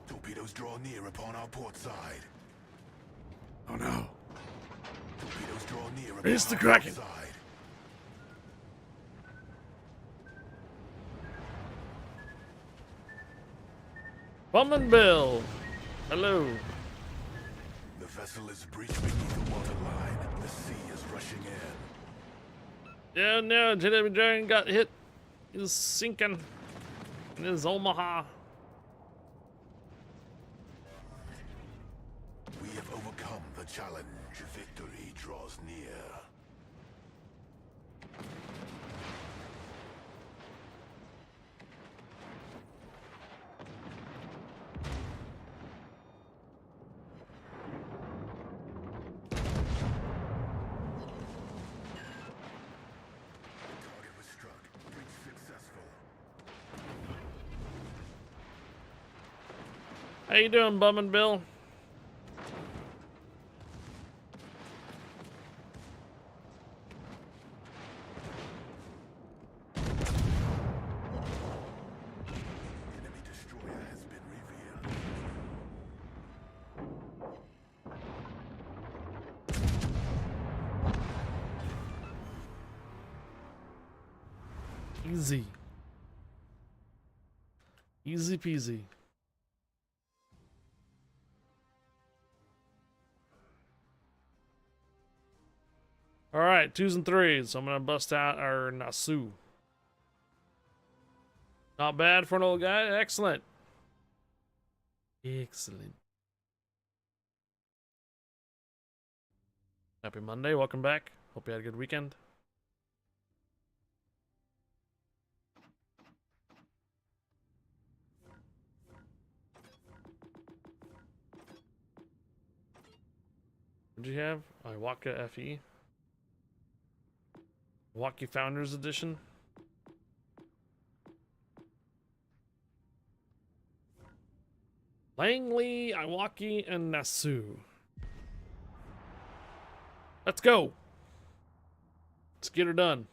Torpedoes draw near upon our port side. Oh no. Torpedoes draw near upon It's the our Kraken. port side. Bum and Bill. Hello. The vessel is breached beneath the waterline. The sea is rushing in. Yeah, no, JW Dragon got hit. He's sinking in his Omaha. We have overcome the challenge. Victory draws near. Target was struck. Breach successful. How you doing, Bum and Bill? Enemy destroyer has been revealed. Easy. Easy peasy. Alright, 2s and 3s. I'm gonna bust out our Nasu. Not bad for an old guy. Excellent. Excellent. Happy Monday. Welcome back. Hope you had a good weekend. What did you have? Iwaka FE. Milwaukee Founders Edition. Langley, Iwaki, and Nasu. Let's go. Let's get her done.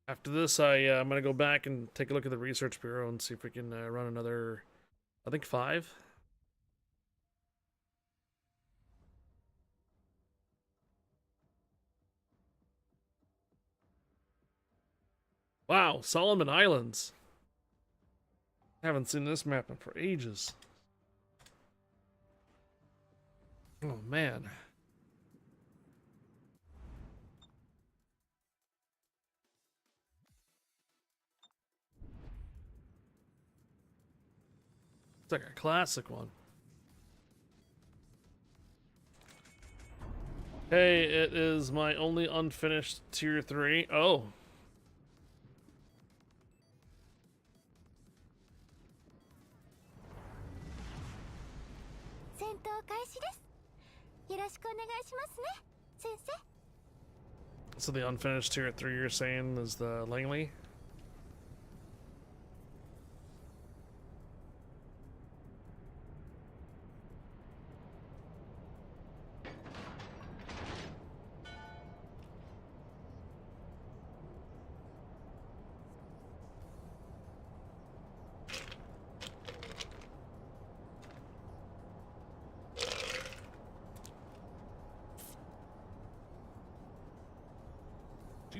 After this, I'm gonna go back and take a look at the Research Bureau and see if we can run another, I think 5. Wow, Solomon Islands. I haven't seen this map in for ages. Oh man. It's like a classic one. Hey, it is my only unfinished tier 3. Oh. 戦闘開始です。よろしくお願いしますね、先生。 So the unfinished tier 3 you're saying is the Langley?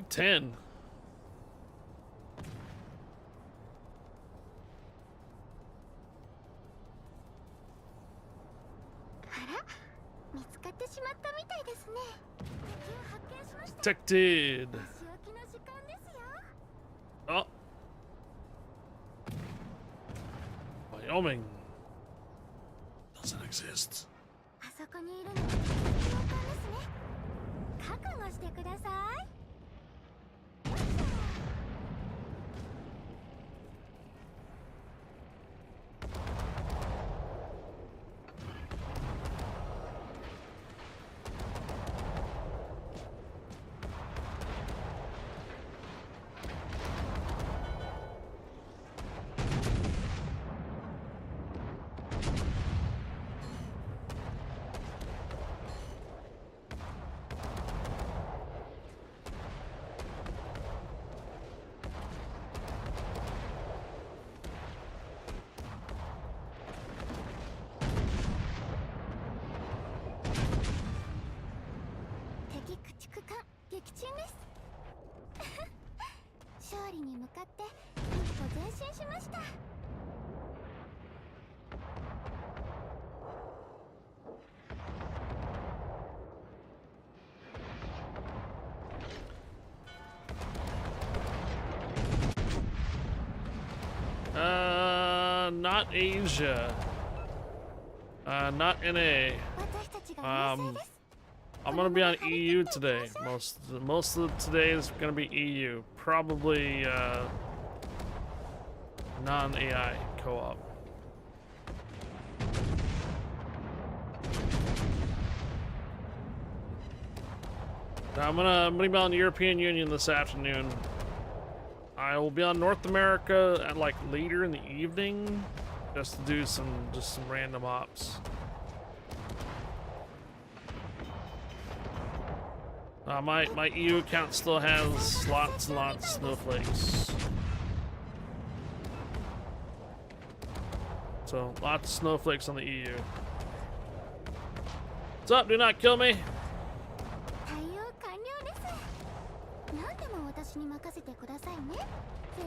G10. Detected. Oh. Wyoming. Doesn't exist. あそこにいるのは警官ですね。覚悟してください。 勝利に向かって一歩前進しました。 Not Asia. Not NA. I'm gonna be on EU today. Most of today is gonna be EU. Probably non-AI co-op. I'm gonna be on the European Union this afternoon. I will be on North America at like later in the evening, just to do some random ops. My EU account still has lots and lots of snowflakes. So lots of snowflakes on the EU. What's up? Do not kill me. 対応完了です。何でも私に任せてくださいね、先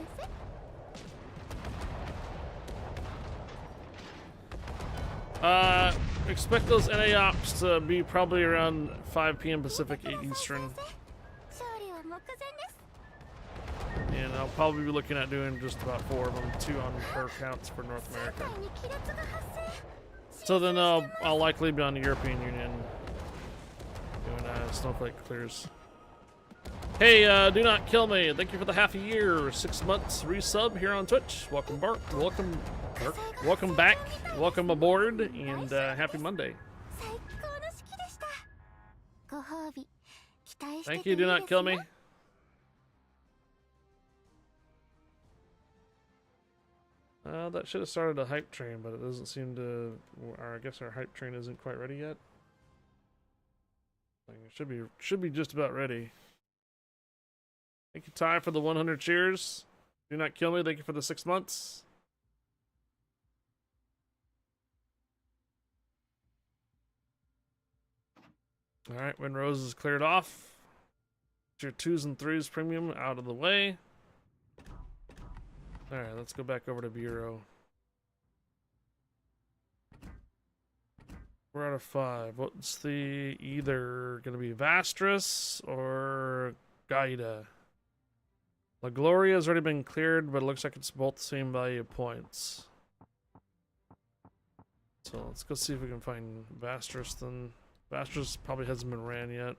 生。Expect those NA ops to be probably around 5 p.m. Pacific, 8 Eastern. 勝利は目前です。 And I'll probably be looking at doing just about 4 of them, 2 on per counts for North 世 America. 界に亀裂が発生。 So then I'll likely be on the European Union doing Snowflake clears. Hey, do not kill me. Thank you for the half a year, 6 months resub here on Twitch. Welcome, Bart. Welcome, Bart. Welcome back. Welcome aboard, and happy Monday. 最高の式でした。ご褒美期待して Thank て you. いい Do で not す kill よ。 me. That should have started a hype train, but it doesn't seem to. Or I guess our hype train isn't quite ready yet. Like, it should be just about ready. Thank you, Ty, for the 100 cheers. Do not kill me. Thank you for the 6 months. All right, Windrose is cleared off. Get your 2s and 3s premium out of the way. All right, let's go back over to Bureau. We're out of 5. What's the either going to be Vastris or Gaida? La Gloria has already been cleared, but it looks like it's both the same value of points. So let's go see if we can find Vastris then. Vastris probably hasn't been ran yet.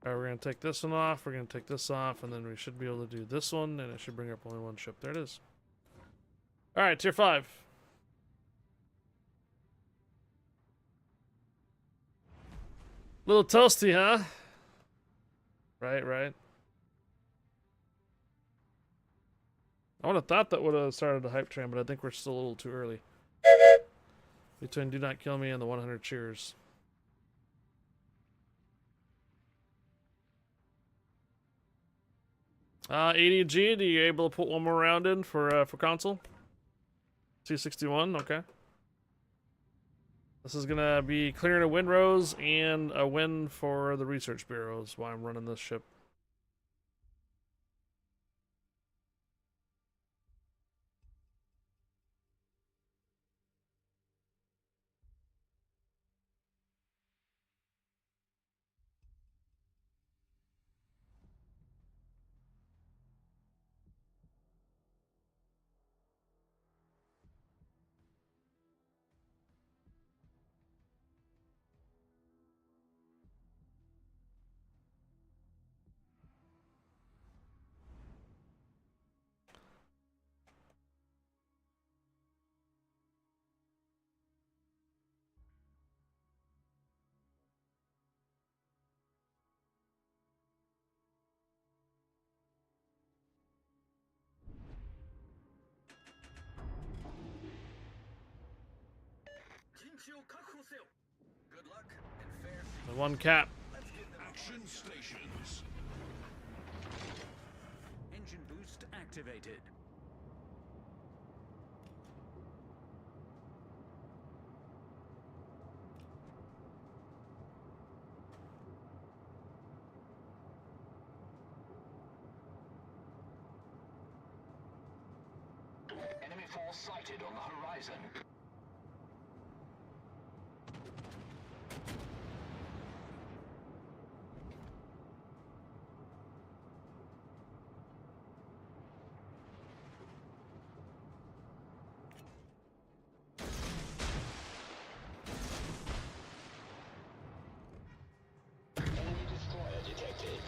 Alright, we're going to take this one off, we're going to take this off, and then we should be able to do this one, and it should bring up only 1 ship. There it is. Alright, tier 5. Little toasty, huh? Right. I would have thought that would have started the hype train, but I think we're still a little too early. Between Do Not Kill Me and the 100 cheers. ADG, are you able to put 1 more round in for console? 261, okay. This is gonna be clearing a Windrose and a win for the Research Bureau is why I'm running this ship. Good luck and fair. The 1 cap. Action stations. Engine boost activated. Enemy force sighted on the horizon. Enemy destroyer detected.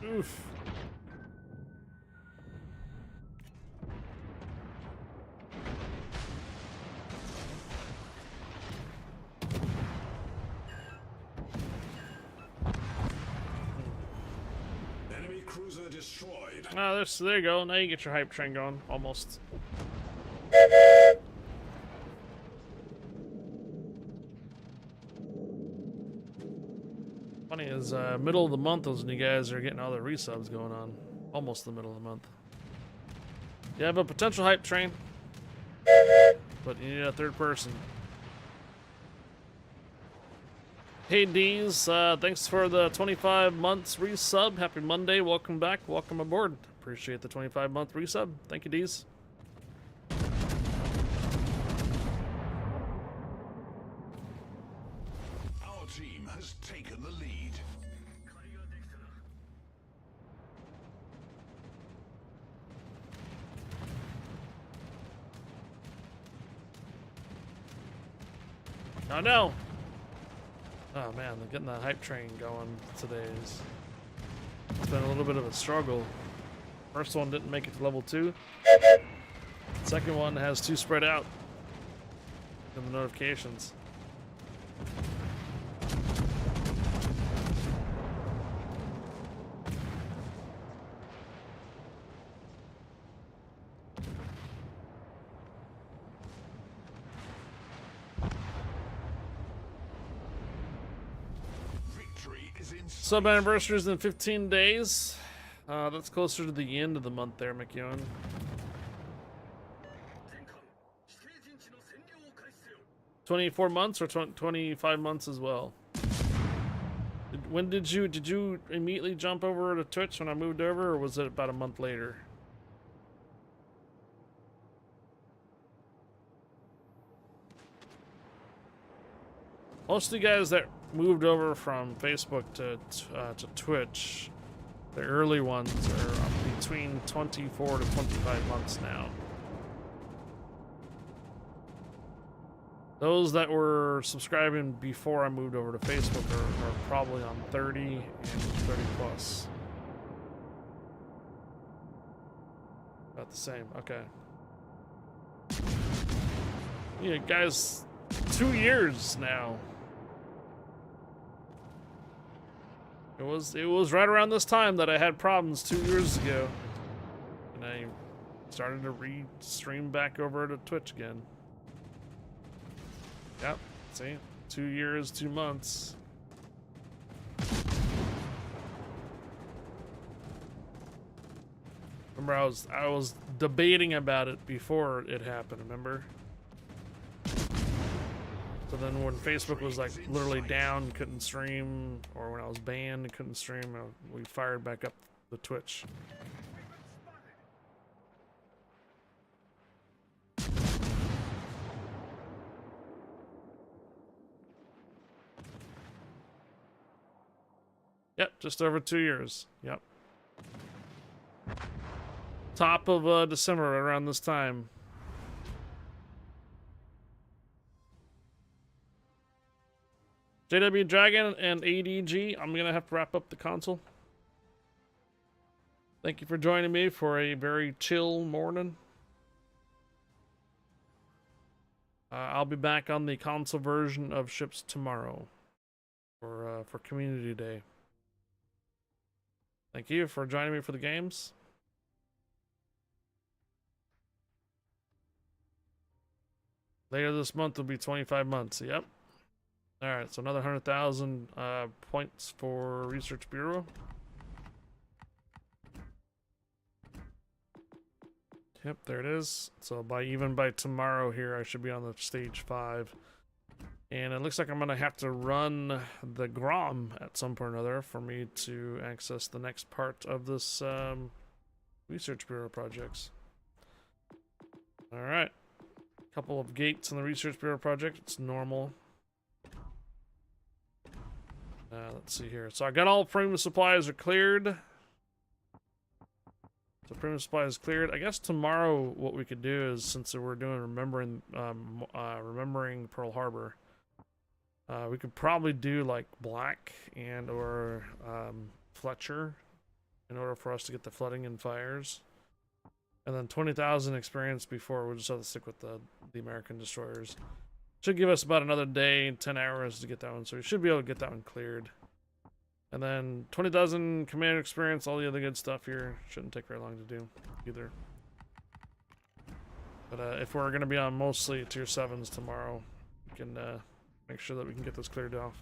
Oof. Enemy cruiser destroyed. Ah, there you go. Now you get your hype train going. Almost. Funny is middle of the month is when you guys are getting all the resubs going on. Almost the middle of the month. You have a potential hype train, but you need a third person. Hey D's, thanks for the 25 months resub. Happy Monday. Welcome back. Welcome aboard. Appreciate the 25-month resub. Thank you, D's. Our team has taken the lead. Oh no! Oh man, they're getting the hype train going today. It's been a little bit of a struggle. First one didn't make it to level 2. Second one has 2 spread out in the notifications. Sub anniversary is in 15 days. That's closer to the end of the month there, McEwen. 24 months or 25 months as well. When did you immediately jump over to Twitch when I moved over, or was it about a month later? Most of the guys that moved over from Facebook to Twitch, the early ones are between 24 to 25 months now. Those that were subscribing before I moved over to Facebook are probably on 30 and 30 plus. About the same, okay. Yeah, guys, 2 years now. It was right around this time that I had problems 2 years ago, and I started to re-stream back over to Twitch again. Yep, see, 2 years, 2 months. Remember, I was debating about it before it happened. Remember? So then when Facebook was like literally down, couldn't stream, or when I was banned, couldn't stream, we fired back up the Twitch. Yep, just over 2 years. Yep. Top of December, around this time. JW Dragon and ADG, I'm going to have to wrap up the console. Thank you for joining me for a very chill morning. I'll be back on the console version of Ships tomorrow for Community Day. Thank you for joining me for the games. Later this month will be 25 months. Yep. Alright, so another 100,000 points for Research Bureau. Yep, there it is. So even by tomorrow here, I should be on the stage 5. And it looks like I'm going to have to run the Grom at some point or another for me to access the next part of this Research Bureau projects. Alright. Couple of gates in the Research Bureau project. It's normal. Let's see here. So I got all premium supplies are cleared. So premium supplies cleared. I guess tomorrow what we could do is, since we're doing remembering Pearl Harbor, we could probably do like Black and or Fletcher in order for us to get the flooding and fires. And then 20,000 experience before. We'll just have to stick with the American destroyers. Should give us about another day, 10 hours to get that one. So we should be able to get that one cleared. And then 20,000 commander experience, all the other good stuff here. Shouldn't take very long to do either. But if we're going to be on mostly tier 7s tomorrow, we can make sure that we can get this cleared off.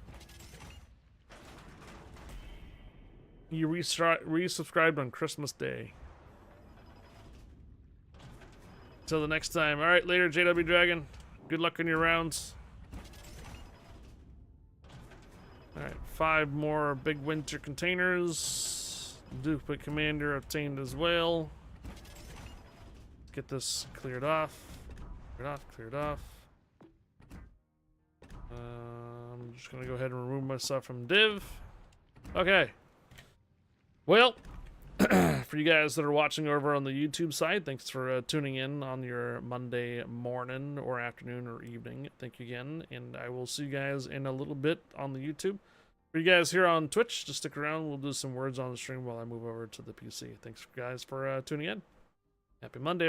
You resubscribed on Christmas Day. Till the next time. Alright, later, JW Dragon. Good luck in your rounds. Alright, 5 more big winter containers. Duplicate commander obtained as well. Let's get this cleared off. Cleared off. I'm just gonna go ahead and remove myself from div. Okay. Well, for you guys that are watching over on the YouTube side, thanks for tuning in on your Monday morning or afternoon or evening. Thank you again, and I will see you guys in a little bit on the YouTube. For you guys here on Twitch, just stick around. We'll do some words on the stream while I move over to the PC. Thanks, guys, for tuning in. Happy Monday.